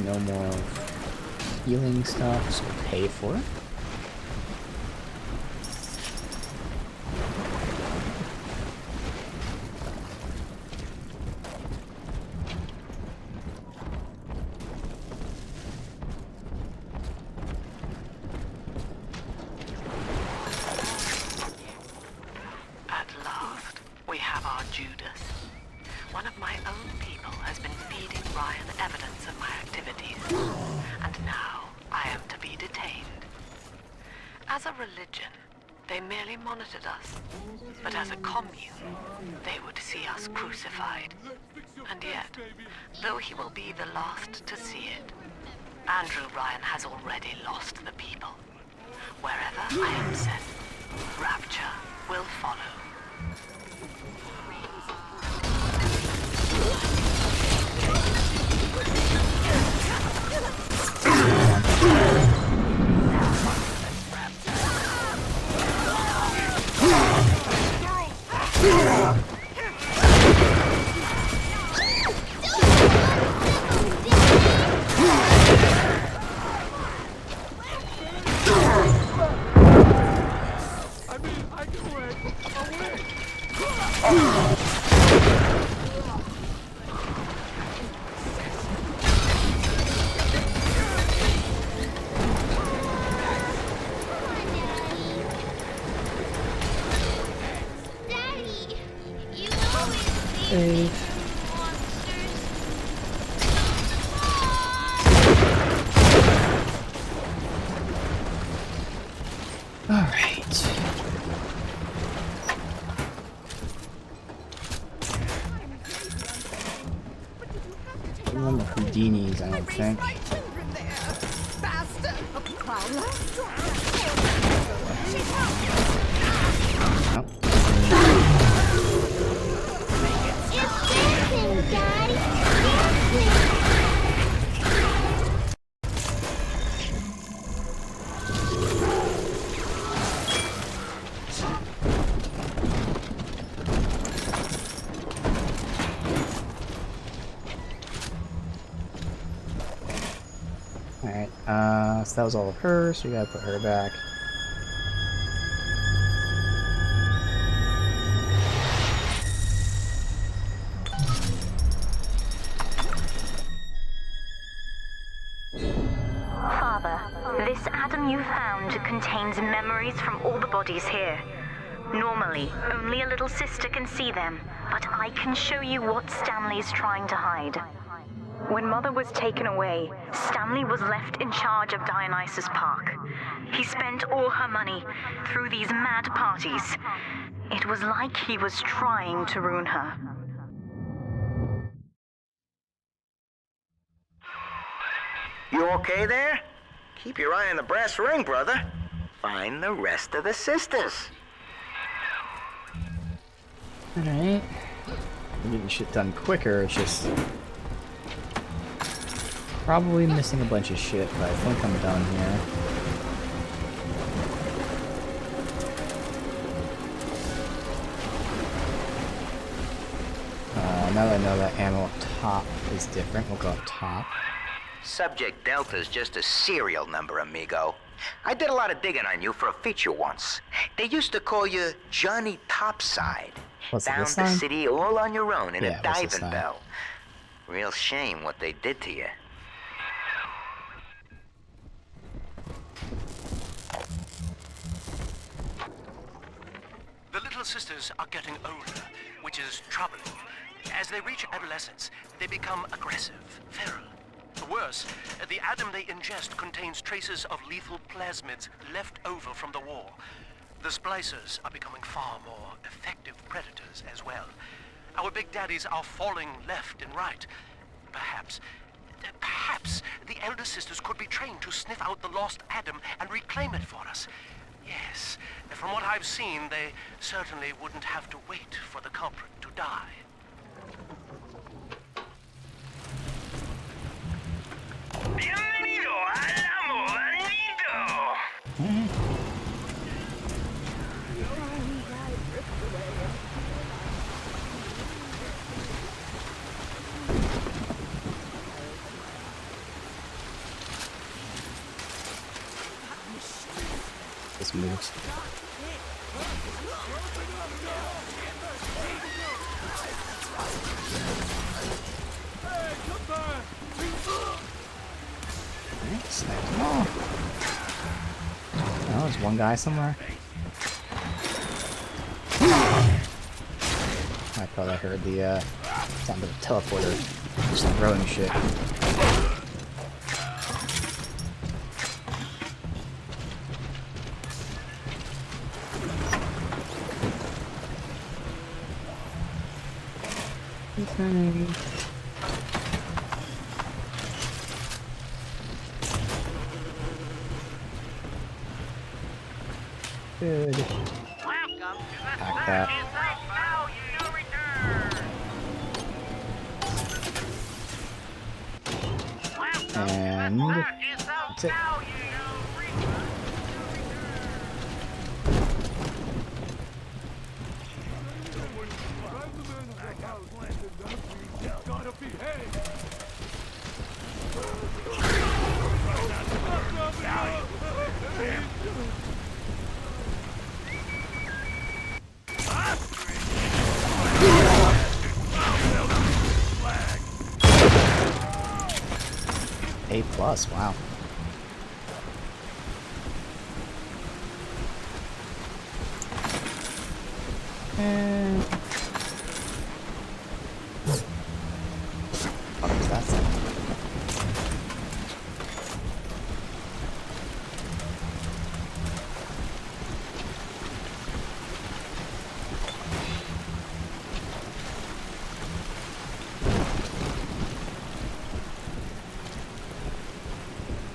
No more healing stuff, so pay for it. At last, we have our Judas. One of my own people has been feeding Ryan evidence of my activities, and now I am to be detained. As a religion, they merely monitored us, but as a commune, they would see us crucified. And yet, though he will be the last to see it, Andrew Ryan has already lost the people. Wherever I am sent, rapture will follow. Houdinis, I don't think. Alright, so that was all of her, so we gotta put her back. Father, this atom you found contains memories from all the bodies here. Normally, only a little sister can see them, but I can show you what Stanley's trying to hide. When Mother was taken away, Stanley was left in charge of Dionysus Park. He spent all her money through these mad parties. It was like he was trying to ruin her. You okay there? Keep your eye on the brass ring, brother. Find the rest of the sisters. Alright. I'm getting shit done quicker, it's just... probably missing a bunch of shit, but I think I'm done here. Now that I know that ammo up top is different, we'll go up top. Subject Delta's just a serial number, amigo. I did a lot of digging on you for a feature once. They used to call you Johnny Topside. What's Found this the sign? city all on your own in Yeah, a what's this diving sign? bell. Real shame what they did to you. The little sisters are getting older, which is troubling. As they reach adolescence, they become aggressive, feral. Worse, the atom they ingest contains traces of lethal plasmids left over from the war. The splicers are becoming far more effective predators as well. Our big daddies are falling left and right. Perhaps the elder sisters could be trained to sniff out the lost atom and reclaim it for us. Yes, from what I've seen, they certainly wouldn't have to wait for the culprit to die. Bienvenido al Moranito. This moves. Alright, snipe them all. Oh, there's one guy somewhere. I thought I heard the sound of a teleporter just throwing shit. Okay. Good. Pack that. And that's it. A+, wow. And what was that thing?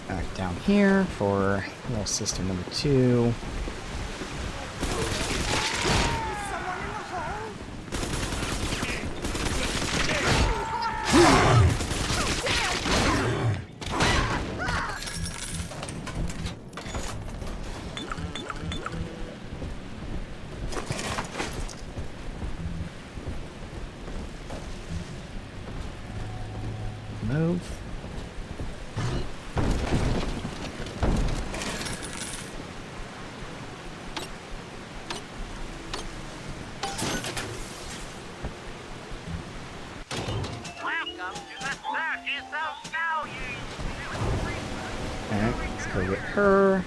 Back down here for little sister number 2. Move. Alright, let's go get her.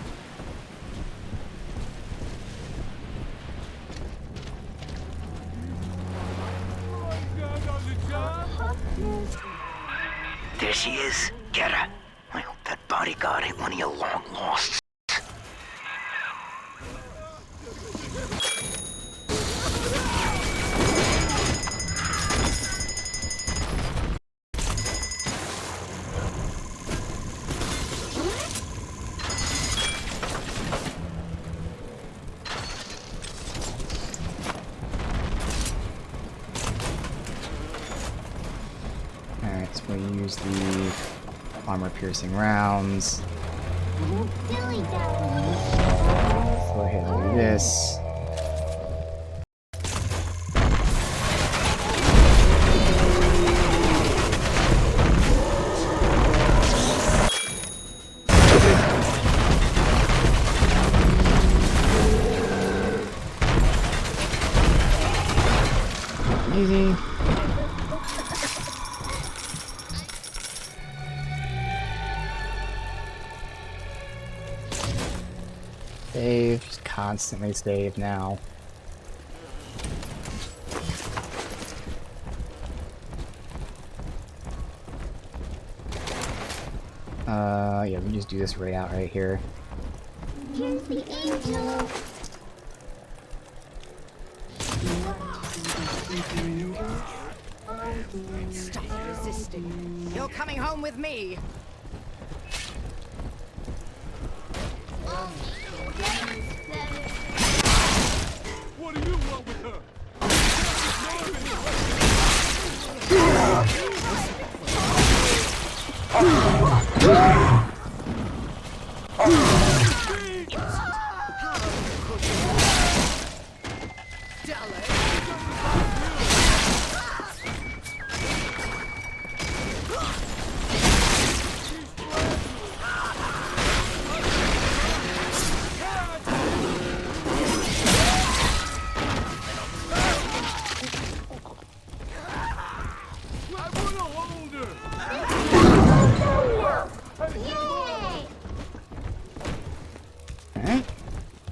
There she is. Get her. I hope that bodyguard ain't one of your long losts. Alright, so we use the armor-piercing rounds. Go ahead and do this. Easy. Save, just constantly save now. Yeah, we just do this right out right here. Here's the angel. Stop resisting. You're coming home with me. What do you want with her? Alright.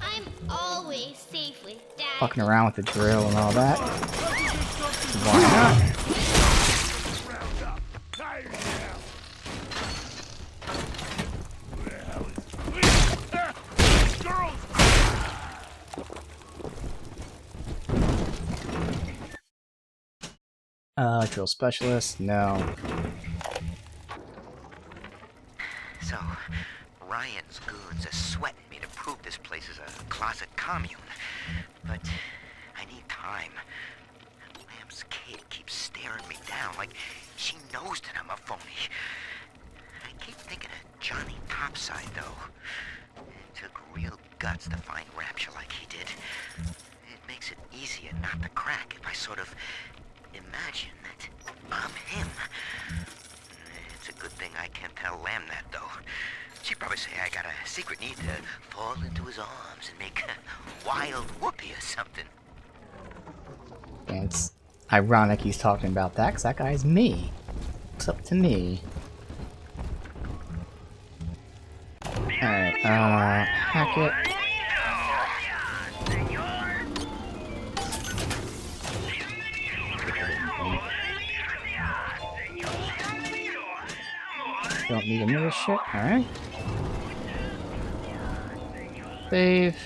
I'm always safe with Dad. Fucking around with the drill and all that. Why not? Drill specialist? No. So, Ryan's goons are sweating me to prove this place is a closet commune. But I need time. Lamb's kid keeps staring me down like she knows that I'm a phony. I keep thinking of Johnny Topside, though. It took real guts to find Rapture like he did. It makes it easier not to crack if I sort of imagine that I'm him. It's a good thing I can't tell Lamb that, though. She'd probably say I got a secret need to fall into his arms and make a wild whoopee or something. And it's ironic he's talking about that, because that guy's me. It's up to me. Alright, hack it. Don't need another shit, alright. Save.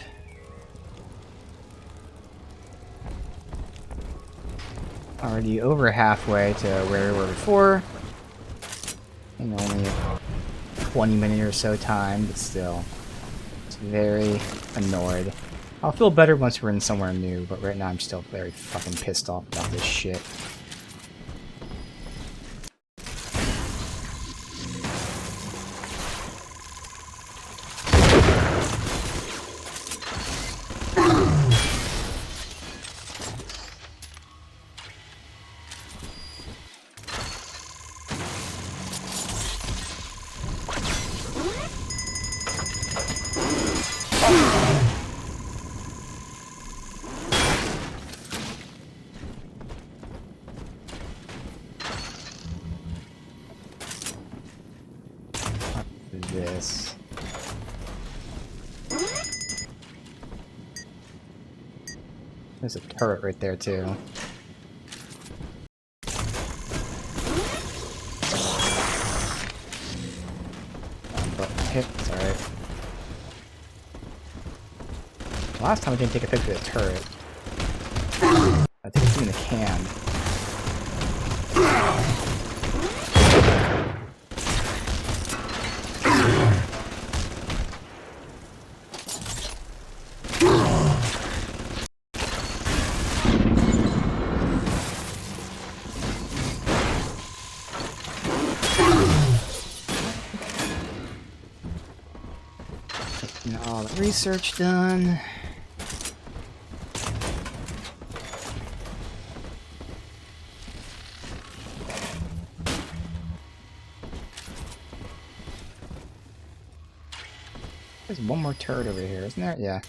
Already over halfway to where we were before. And only 20 minutes or so time, but still. It's very annoyed. I'll feel better once we're in somewhere new, but right now I'm still very fucking pissed off about this shit. This. There's a turret right there too. Button hit, it's alright. Last time I didn't take a picture of the turret. I think it's in the can. Getting all the research done. There's one more turret over here, isn't there? Yeah.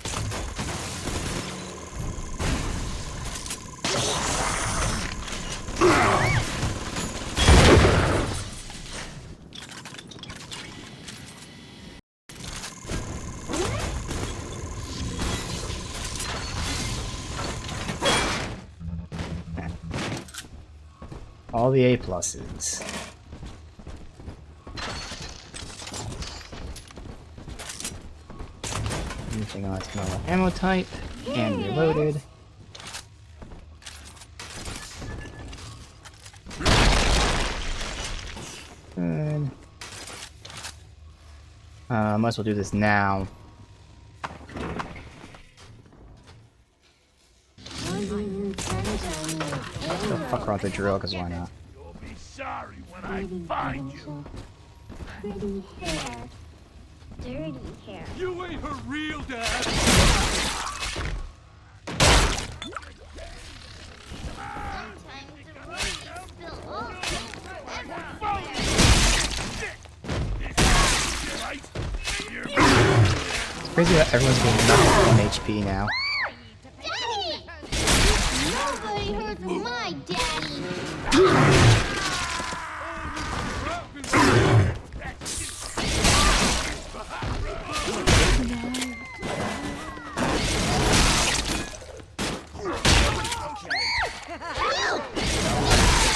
All the A+. Anything else? Normal ammo type. And reloaded. Good. Might as well do this now. The fuck around the drill, because why not? You'll be sorry when I find you. Pretty hair. Dirty hair. You ain't her real dad! Sometimes the roadies spill all It's crazy that everyone's being knocked 1 HP now. Daddy! Nobody hurts my daddy!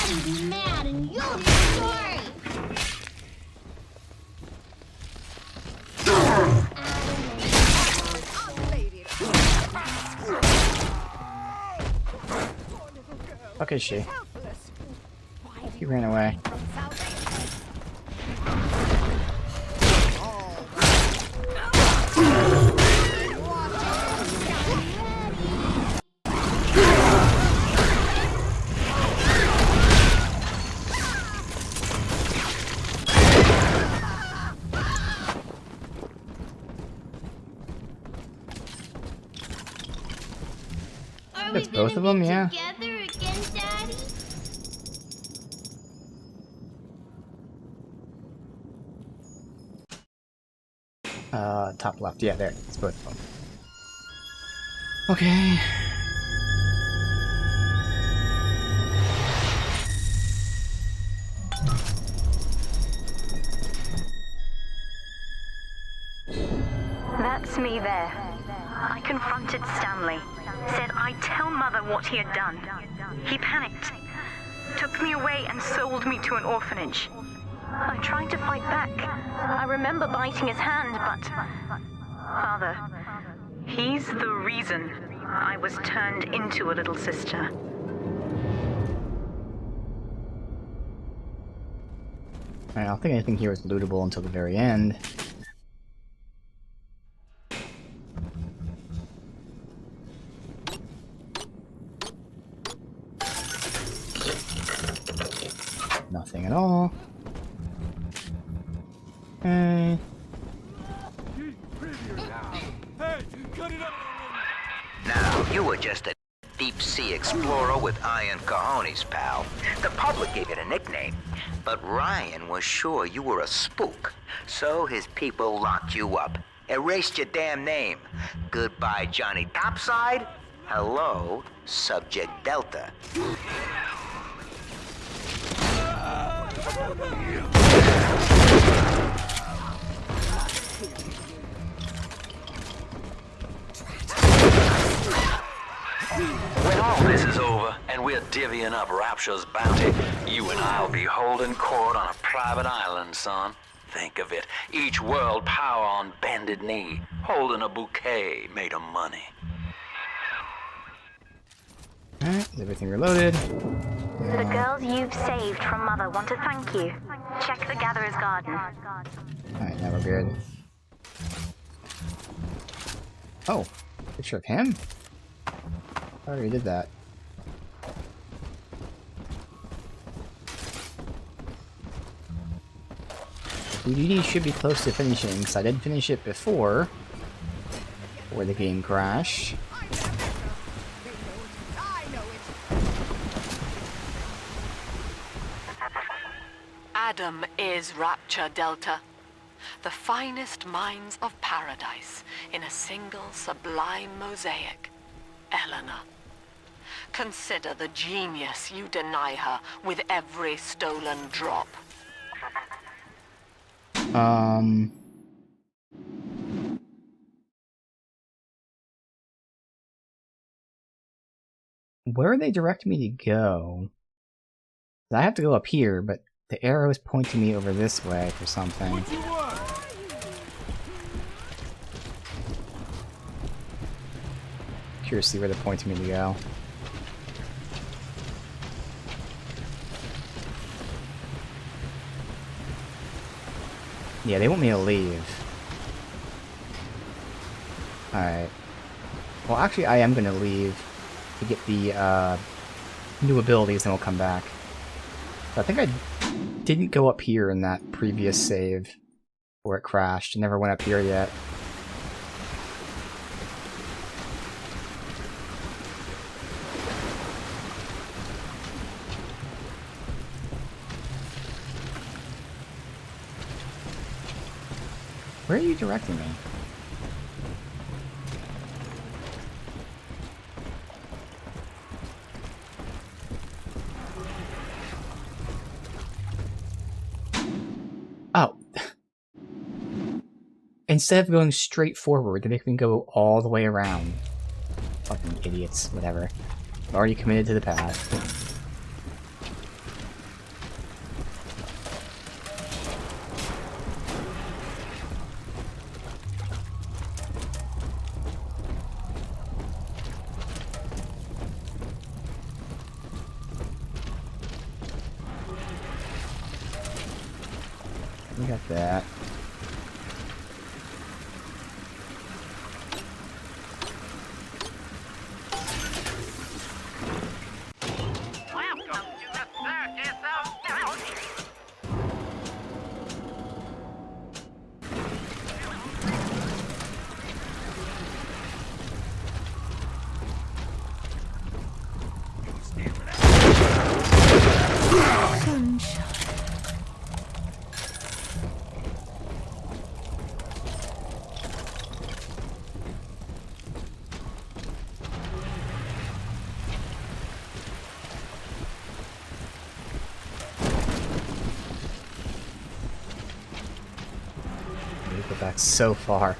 Daddy's mad and you'll be sorry! Fuck is she? He ran away. It's both of them, yeah. Together again, Daddy? Top left. Yeah, there. It's both of them. Okay. That's me there. I confronted Stanley. Said I'd tell Mother what he had done. He panicked. Took me away and sold me to an orphanage. I tried to fight back. I remember biting his hand, but... Father, he's the reason I was turned into a little sister. I don't think anything here is lootable until the very end. Nothing at all. Okay. Now, you were just a deep-sea explorer with iron cojones, pal. The public gave it a nickname, but Ryan was sure you were a spook, so his people locked you up, erased your damn name. Goodbye, Johnny Topside. Hello, Subject Delta. divvying up Rapture's bounty, you and I'll be holding court on a private island, son. Think of it. Each world power on bended knee, holding a bouquet made of money. Alright, is everything reloaded? The girls you've saved from Mother want to thank you. Check the Gatherer's Garden. Alright, now we're good. Oh, picture of him? I already did that. BDD should be close to finishing, because I did finish it before the game crashed. Adam is Rapture Delta, the finest minds of paradise in a single sublime mosaic. Eleanor. Consider the genius you deny her with every stolen drop. Where they direct me to go? I have to go up here, but the arrow is pointing me over this way for something. Curious to see where they're pointing me to go. Yeah, they want me to leave. Alright. Well, actually, I am going to leave to get the new abilities, and we'll come back. So I think I didn't go up here in that previous save where it crashed. I never went up here yet. Where are you directing me? Oh. Instead of going straight forward, they make me go all the way around. Fucking idiots. Whatever. I'm already committed to the path. We got that. Go back so far.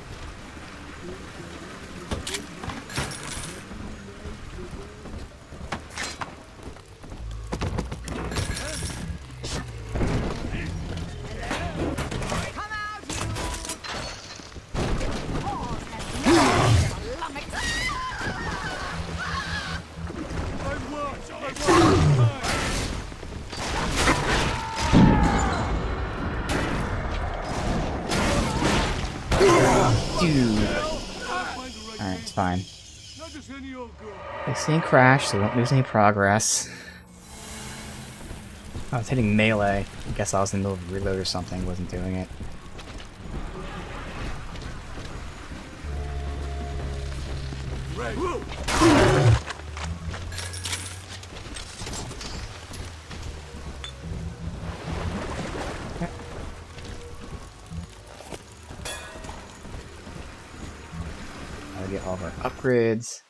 Dude. Alright, it's fine. This thing crashed, so we won't lose any progress. I was hitting melee. I guess I was in the middle of a reload or something, wasn't doing it. I'll get all of our upgrades.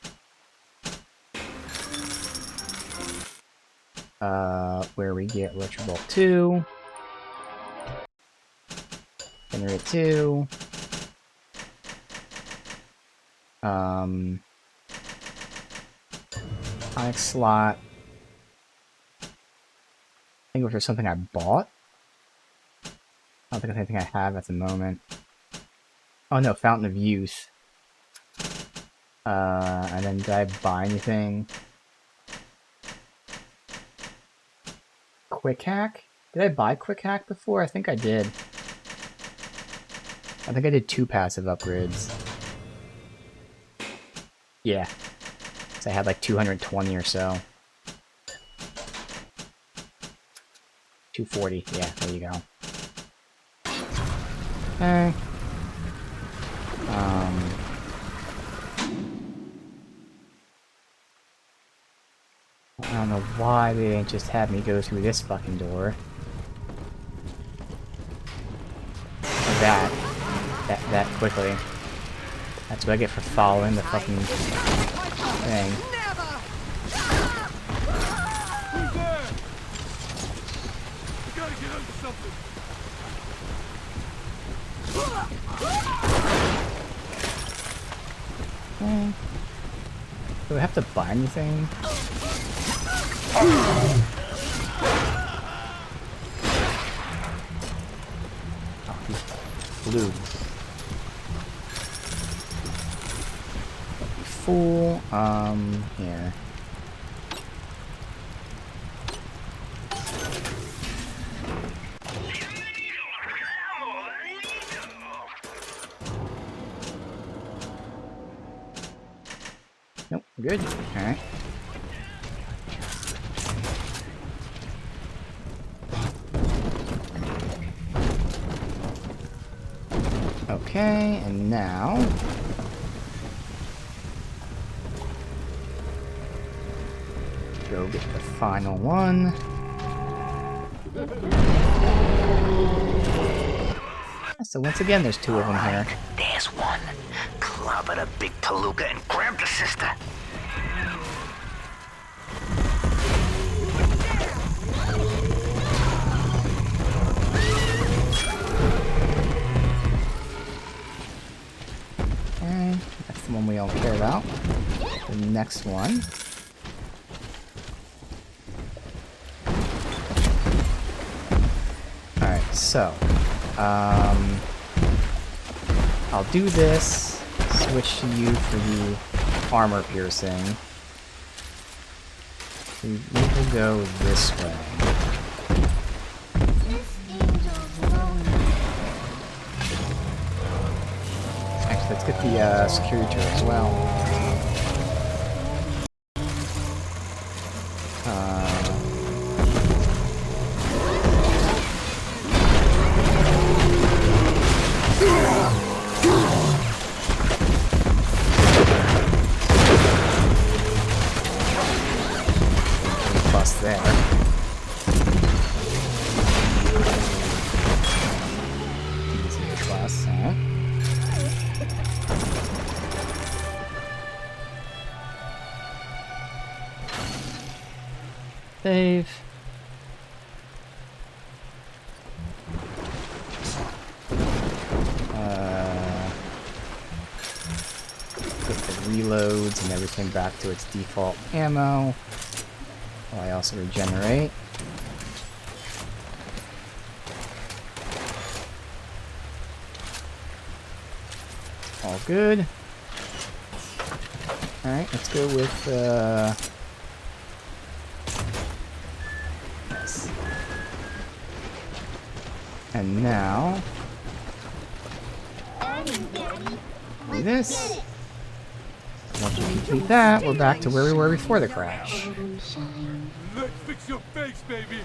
Where we get Electro Bolt 2. Generate 2. Onyx slot. think if there's something I bought. I don't think there's anything I have at the moment. Oh no, Fountain of Youth. And then did I buy anything? Quick Hack? Did I buy Quick Hack before? I think I did. I think I did 2 passive upgrades. Yeah. So I had like 220 or so. 240. Yeah, there you go. Okay. I don't know why they didn't just have me go through this fucking door. Or that quickly. That's what I get for following the fucking thing. Who's there? You gotta get under something. Okay. Do I have to buy anything? Oh, he's blue. Fool. Here. Nope, good. Alright. Okay, and now... go get the final one. So once again, there's 2 of them here. There's one. Clobber the big palooka and grab the sister. Okay, that's the one we all care about. The next one. Alright, so, I'll do this, switch to you for the armor piercing. We will go this way. Actually, let's get the security turret as well. Bust there. Easy plus, huh? Save. Put the reloads and everything back to its default ammo. Oh, I also regenerate. All good. Alright, let's go with, yes. And now... do this. Once we complete that, we're back to where we were before the crash. Let's fix your face, baby.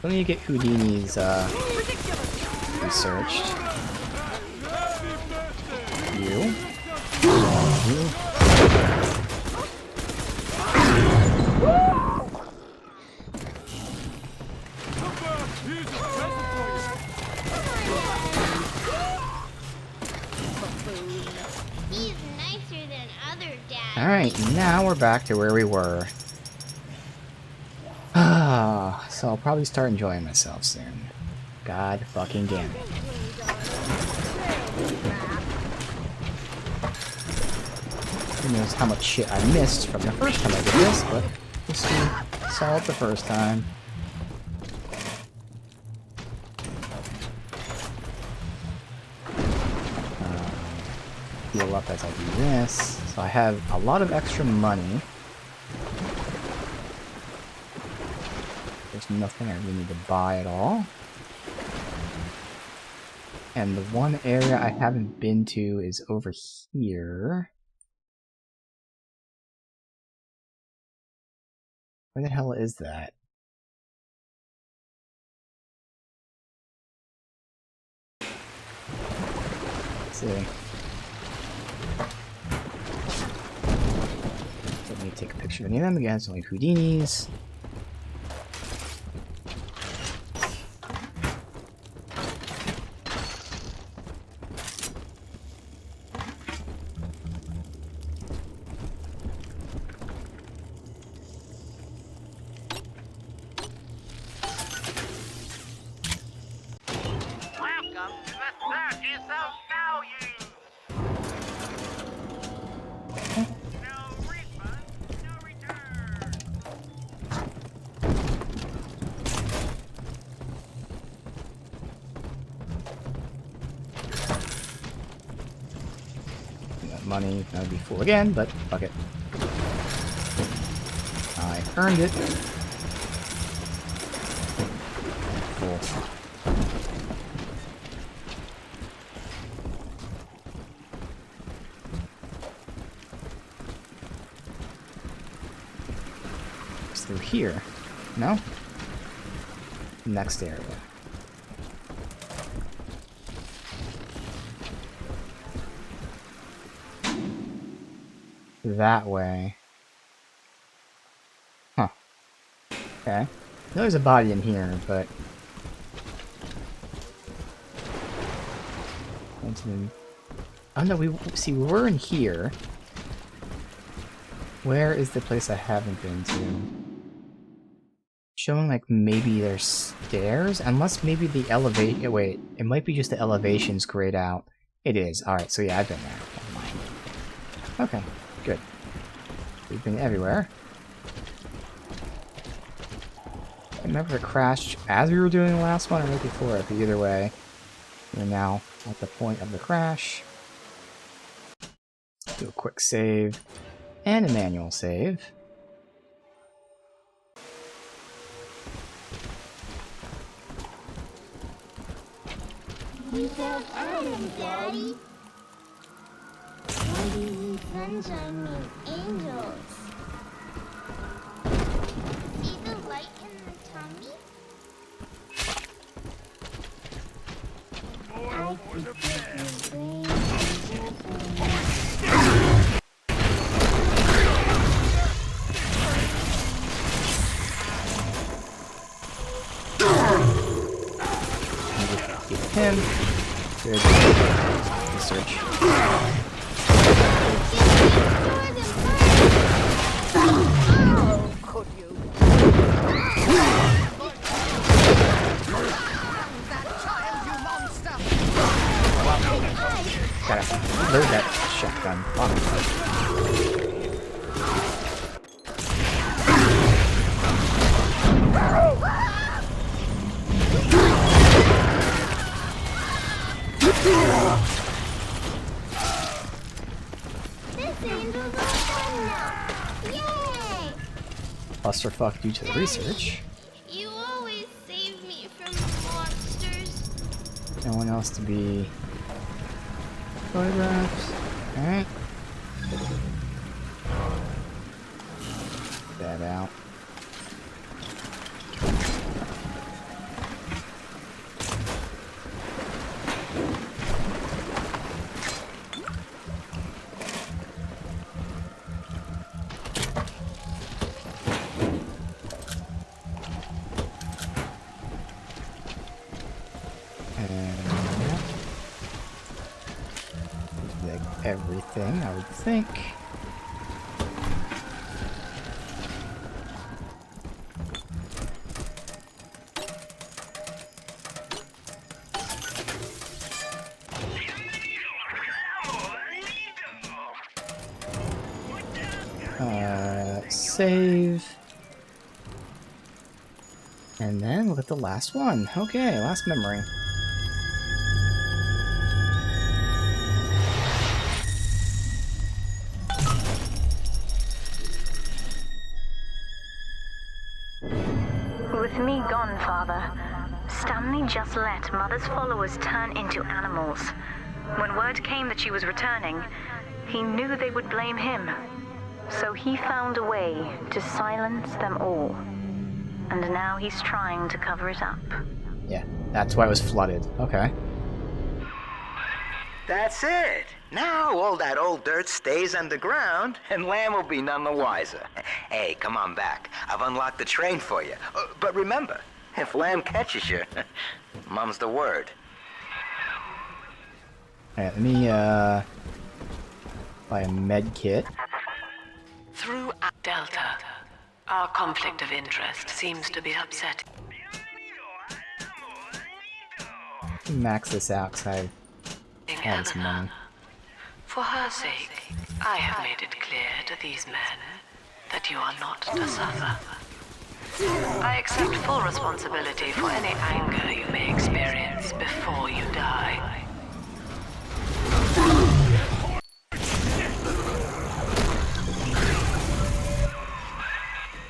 Let me get Houdini's researched. You. Alright, now we're back to where we were. So I'll probably start enjoying myself soon. God fucking damn it. Who knows how much shit I missed from the first time I did this, but we'll see. Saw it the first time. Heal up as I do this. So I have a lot of extra money. There's nothing I really need to buy at all. And the one area I haven't been to is over here. Where the hell is that? Let's see. Let me take a picture of any of them. Again, it's only Houdinis. Money, that would be full again, but fuck it. I earned it. Full. It's through here. No? Next area. That way. Huh. Okay. There's a body in here, but... Oh no, we were in here. Where is the place I haven't been to? Showing like maybe there's stairs? Unless maybe the elevate... Wait, it might be just the elevations grayed out. It is. Alright, so yeah, I've been there. Never mind. Okay. Good. We've been everywhere. I remember it crashed as we were doing the last one or right before it, but either way, we're now at the point of the crash. Do a quick save and a manual save. We found Adam, Daddy. Why do you sunshine mean angels? See the light in the tummy? I could take your Get him. Good. Research. Gotta load that shotgun. Clusterfuck due to the research. You always save me from the monsters. No one else to be photographed. Alright. That out. Everything, I would think. save. And then look at the last one. Okay, last memory. With me gone, Father, Stanley just let Mother's followers turn into animals. When word came that she was returning, he knew they would blame him. So he found a way to silence them all. And now he's trying to cover it up. Yeah, that's why it was flooded. Okay. That's it. Now all that old dirt stays underground, and Lamb will be none the wiser. Hey, come on back. I've unlocked the train for you. But remember, if Lamb catches you, mum's the word. Alright, let me, buy a med kit. Through Delta, our conflict of interest seems to be upsetting. Max this out because I have all this money. For her sake, I have made it clear to these men that you are not to suffer. I accept full responsibility for any anger you may experience before you die.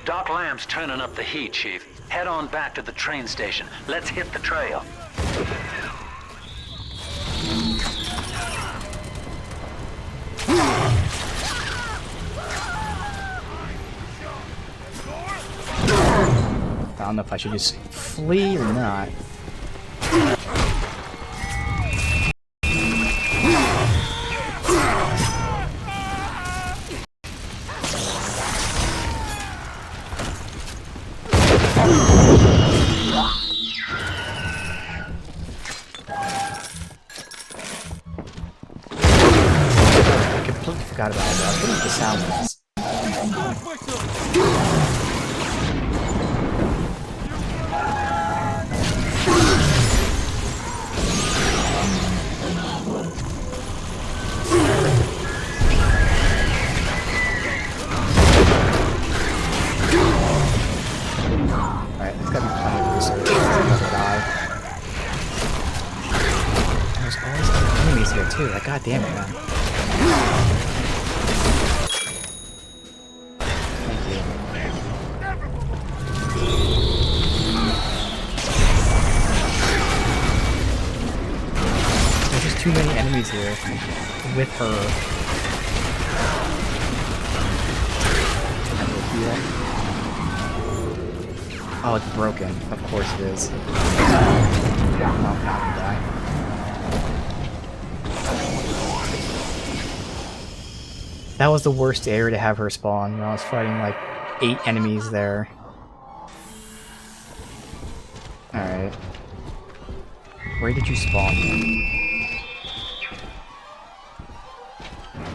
Doc Lamb's turning up the heat, Chief. Head on back to the train station. Let's hit the trail. I don't know if I should just flee or not. I completely forgot about that. I think the sound was. Alright, there's gotta be plenty of research. I'm gonna die. There's always other enemies here too. Like, god damn it, man. Thank you. There's just too many enemies here with her. Oh, it's broken. Of course it is. Oh, now I can die. That was the worst area to have her spawn when I was fighting like 8 enemies there. Alright. Where did you spawn?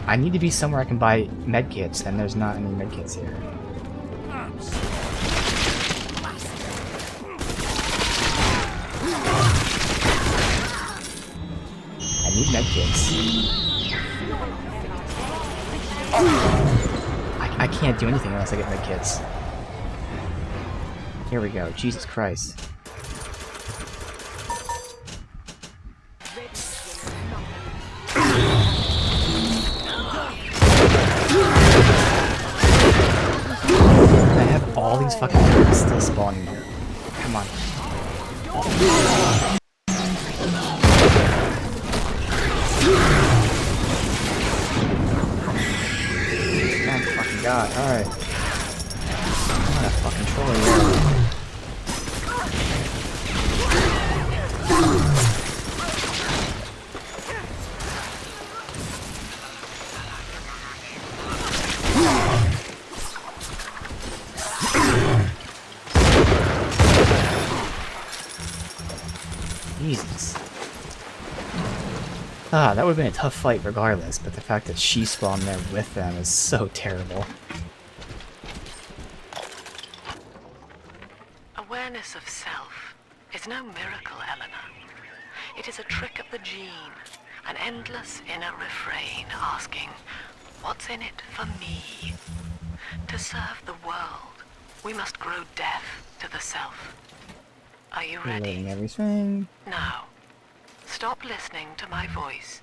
I need to be somewhere I can buy medkits, and there's not any medkits here. I need medkits. I can't do anything unless I get medkits. Here we go. Jesus Christ. I have all these fucking things still spawning here. Come on. God, alright. I'm gonna fucking troll you. Jesus. Ah, that would have been a tough fight regardless, but the fact that she spawned there with them is so terrible. Awareness of self is no miracle, Eleanor. It is a trick of the gene, an endless inner refrain asking, what's in it for me? To serve the world, we must grow deaf to the self. Are you ready? Reloading everything. Now, stop listening to my voice.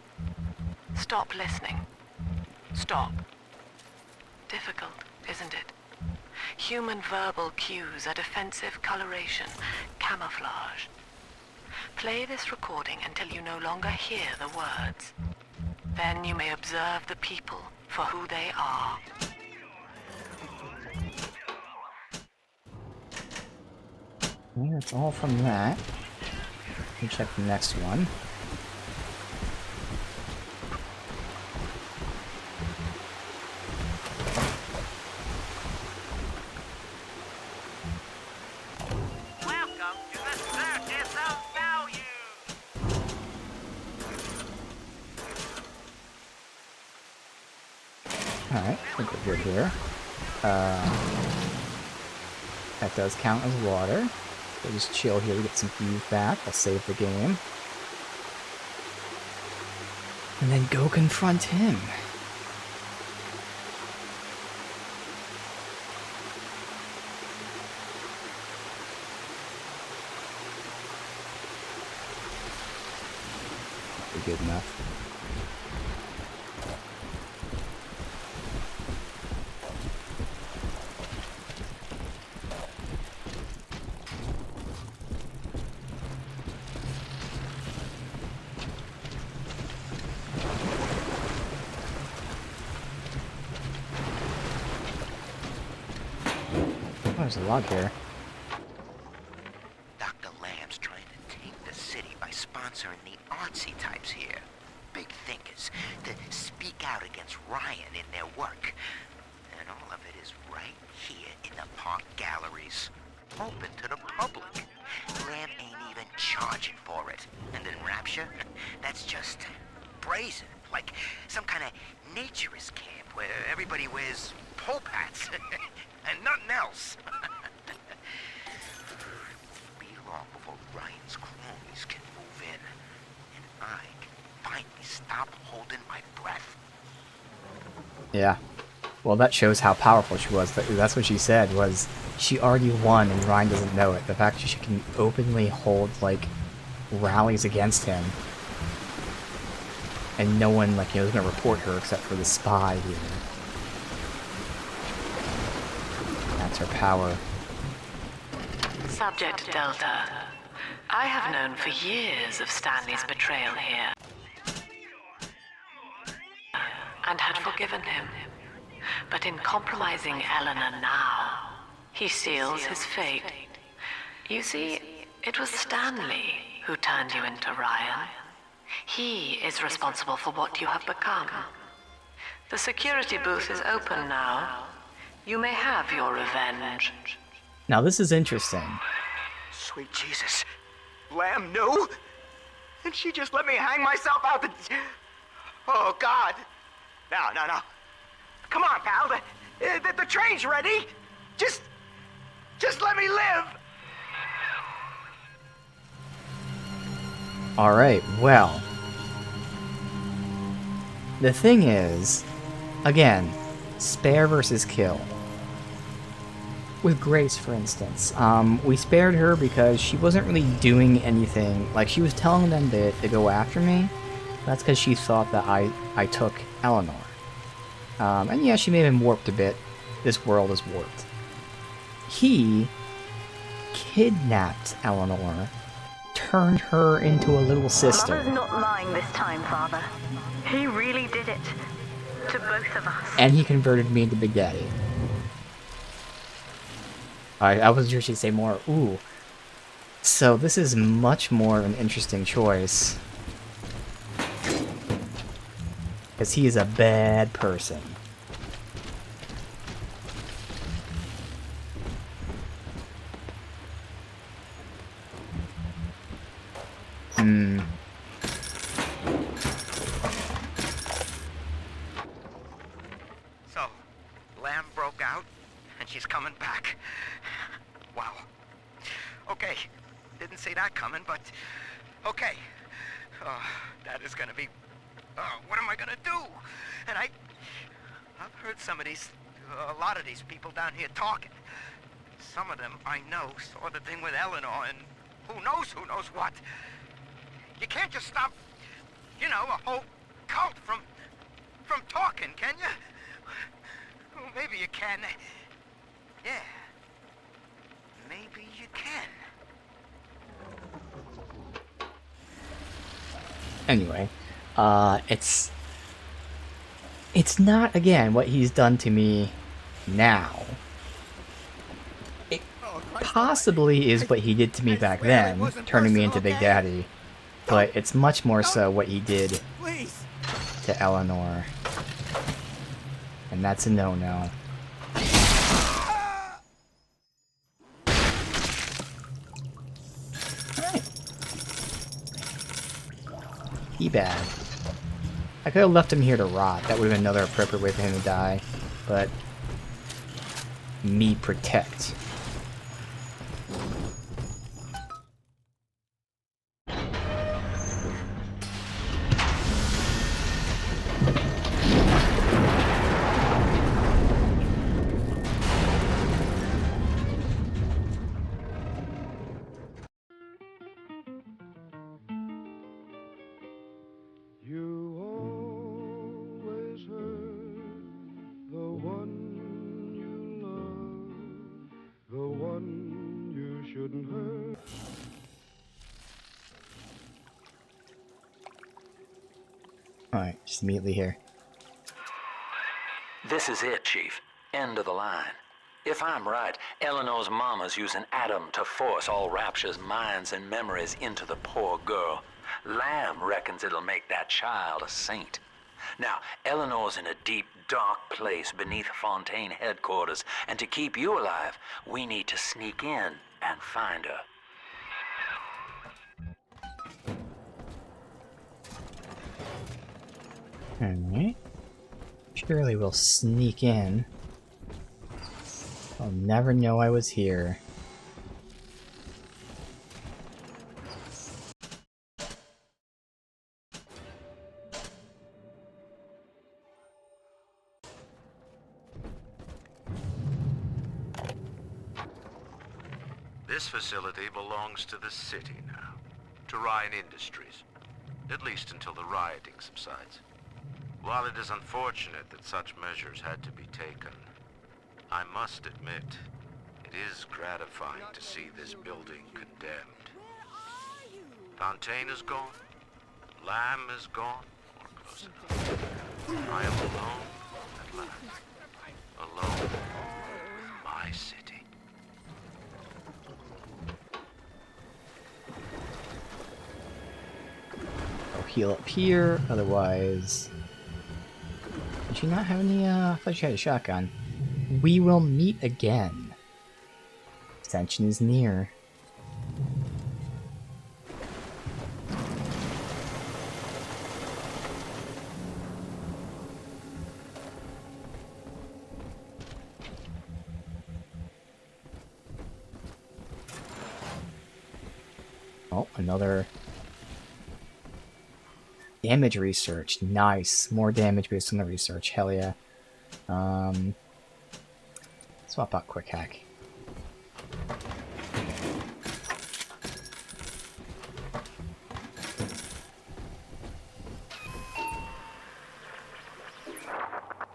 Stop listening. Stop. Difficult, isn't it? Human verbal cues are defensive coloration, camouflage. Play this recording until you no longer hear the words. Then you may observe the people for who they are. Okay, that's all from that. Let me check the next one. Welcome to the Circus of Value. Alright, I think we're good here. That does count as water. We'll just chill here to get some fuse back. I'll save the game. And then go confront him. Be good enough. Oh, there's a log here. Dr. Lamb's trying to taint the city by sponsoring the artsy types here. Big thinkers to speak out against Ryan in their work. And all of it is right here in the park galleries. Open to the public. Lamb ain't even charging for it. And in Rapture, that's just brazen. Like some kind of naturist camp where everybody wears pope hats. And nothing else. Be long before Ryan's cronies can move in. And I can finally stop holding my breath. Yeah. Well, that shows how powerful she was. That's what she said, was she already won and Ryan doesn't know it. The fact that she can openly hold, like, rallies against him. And no one, like, is going to report her except for the spy here. That's her power. Subject Delta. I have known for years of Stanley's betrayal here. And had forgiven him. But in compromising Eleanor now, he seals his fate. You see, it was Stanley who turned you into Ryan. He is responsible for what you have become. The security booth is open now. You may have your revenge. Now this is interesting. Sweet Jesus. Lamb knew? And she just let me hang myself out the... Oh, God. No. Come on, pal. The train's ready. Just let me live. Alright, well. The thing is, again, spare versus kill. With Grace, for instance, we spared her because she wasn't really doing anything. Like, she was telling them to go after me. That's because she thought that I took Eleanor. And yeah, she may have been warped a bit. This world is warped. He kidnapped Eleanor, turned her into a little sister. Mother's not lying this time, Father. He really did it. To both of us. And he converted me into Big Daddy. I wasn't sure she'd say more. Ooh. So this is much more of an interesting choice. Because he is a bad person. So, Lamb broke out, and she's coming back. Wow. Okay, didn't see that coming, but okay. That is gonna be... what am I gonna do? And I've heard some of these A lot of these people down here talking. Some of them I know saw the thing with Eleanor and who knows what. You can't just stop, you know, a whole cult from talking, can you? Well, maybe you can. Yeah. Maybe you can. Anyway, it's not, again, what he's done to me now. It possibly is what he did to me back then, turning me into Big Daddy, but it's much more so what he did to Eleanor. And that's a no-no. He bad. I could have left him here to rot. That would have been another appropriate way for him to die. But me protect. Alright, just immediately here. This is it, Chief. End of the line. If I'm right, Eleanor's mama's using Adam to force all Rapture's minds and memories into the poor girl. Lamb reckons it'll make that child a saint. Now, Eleanor's in a deep, dark place beneath Fontaine headquarters, and to keep you alive, we need to sneak in and find her. Alright. Surely we'll sneak in. I'll never know I was here. This facility belongs to the city now, to Ryan Industries, at least until the rioting subsides. While it is unfortunate that such measures had to be taken, I must admit, it is gratifying to see this building condemned. Fontaine is gone, Lamb is gone, or close enough. I am alone at last, alone with my city. I'll heal up here, otherwise... Did she not have any, I thought she had a shotgun. We will meet again. Ascension is near. Oh, another... Damage research, nice. More damage based on the research, hell yeah. Swap out quick hack.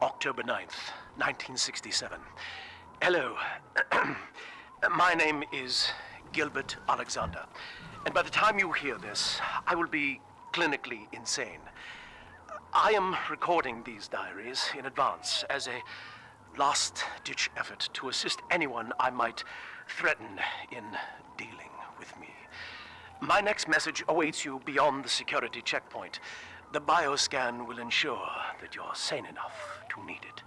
October 9th, 1967. Hello. My name is Gilbert Alexander, and by the time you hear this, I will be clinically insane. I am recording these diaries in advance as a last-ditch effort to assist anyone I might threaten in dealing with me. My next message awaits you beyond the security checkpoint. The bioscan will ensure that you're sane enough to need it.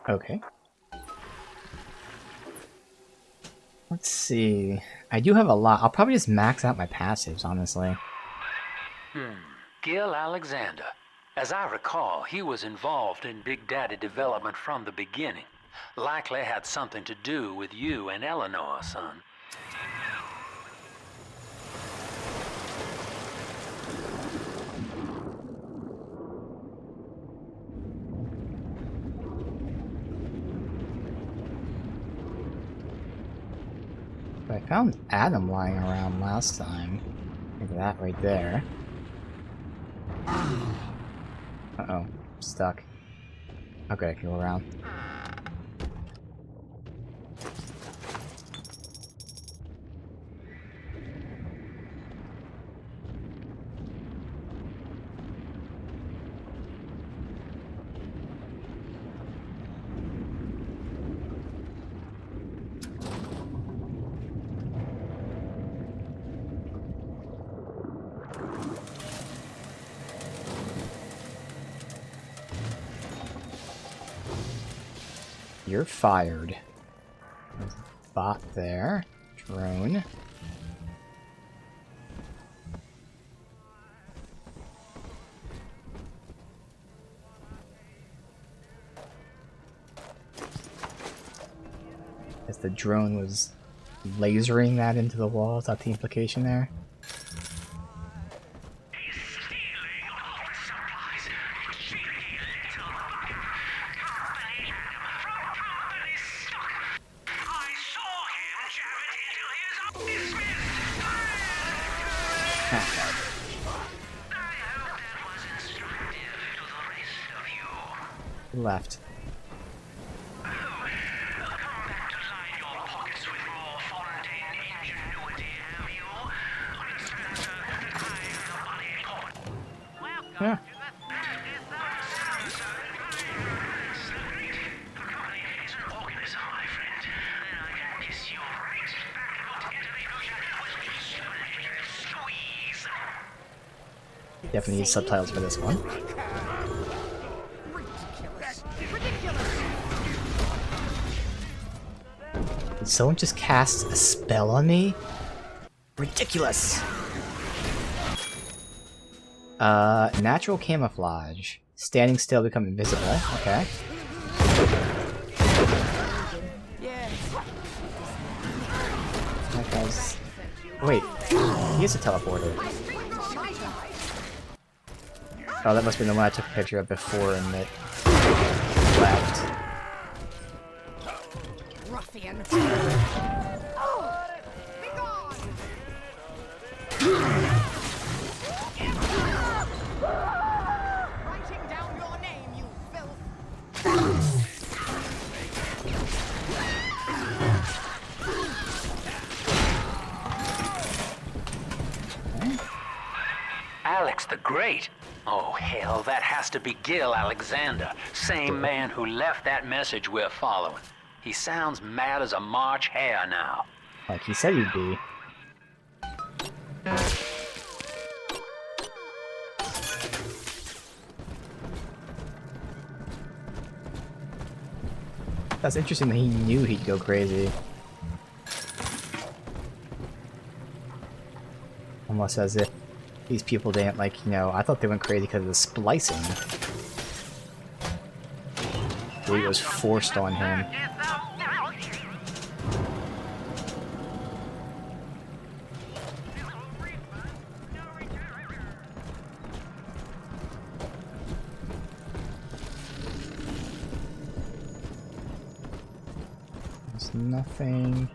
Okay. Let's see. I do have a lot. I'll probably just max out my passives, honestly. Gil Alexander. As I recall, he was involved in Big Daddy development from the beginning. Likely had something to do with you and Eleanor, son. I found Adam lying around last time. Look at that right there. Uh-oh. Stuck. Okay, go around. You're fired. There's a bot there. Drone. As the drone was lasering that into the wall, is that the implication there? Left. Yeah. Definitely need subtitles for this one. Did someone just cast a spell on me? Ridiculous! Natural camouflage. Standing still, become invisible. Okay. That guy's... Wait, he is a teleporter. Oh, that must have been the one I took a picture of before and it left. Ruffian. Writing down your name, you filth. Alex the Great? Oh, hell, that has to be Gil Alexander, same man who left that message we're following. He sounds mad as a March hare now. Like he said he'd be. That's interesting that he knew he'd go crazy. Almost as if these people didn't, like, you know, I thought they went crazy because of the splicing. It was forced on him. There's nothing.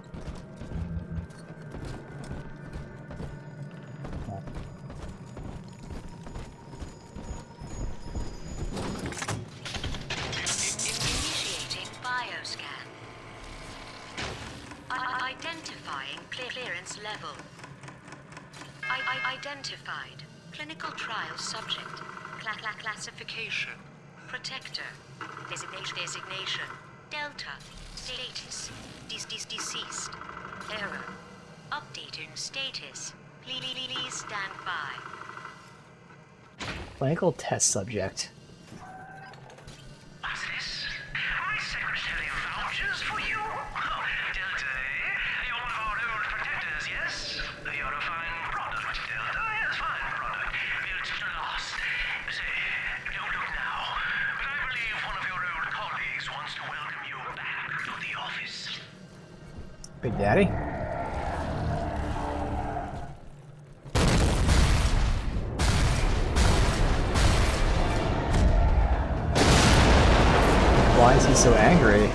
Identifying clearance level. Identified. Clinical trial subject. Classification. Protector. Designation. Delta. Status. Deceased. Error. Updating status. Please stand by. Clinical test subject. What's this? My secretary vouches for you. Delta, eh? You're one of our old protectors, yes? You're a fine product, Delta. Yes, fine product. Built to last. Say, don't look now, but I believe one of your old colleagues wants to welcome you back to the office. Big Daddy? Why is he so angry?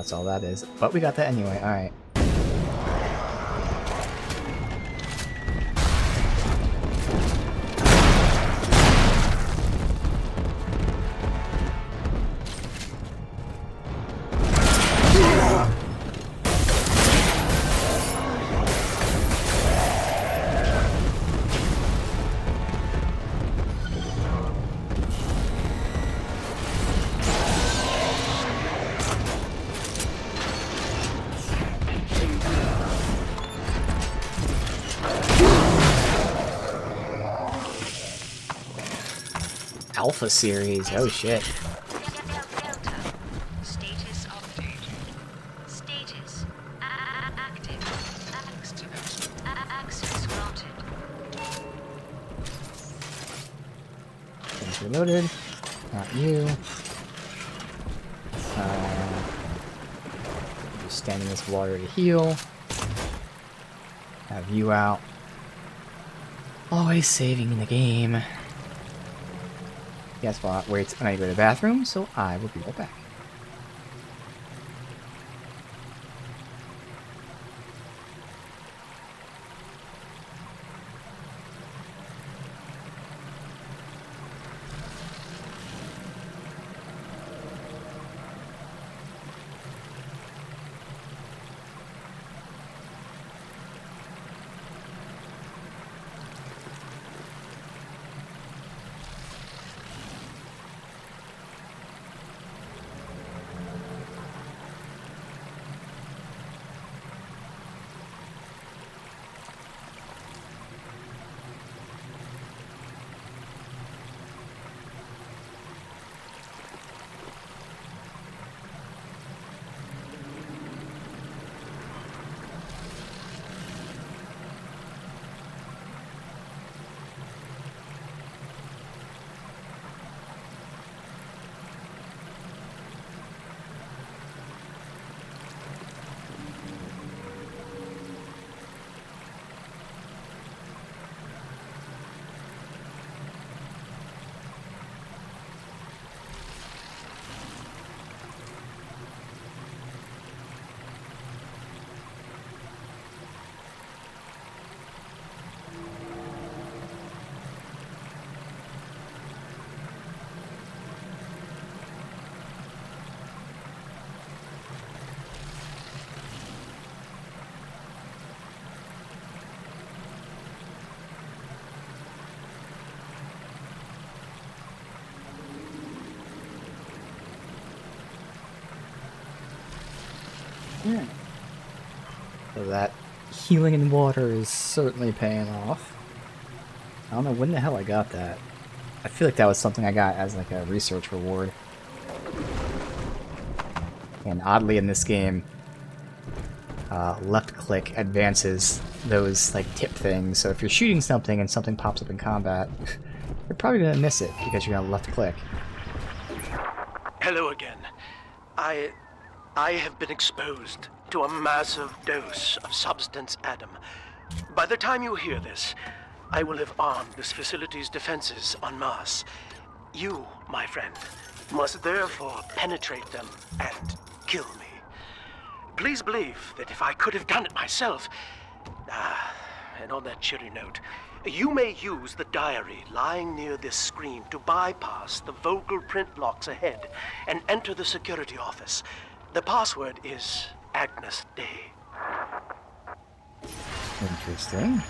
that's all that is. But we got that anyway, alright. Alpha series, oh shit. Delta. Status updated. Status active. Access granted. Things reloaded. Not you. Just stand in this water to heal. Have you out. Always saving in the game. Guess what? Wait, I need to go to the bathroom, so I will be right back. Yeah. So that healing in water is certainly paying off. I don't know when the hell I got that. I feel like that was something I got as like a research reward. And oddly in this game, left click advances those like tip things. So if you're shooting something and something pops up in combat, you're probably gonna miss it because you're gonna left click. Hello again. I have been exposed to a massive dose of substance Adam. By the time you hear this, I will have armed this facility's defenses en masse. You, my friend, must therefore penetrate them and kill me. Please believe that if I could have done it myself... and on that cheery note, you may use the diary lying near this screen to bypass the vocal print locks ahead and enter the security office. The password is Agnes Day. Interesting.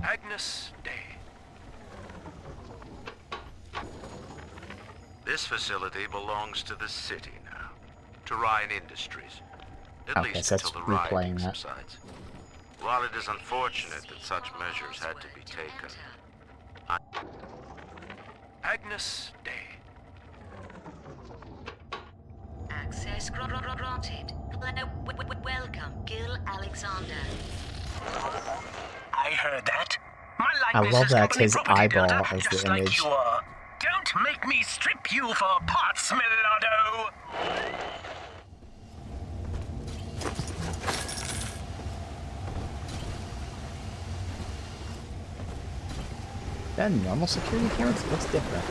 Agnes Day. This facility belongs to the city now, to Ryan Industries. At Okay, least so that's until the rioting replaying that. subsides. While it is unfortunate that such measures had to be taken, Agnes Day. Access granted. Welcome, Gil Alexander. I heard that. My I likeness love is that company his property, eyeball Delta, as the just like image. you are. Don't make me strip you for parts, Millardo. That normal security cameras looks different.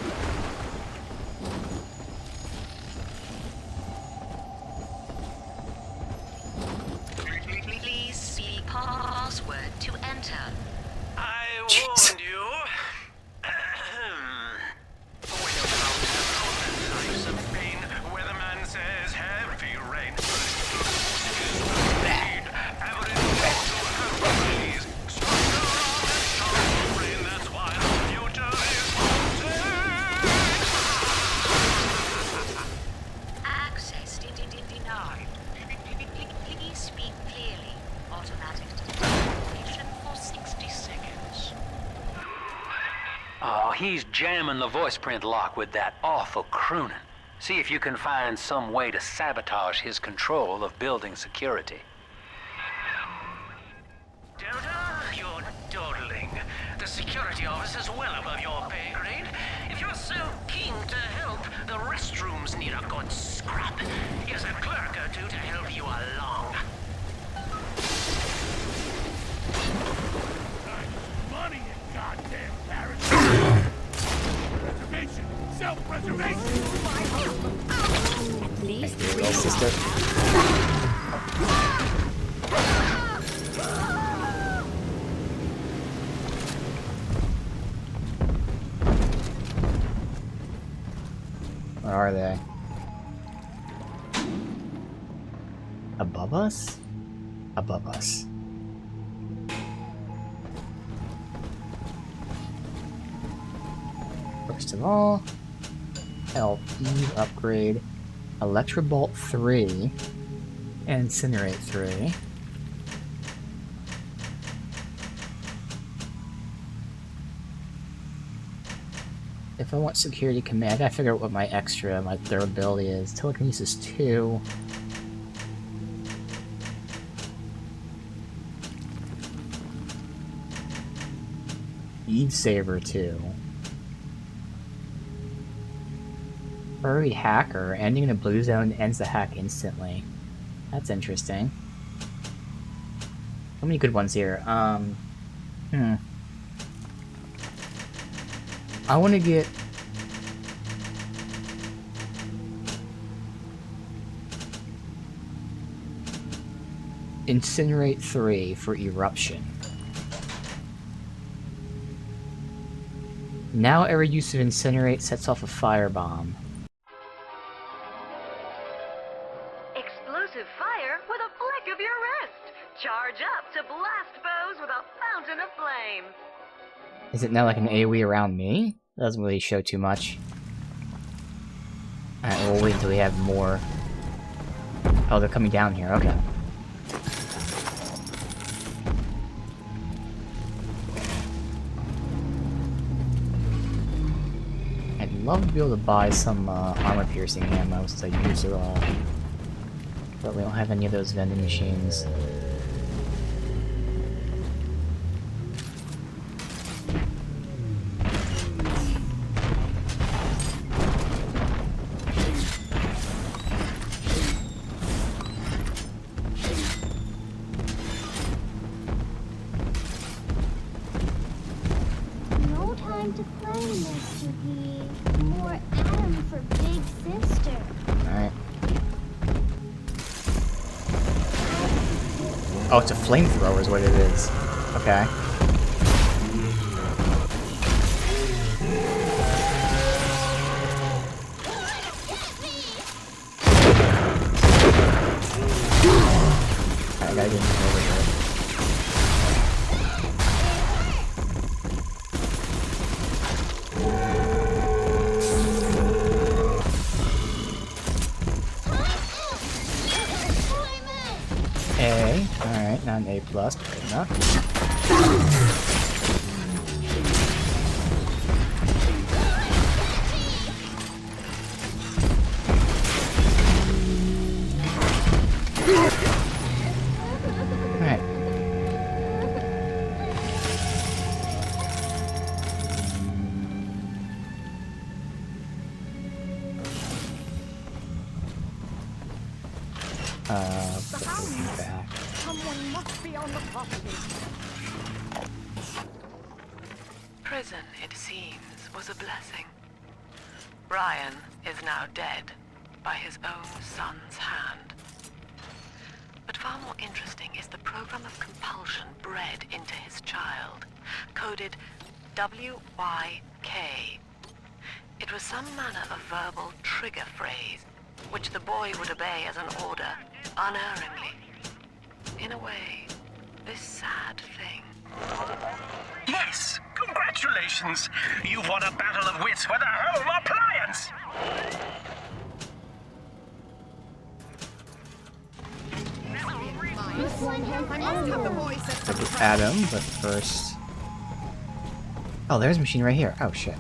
he's jamming the voice print lock with that awful crooning. See if you can find some way to sabotage his control of building security. Delta, you're dawdling. The security office is well above your pay grade. If you're so keen to help, the restrooms need a good scrub. Here's a clerk or two to help you along. Money in goddamn Paris. Preservation. Self-preservation. At least Thank you, little sister. Where are they? Above us? Above us. First of all, help Eve upgrade Electrobolt 3 and Incinerate 3. If I want security command, I gotta figure out what my durability is. Telekinesis 2. Eve Saber 2. Furry Hacker. Ending in a blue zone ends the hack instantly. That's interesting. How many good ones here? I want to get... Incinerate 3 for Eruption. Now every use of Incinerate sets off a firebomb. Explosive fire with a flick of your wrist. Charge up to blast foes with a fountain of flame. Is it now like an AoE around me? That doesn't really show too much. Alright, we'll wait until we have more. Oh, they're coming down here, okay. I'd love to be able to buy some armor-piercing ammo since I use it all. But we don't have any of those vending machines. No time to play, Mr. P. More Adam for Big Sister. Alright. Oh, it's a flamethrower is what it is. Okay. I gotta get him over here. A. Alright, not an A+, but good enough. Alright. Back. Someone must be on the property. Prison, it seems, was a blessing. Brian is now dead by his own son's hand. But far more interesting is the program of compulsion bred into his child, coded WYK. It was some manner of verbal trigger phrase, which the boy would obey as an order, unerringly. In a way, this sad thing. Yes! Congratulations! You've won a battle of wits with a home appliance! This one has Look at Adam, but first... Oh, there's a machine right here. Oh, shit.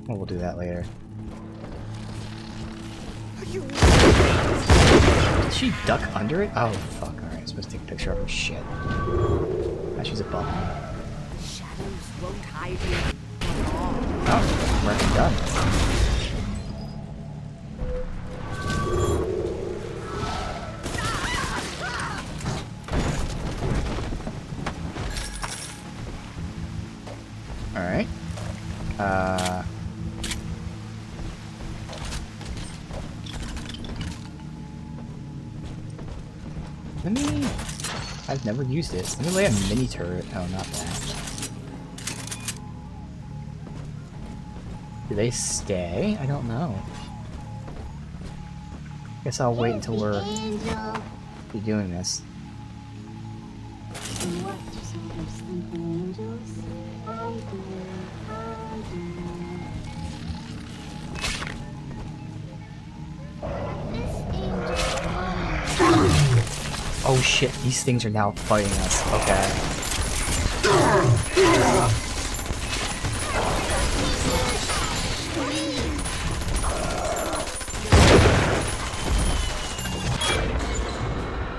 Well, we'll do that later. Did she duck under it? Oh, fuck. Alright, I'm supposed to take a picture of her shit. Now she's above me. Shadows won't hide you. Oh, we're done. Alright. Let me... I've never used this. Let me lay a mini turret. Oh, not that. Do they stay? I don't know. Guess I'll wait until we're doing this. What does all those sleeping angels? Oh shit, these things are now fighting us. Okay.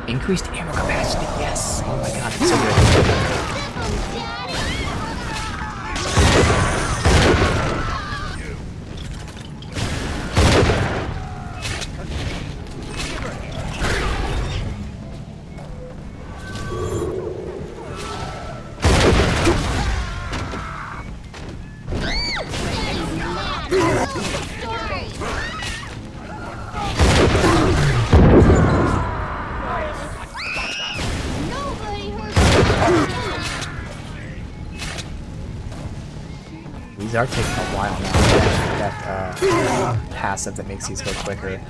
Increased ammo capacity, yes! Oh my god, that's so good. These are taking a while now. That passive that makes these go quicker.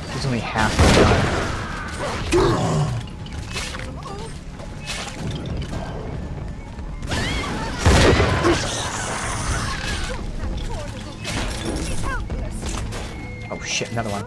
There's only halfway done. Oh shit, another one.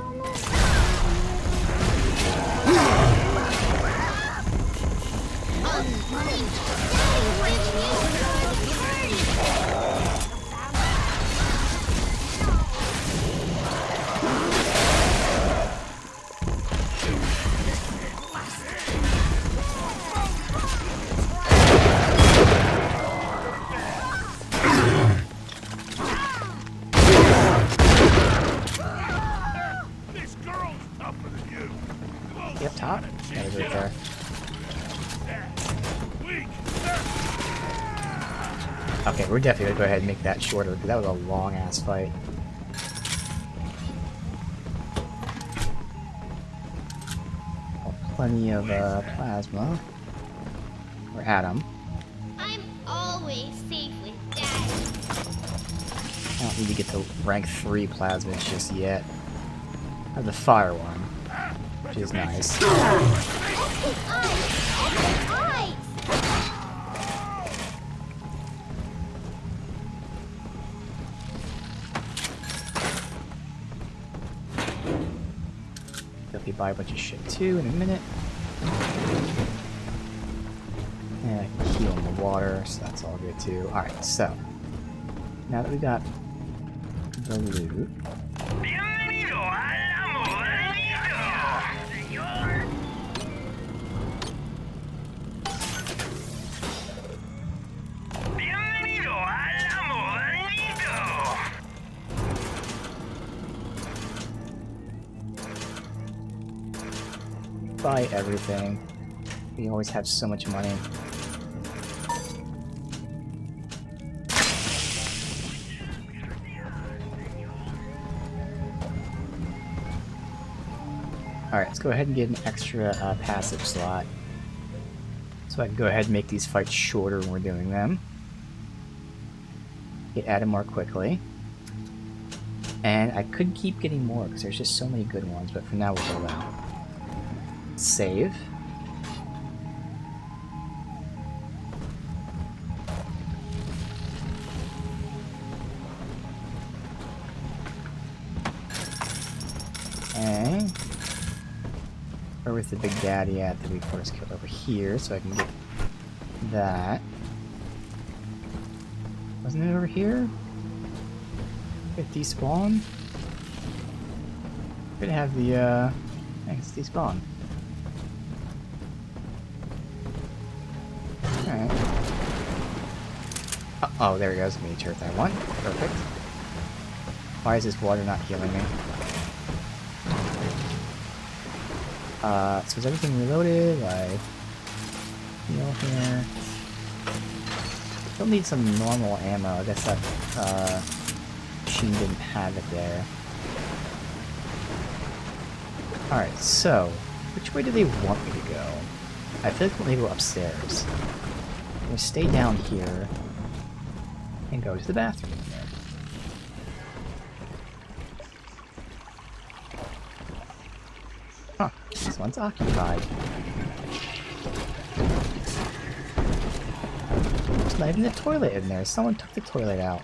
Up top? Yeah, right there. Okay, we're definitely gonna go ahead and make that shorter, because that was a long-ass fight. Plenty of plasma. Or atom. I'm always safe with Daddy. I don't need to get to rank 3 plasmids just yet. I have the fire one, which is nice. Definitely buy a bunch of shit too in a minute. And I can heal in the water, so that's all good too. Alright, so now that we got the loot. Buy everything. We always have so much money. Alright, let's go ahead and get an extra passive slot. So I can go ahead and make these fights shorter when we're doing them. Get at them more quickly. And I could keep getting more because there's just so many good ones, but for now we'll hold out. Save. Okay. Where was the big daddy at that we first killed? Over here, so I can get that. Wasn't it over here? It despawn? Could have the, thanks, despawn. Alright. Oh, there he goes. Mini turret I want. Perfect. Why is this water not healing me? So is everything reloaded? Like, heal here. Still need some normal ammo. I guess that, machine didn't have it there. Alright, so, which way do they want me to go? I feel like they go upstairs. I'm gonna stay down here and go to the bathroom. Huh, this one's occupied. There's not even a toilet in there. Someone took the toilet out.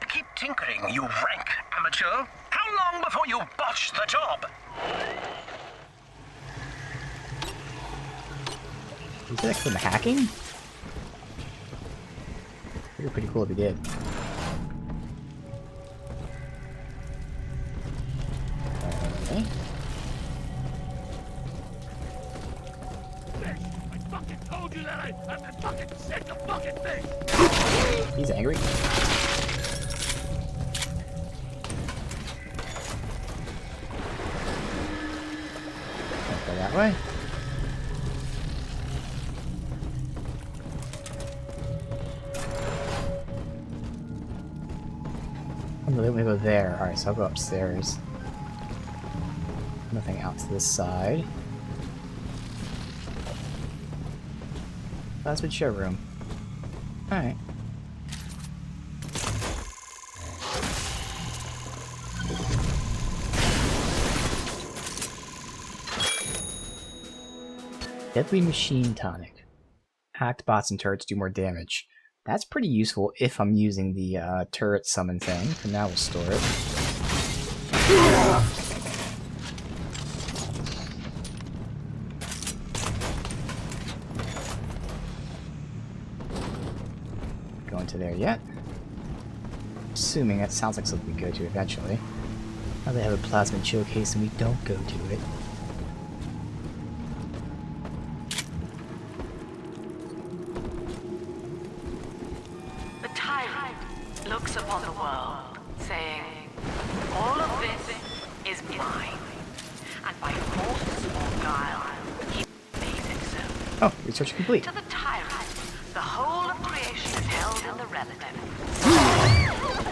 Keep tinkering, you rank amateur. How long before you botch the job? Is that from hacking? It'd be pretty cool if he did. Okay. I fucking told you that I'm fucking sick of fucking fish! He's angry. Can't go that way. I'm gonna go there. Alright, so I'll go upstairs. Nothing out to this side. Plasmid showroom. Alright. Deadly Machine Tonic. Hacked bots and turrets do more damage. That's pretty useful if I'm using the turret summon thing. For now, we'll store it. Go into there yet. Assuming that sounds like something we go to eventually. Now they have a plasmid showcase and we don't go to it. Looks upon the world, saying, all of this is mine, and by force or guile, he made it so. Oh, research complete. To the tyrant, the whole of creation is held in the relative,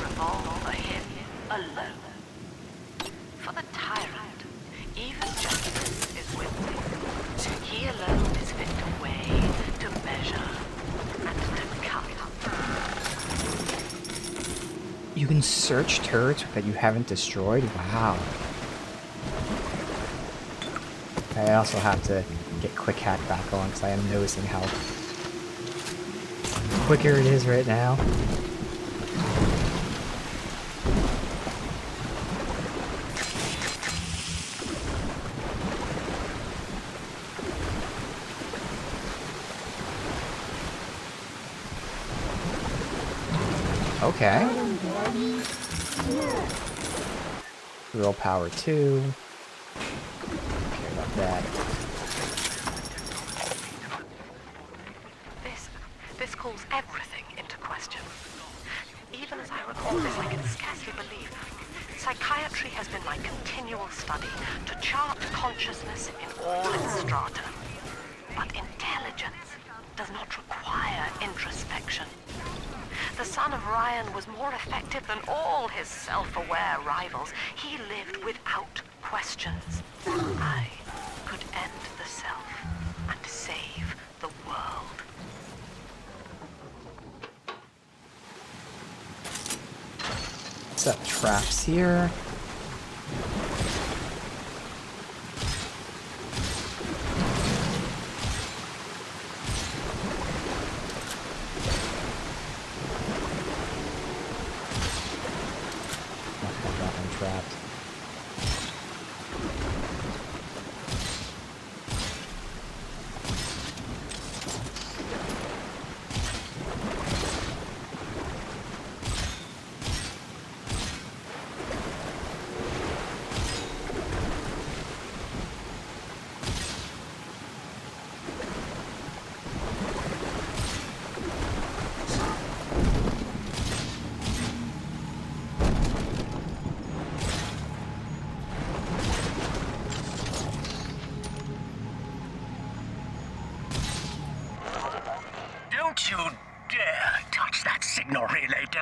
revolve for him alone. For the tyrant, even justice is with him. He alone is fit to weigh, to measure, and to cut. You can search turrets that you haven't destroyed? Wow. I also have to get quick hack back on because I am noticing how quicker it is right now. Okay. Real power 2. Don't care about that. This calls everything into question. Even as I recall this, I can scarcely believe. Psychiatry has been my continual study to chart consciousness in all its strata. But intelligence does not require introspection. The son of Ryan was more effective than all his self-aware rivals. He lived without questions. I could end the self and save the world. Set traps here. Trapped.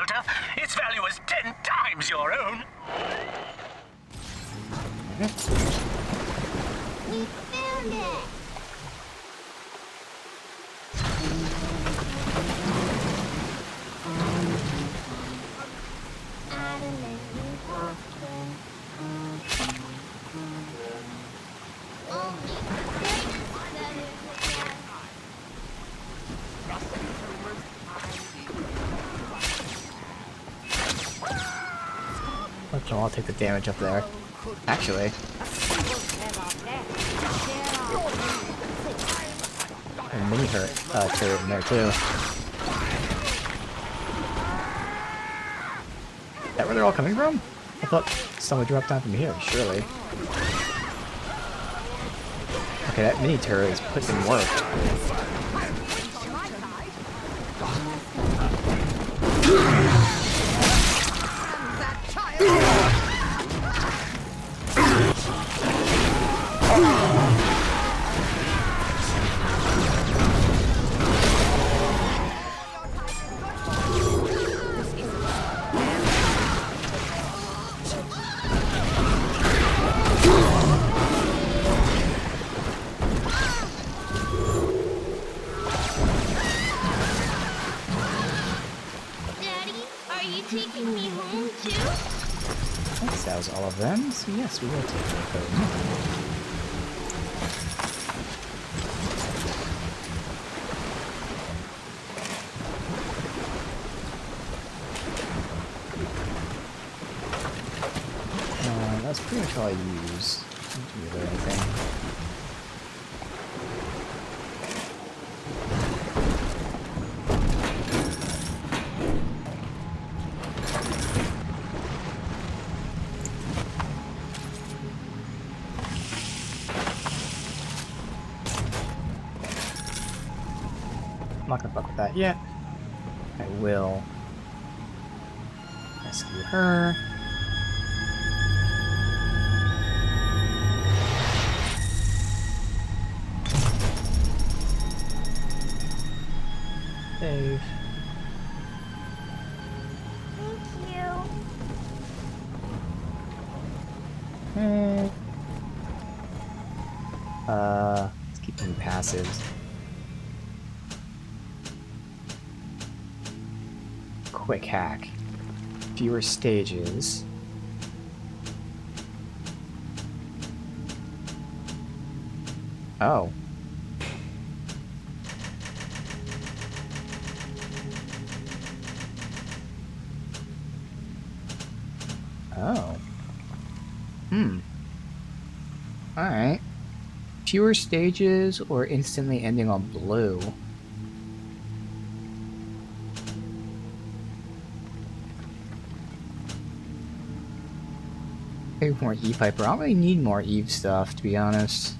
Delta. Its value is 10 times your own. We found it! Okay, I'll take the damage up there. Actually. A mini hurt turret in there too. Is that where they're all coming from? I thought someone dropped down from here, surely. Okay, that mini turret is put in work. Taking me home too? That was all of them, so yes, we will take them home. That's pretty much all I use. I don't do anything. I'm not gonna fuck with that yet. I will rescue her. Save. Thank you. Hey. Let's keep them passives. Quick hack. Fewer stages. Oh. Oh. Alright. Fewer stages or instantly ending on blue. Maybe more E-Piper. I don't really need more Eve stuff, to be honest.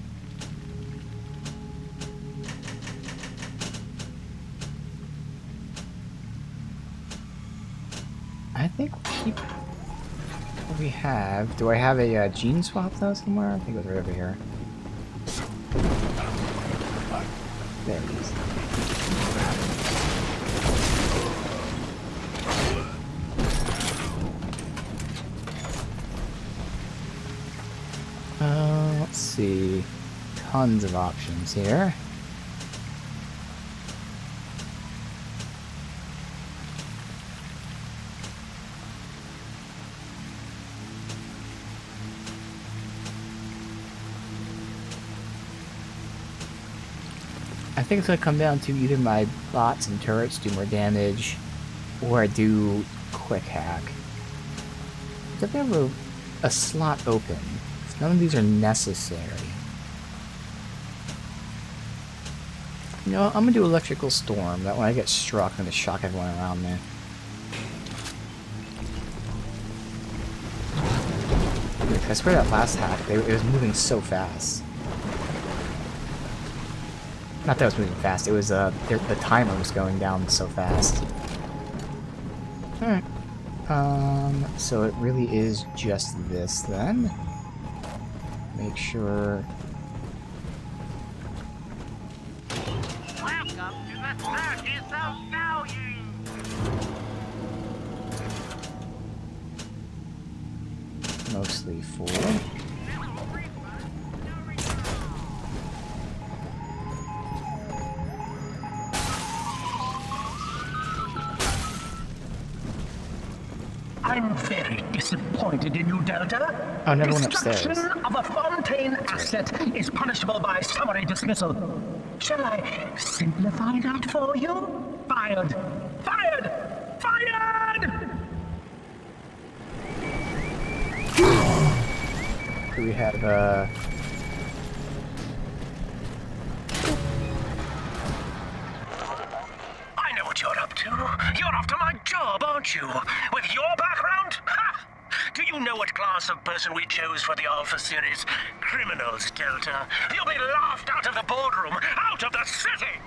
I think we'll keep what we have. Do I have a gene swap though somewhere? I think it was right over here. There it is. Let's see. Tons of options here. I think it's going to come down to either my bots and turrets do more damage, or I do quick hack. If I have a slot open, none of these are necessary. You know, I'm going to do Electrical Storm. That when I get struck, I'm going to shock everyone around me. I swear that last hack, it was moving so fast. Not that it was moving fast, it was, the timer was going down so fast. Alright. So it really is just this, then. Make sure... Welcome to the Circus of Value! mostly full. I'm very disappointed in you, Delta. Oh, never went upstairs. Destruction of a Fontaine asset is punishable by summary dismissal. Shall I simplify that for you? Fired! Fired! Fired! Do we have, I know what you're up to. You're after my job, aren't you? With your background? Ha! Do you know what class of person we chose for the Alpha series? Criminals, Delta. You'll be laughed out of the boardroom, out of the city!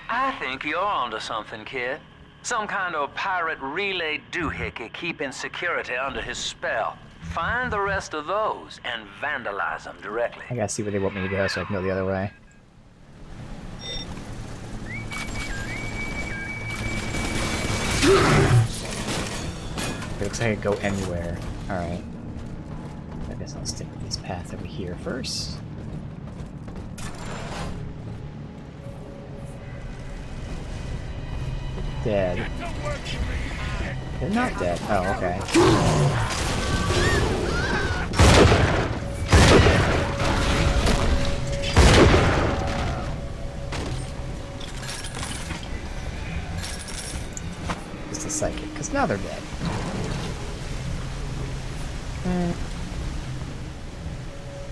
I think you're onto something, kid. Some kind of pirate relay doohickey keeping security under his spell. Find the rest of those and vandalize them directly. I gotta see where they want me to go so I can go the other way. It looks like I could go anywhere. Alright. I guess I'll stick with this path over here first. Dead. They're not dead. Oh, okay. Just a psychic, because now they're dead.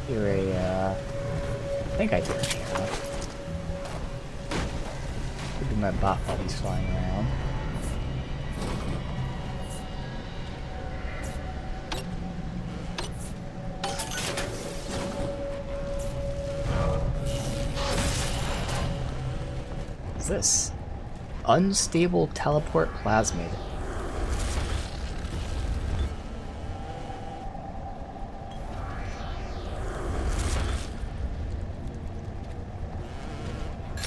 You're a, I think I did it. Could be my bot while he's flying around. What's this? Unstable teleport plasmid.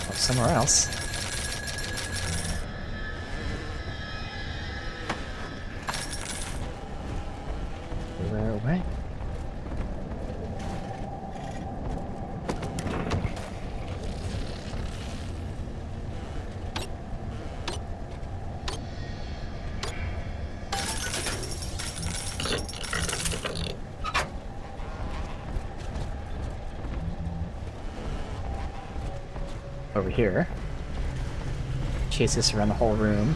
Oh, somewhere else. Where away? Over here. Chase this around the whole room.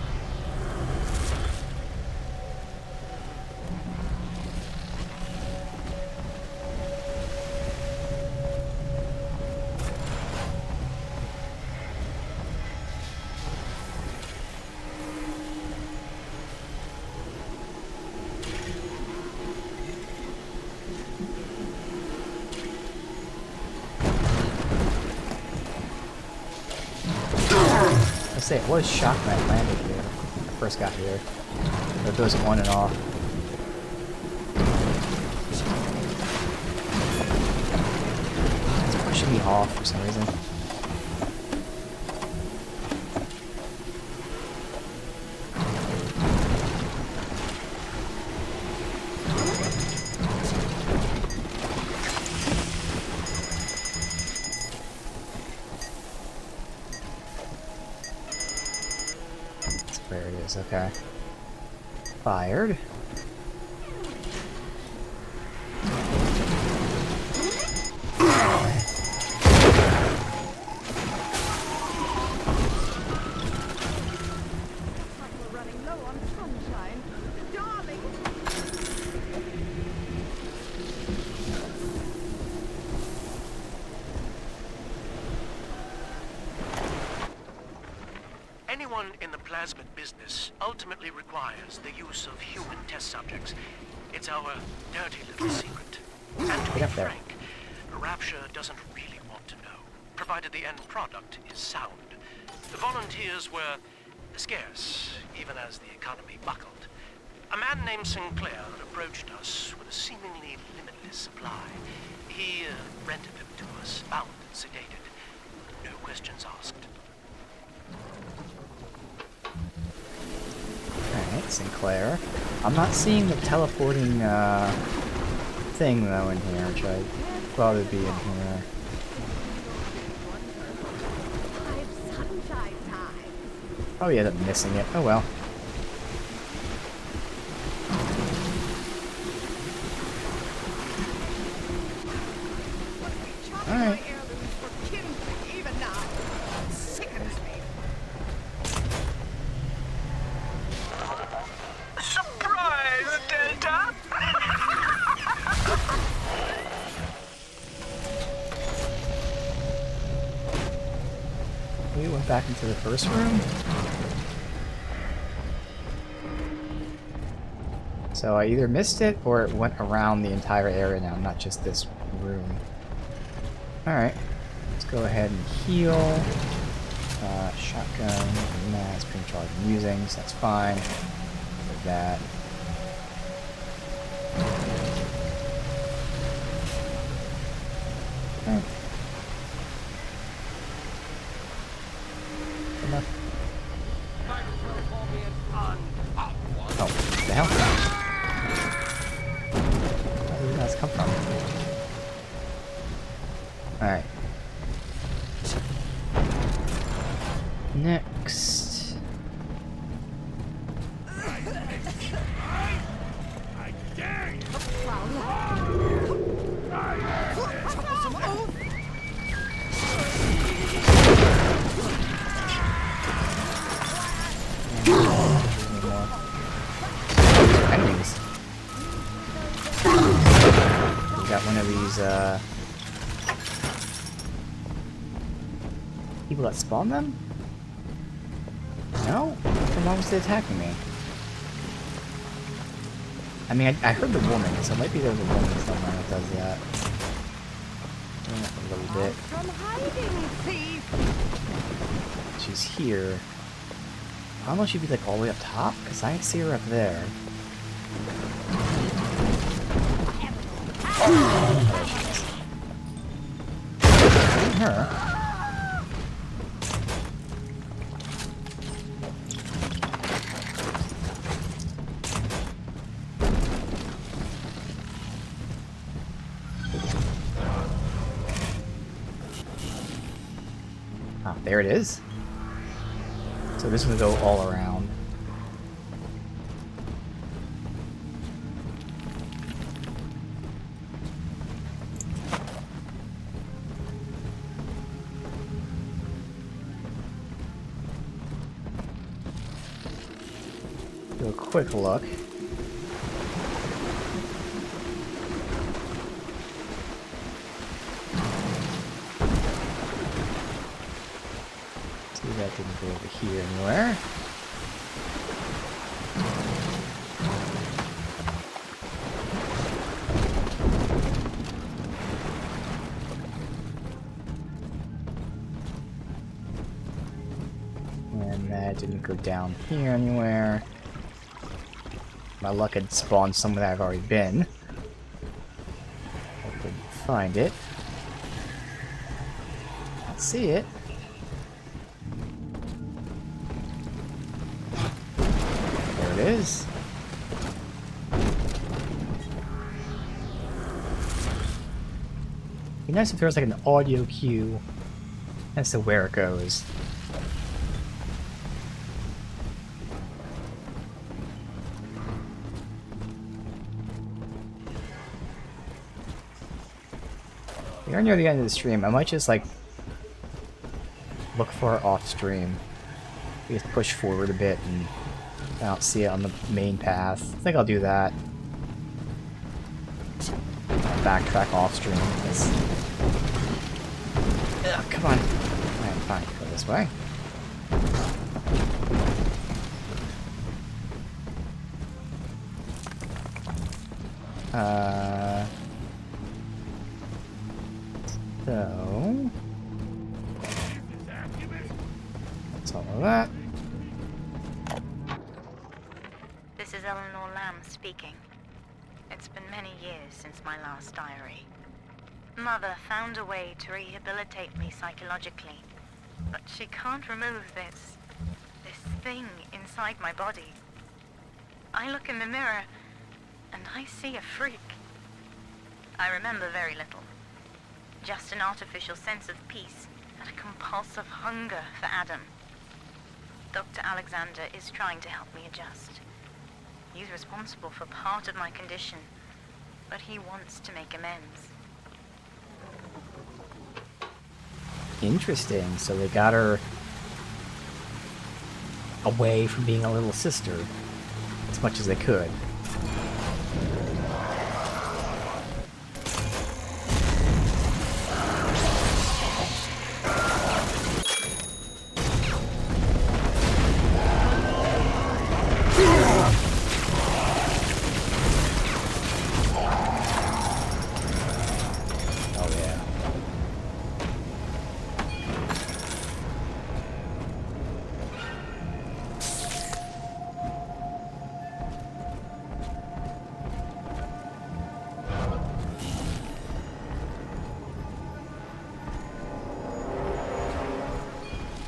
I was shocked when I landed here. When I first got here. It goes on and off. It's pushing me off for some reason. There it is, okay. Fired. We're running low on sunshine. Darling! Anyone in the plasmid business ultimately requires the use of human test subjects. It's our dirty little secret. And to be frank, Rapture doesn't really want to know, provided the end product is sound. The volunteers were scarce, even as the economy buckled. A man named Sinclair approached us with a seemingly limitless supply. He rented them to us, bound and sedated. No questions asked. Sinclair. I'm not seeing the teleporting thing though in here, which I thought would be in here. Oh yeah, I'm missing it. Oh well. Alright. Surprise, Delta! We went back into the first room. So I either missed it or it went around the entire area now, not just this room. Alright. Let's go ahead and heal. Shotgun. Nah, that's pretty much all I've been using, so that's fine. With that. Okay. Enough. Oh, what the hell? Where did you guys come from? Alright. Next. I dare you! Enemies. We got one of these people that spawn them? No? Then why was they attacking me? I mean, I heard the woman, so maybe there's a woman somewhere that does that. Yeah, a little bit. From hiding, thief! She's here. I don't know if she'd be like all the way up top, because I didn't see her up there. There she is. Her. Ah, there it is. So this will go all around. Do a quick look. See, that didn't go over here anywhere. And that didn't go down here anywhere. My luck had spawned somewhere that I've already been. I couldn't find it. Can't see it. There it is. It'd be nice if there was like an audio cue as to where it goes. We are near the end of the stream. I might just like look for it off stream. We just push forward a bit and I don't see it on the main path. I think I'll do that. I'll backtrack off stream. Ugh, come on. Alright, fine. Go this way. So that's all of that. This is Eleanor Lamb speaking. It's been many years since my last diary. Mother found a way to rehabilitate me psychologically, but she can't remove this thing inside my body. I look in the mirror, and I see a freak. I remember very little. Just an artificial sense of peace and a compulsive hunger for Adam. Dr. Alexander is trying to help me adjust. He's responsible for part of my condition, but he wants to make amends. Interesting. So they got her away from being a little sister as much as they could.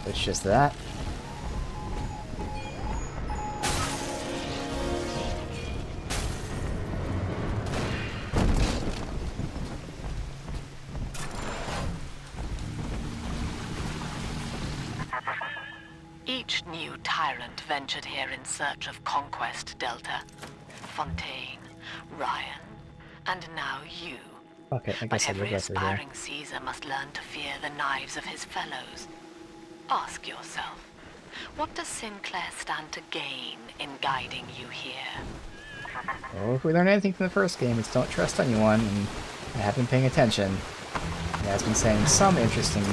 It's just that. Each new tyrant ventured here in search of conquest, Delta. Fontaine, Ryan, and now you. Okay, I But guess I'll every go through here. aspiring Caesar must learn to fear the knives of his fellows. Ask yourself, what does Sinclair stand to gain in guiding you here? Well, if we learn anything from the first game, it's don't trust anyone, and I have been paying attention. He has been saying some interesting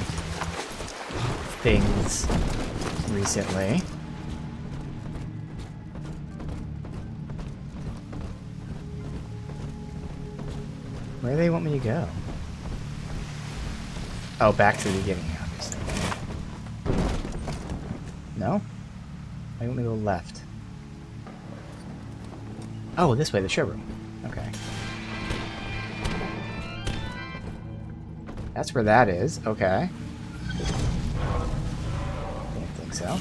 things recently. Where do they want me to go? Oh, back to the beginning, obviously. No? I want me to go left. Oh, this way, the showroom. Okay. That's where that is. Okay. Didn't think so.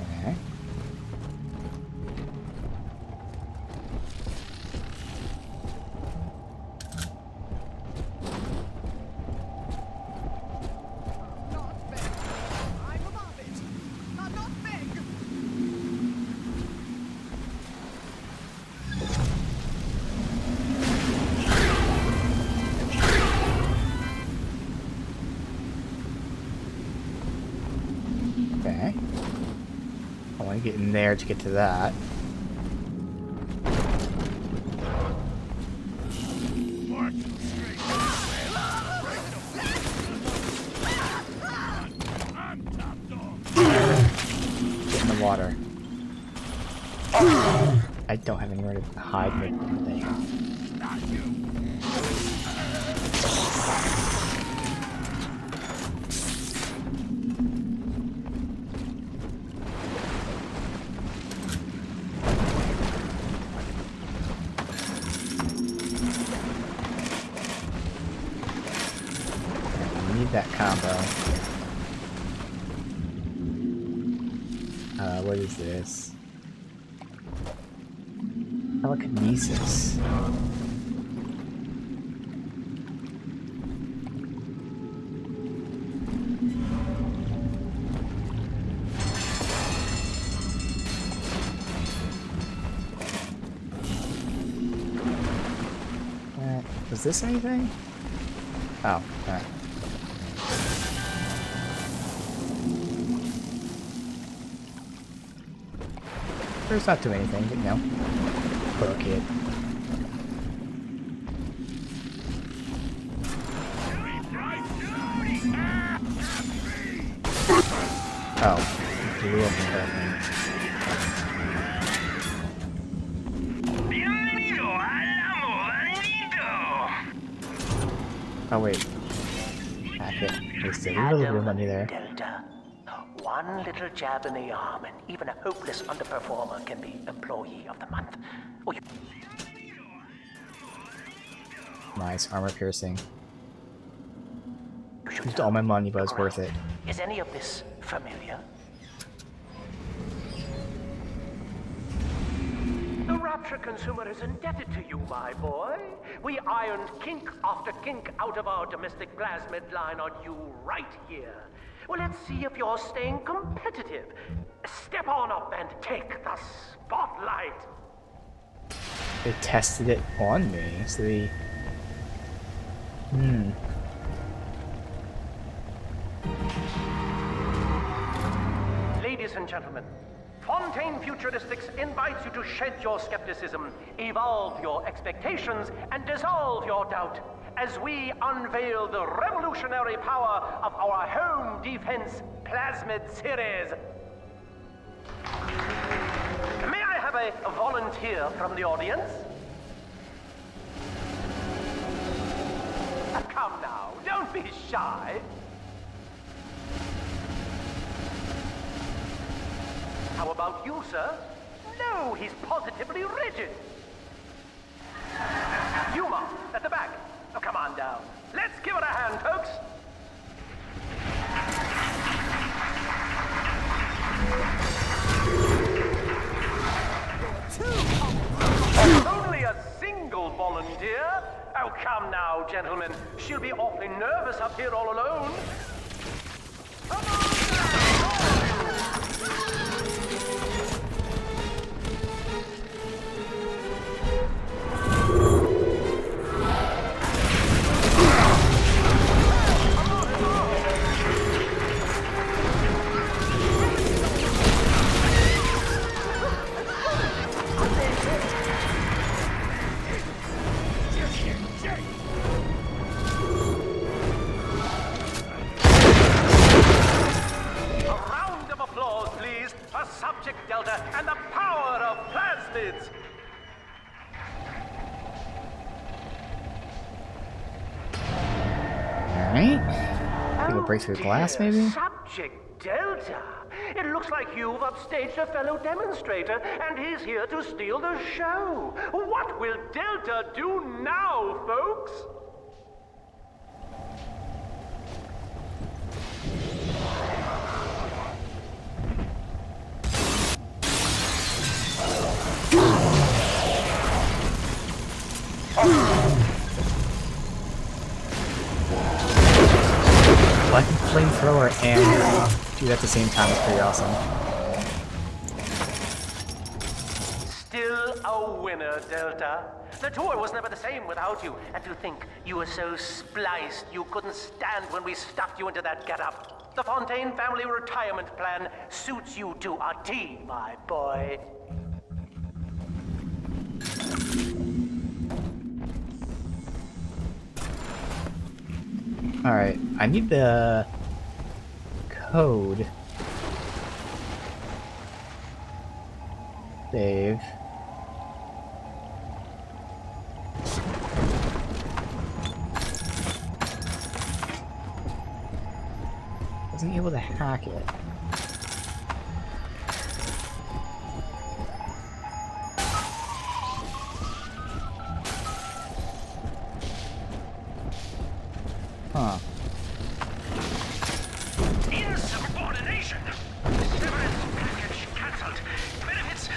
Okay. Okay. I want to get in there to get to that. Get in the water. I don't have anywhere to hide my thing. That combo. What is this? Telekinesis. Was this anything? Oh, alright. It's not doing anything, but no. Poor kid. Oh, he blew up apparently. Oh wait. Hack it. There's a little bit of money there. Delta. One little jab in the arm, and even a hopeless underperformer can be Employee of the Month. Or you... Nice, armor piercing. Used all my money, but it's worth it. Is any of this familiar? ultra consumer is indebted to you, my boy. We ironed kink after kink out of our domestic plasmid line on you right here. Well, let's see if you're staying competitive. Step on up and take the spotlight. They tested it on me, so they... Ladies and gentlemen, Fontaine Futuristics invites you to shed your skepticism, evolve your expectations, and dissolve your doubt as we unveil the revolutionary power of our home defense plasmid series. May I have a volunteer from the audience? Come now, don't be shy. How about you, sir? No, he's positively rigid. Yuma, at the back. Oh, come on down. Let's give it a hand, folks. Only a single volunteer? Oh, come now, gentlemen. She'll be awfully nervous up here all alone. Come on! Subject Delta and the power of plasmids! Alright. People break through the glass, maybe? Subject Delta? It looks like you've upstaged a fellow demonstrator, and he's here to steal the show. What will Delta do now, folks? Like a flamethrower and do that at the same time is pretty awesome. Still a winner, Delta. The tour was never the same without you. And to think you were so spliced you couldn't stand when we stuffed you into that getup. The Fontaine family retirement plan suits you to a T, my boy. Alright, I need the code. Save. Wasn't able to hack it. Huh. Insubordination! Severance package cancelled. Benefits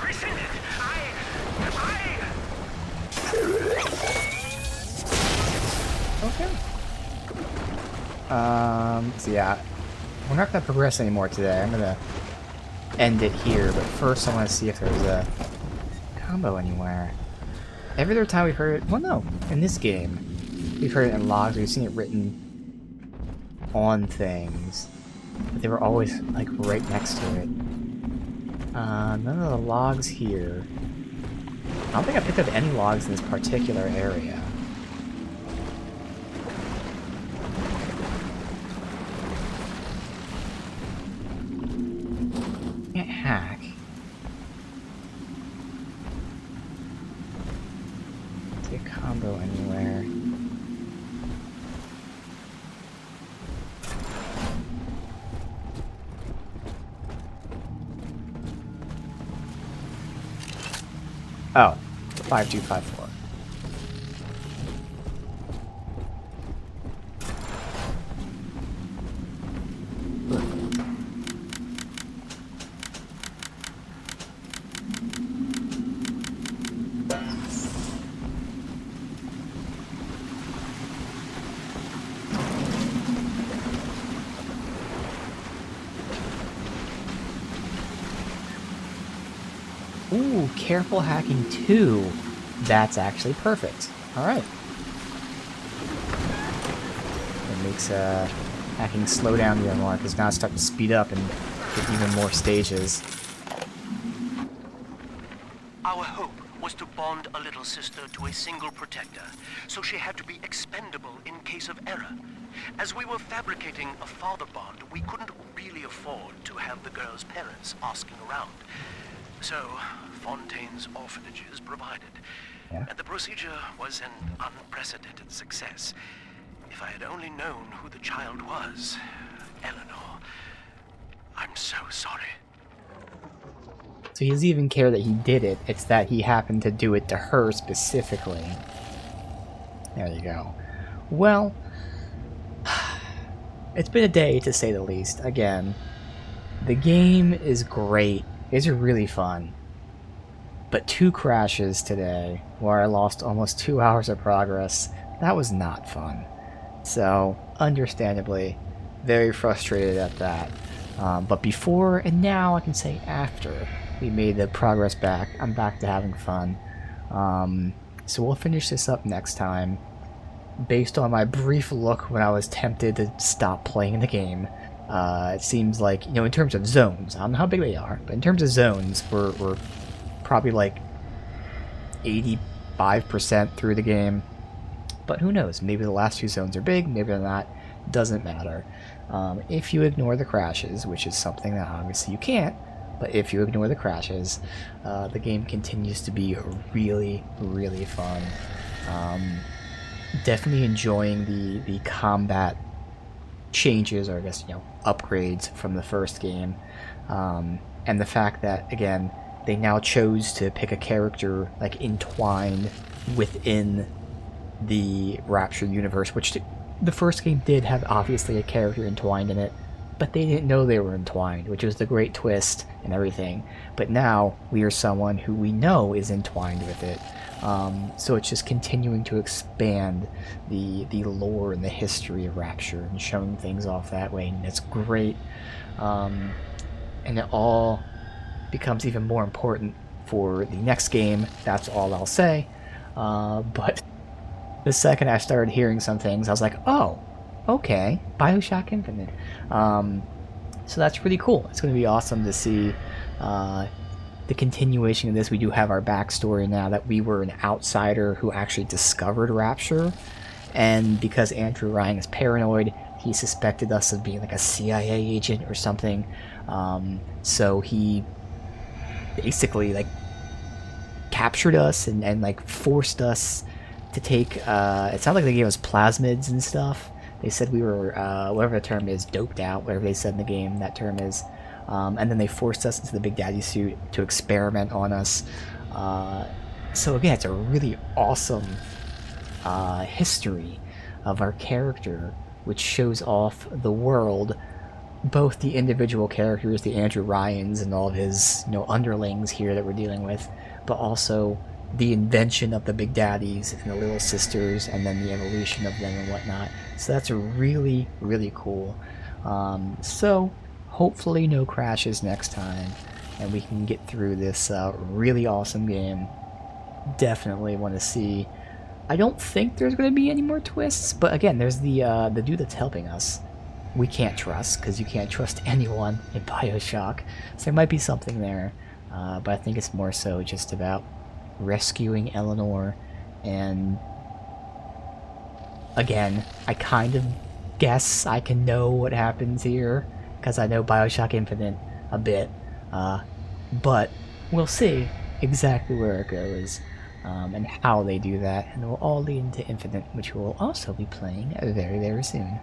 rescinded. Okay. So yeah, we're not gonna progress anymore today. I'm gonna end it here, but first I want to see if there's a combo anywhere. Every other time we've heard it, well no, in this game, we've heard it in logs, we've seen it written on things, but they were always like right next to it. None of the logs here. I don't think I picked up any logs in this particular area. Can't hack. See a combo anywhere. Oh, 5254. Ooh, careful hacking 2. That's actually perfect. Alright. It makes hacking slow down even more, because now it's starting to speed up and get even more stages. Our hope was to bond a little sister to a single protector, so she had to be expendable in case of error. As we were fabricating a father bond, we couldn't really afford to have the girl's parents asking around. So, Fontaine's orphanages provided. Yeah. And the procedure was an unprecedented success. If I had only known who the child was, Eleanor, I'm so sorry. So he doesn't even care that he did it, it's that he happened to do it to her specifically. There you go. Well, it's been a day to say the least. Again, the game is great. It's really fun. But 2 crashes today, where I lost almost 2 hours of progress, that was not fun. So, understandably, very frustrated at that. But before and now, I can say after we made the progress back, I'm back to having fun. So we'll finish this up next time. Based on my brief look when I was tempted to stop playing the game, it seems like, you know, in terms of zones, I don't know how big they are, but in terms of zones, we're probably like 85% through the game. But who knows? Maybe the last 2 zones are big, maybe they're not. Doesn't matter. If you ignore the crashes, which is something that obviously you can't, but if you ignore the crashes, the game continues to be really, really fun. Definitely enjoying the combat changes, or I guess, you know, upgrades from the first game. And the fact that, again, they now chose to pick a character like entwined within the Rapture universe, which the first game did have obviously a character entwined in it, but they didn't know they were entwined, which was the great twist and everything. But now we are someone who we know is entwined with it. So it's just continuing to expand the lore and the history of Rapture and showing things off that way, and it's great. And it all becomes even more important for the next game. That's all I'll say. But the second I started hearing some things, I was like, oh, okay, Bioshock Infinite. So that's pretty cool. It's going to be awesome to see the continuation of this. We do have our backstory now that we were an outsider who actually discovered Rapture, and because Andrew Ryan is paranoid, he suspected us of being like a CIA agent or something. So he basically like captured us and like forced us to take, it sounded like they gave us plasmids and stuff. They said we were, whatever the term is, doped out, whatever they said in the game that term is. And then they forced us into the Big Daddy suit to experiment on us. So again, it's a really awesome history of our character, which shows off the world, both the individual characters, the Andrew Ryans and all of his, you know, underlings here that we're dealing with, but also the invention of the Big Daddies and the Little Sisters, and then the evolution of them and whatnot. So that's really, really cool. So hopefully no crashes next time, and we can get through this really awesome game. Definitely want to see. I don't think there's going to be any more twists, but again, there's the dude that's helping us. We can't trust, because you can't trust anyone in Bioshock. So there might be something there, but I think it's more so just about rescuing Eleanor. And again, I kind of guess I can know what happens here, because I know Bioshock Infinite a bit, but we'll see exactly where it goes, and how they do that, and it will all lead into Infinite, which we'll also be playing very, very soon.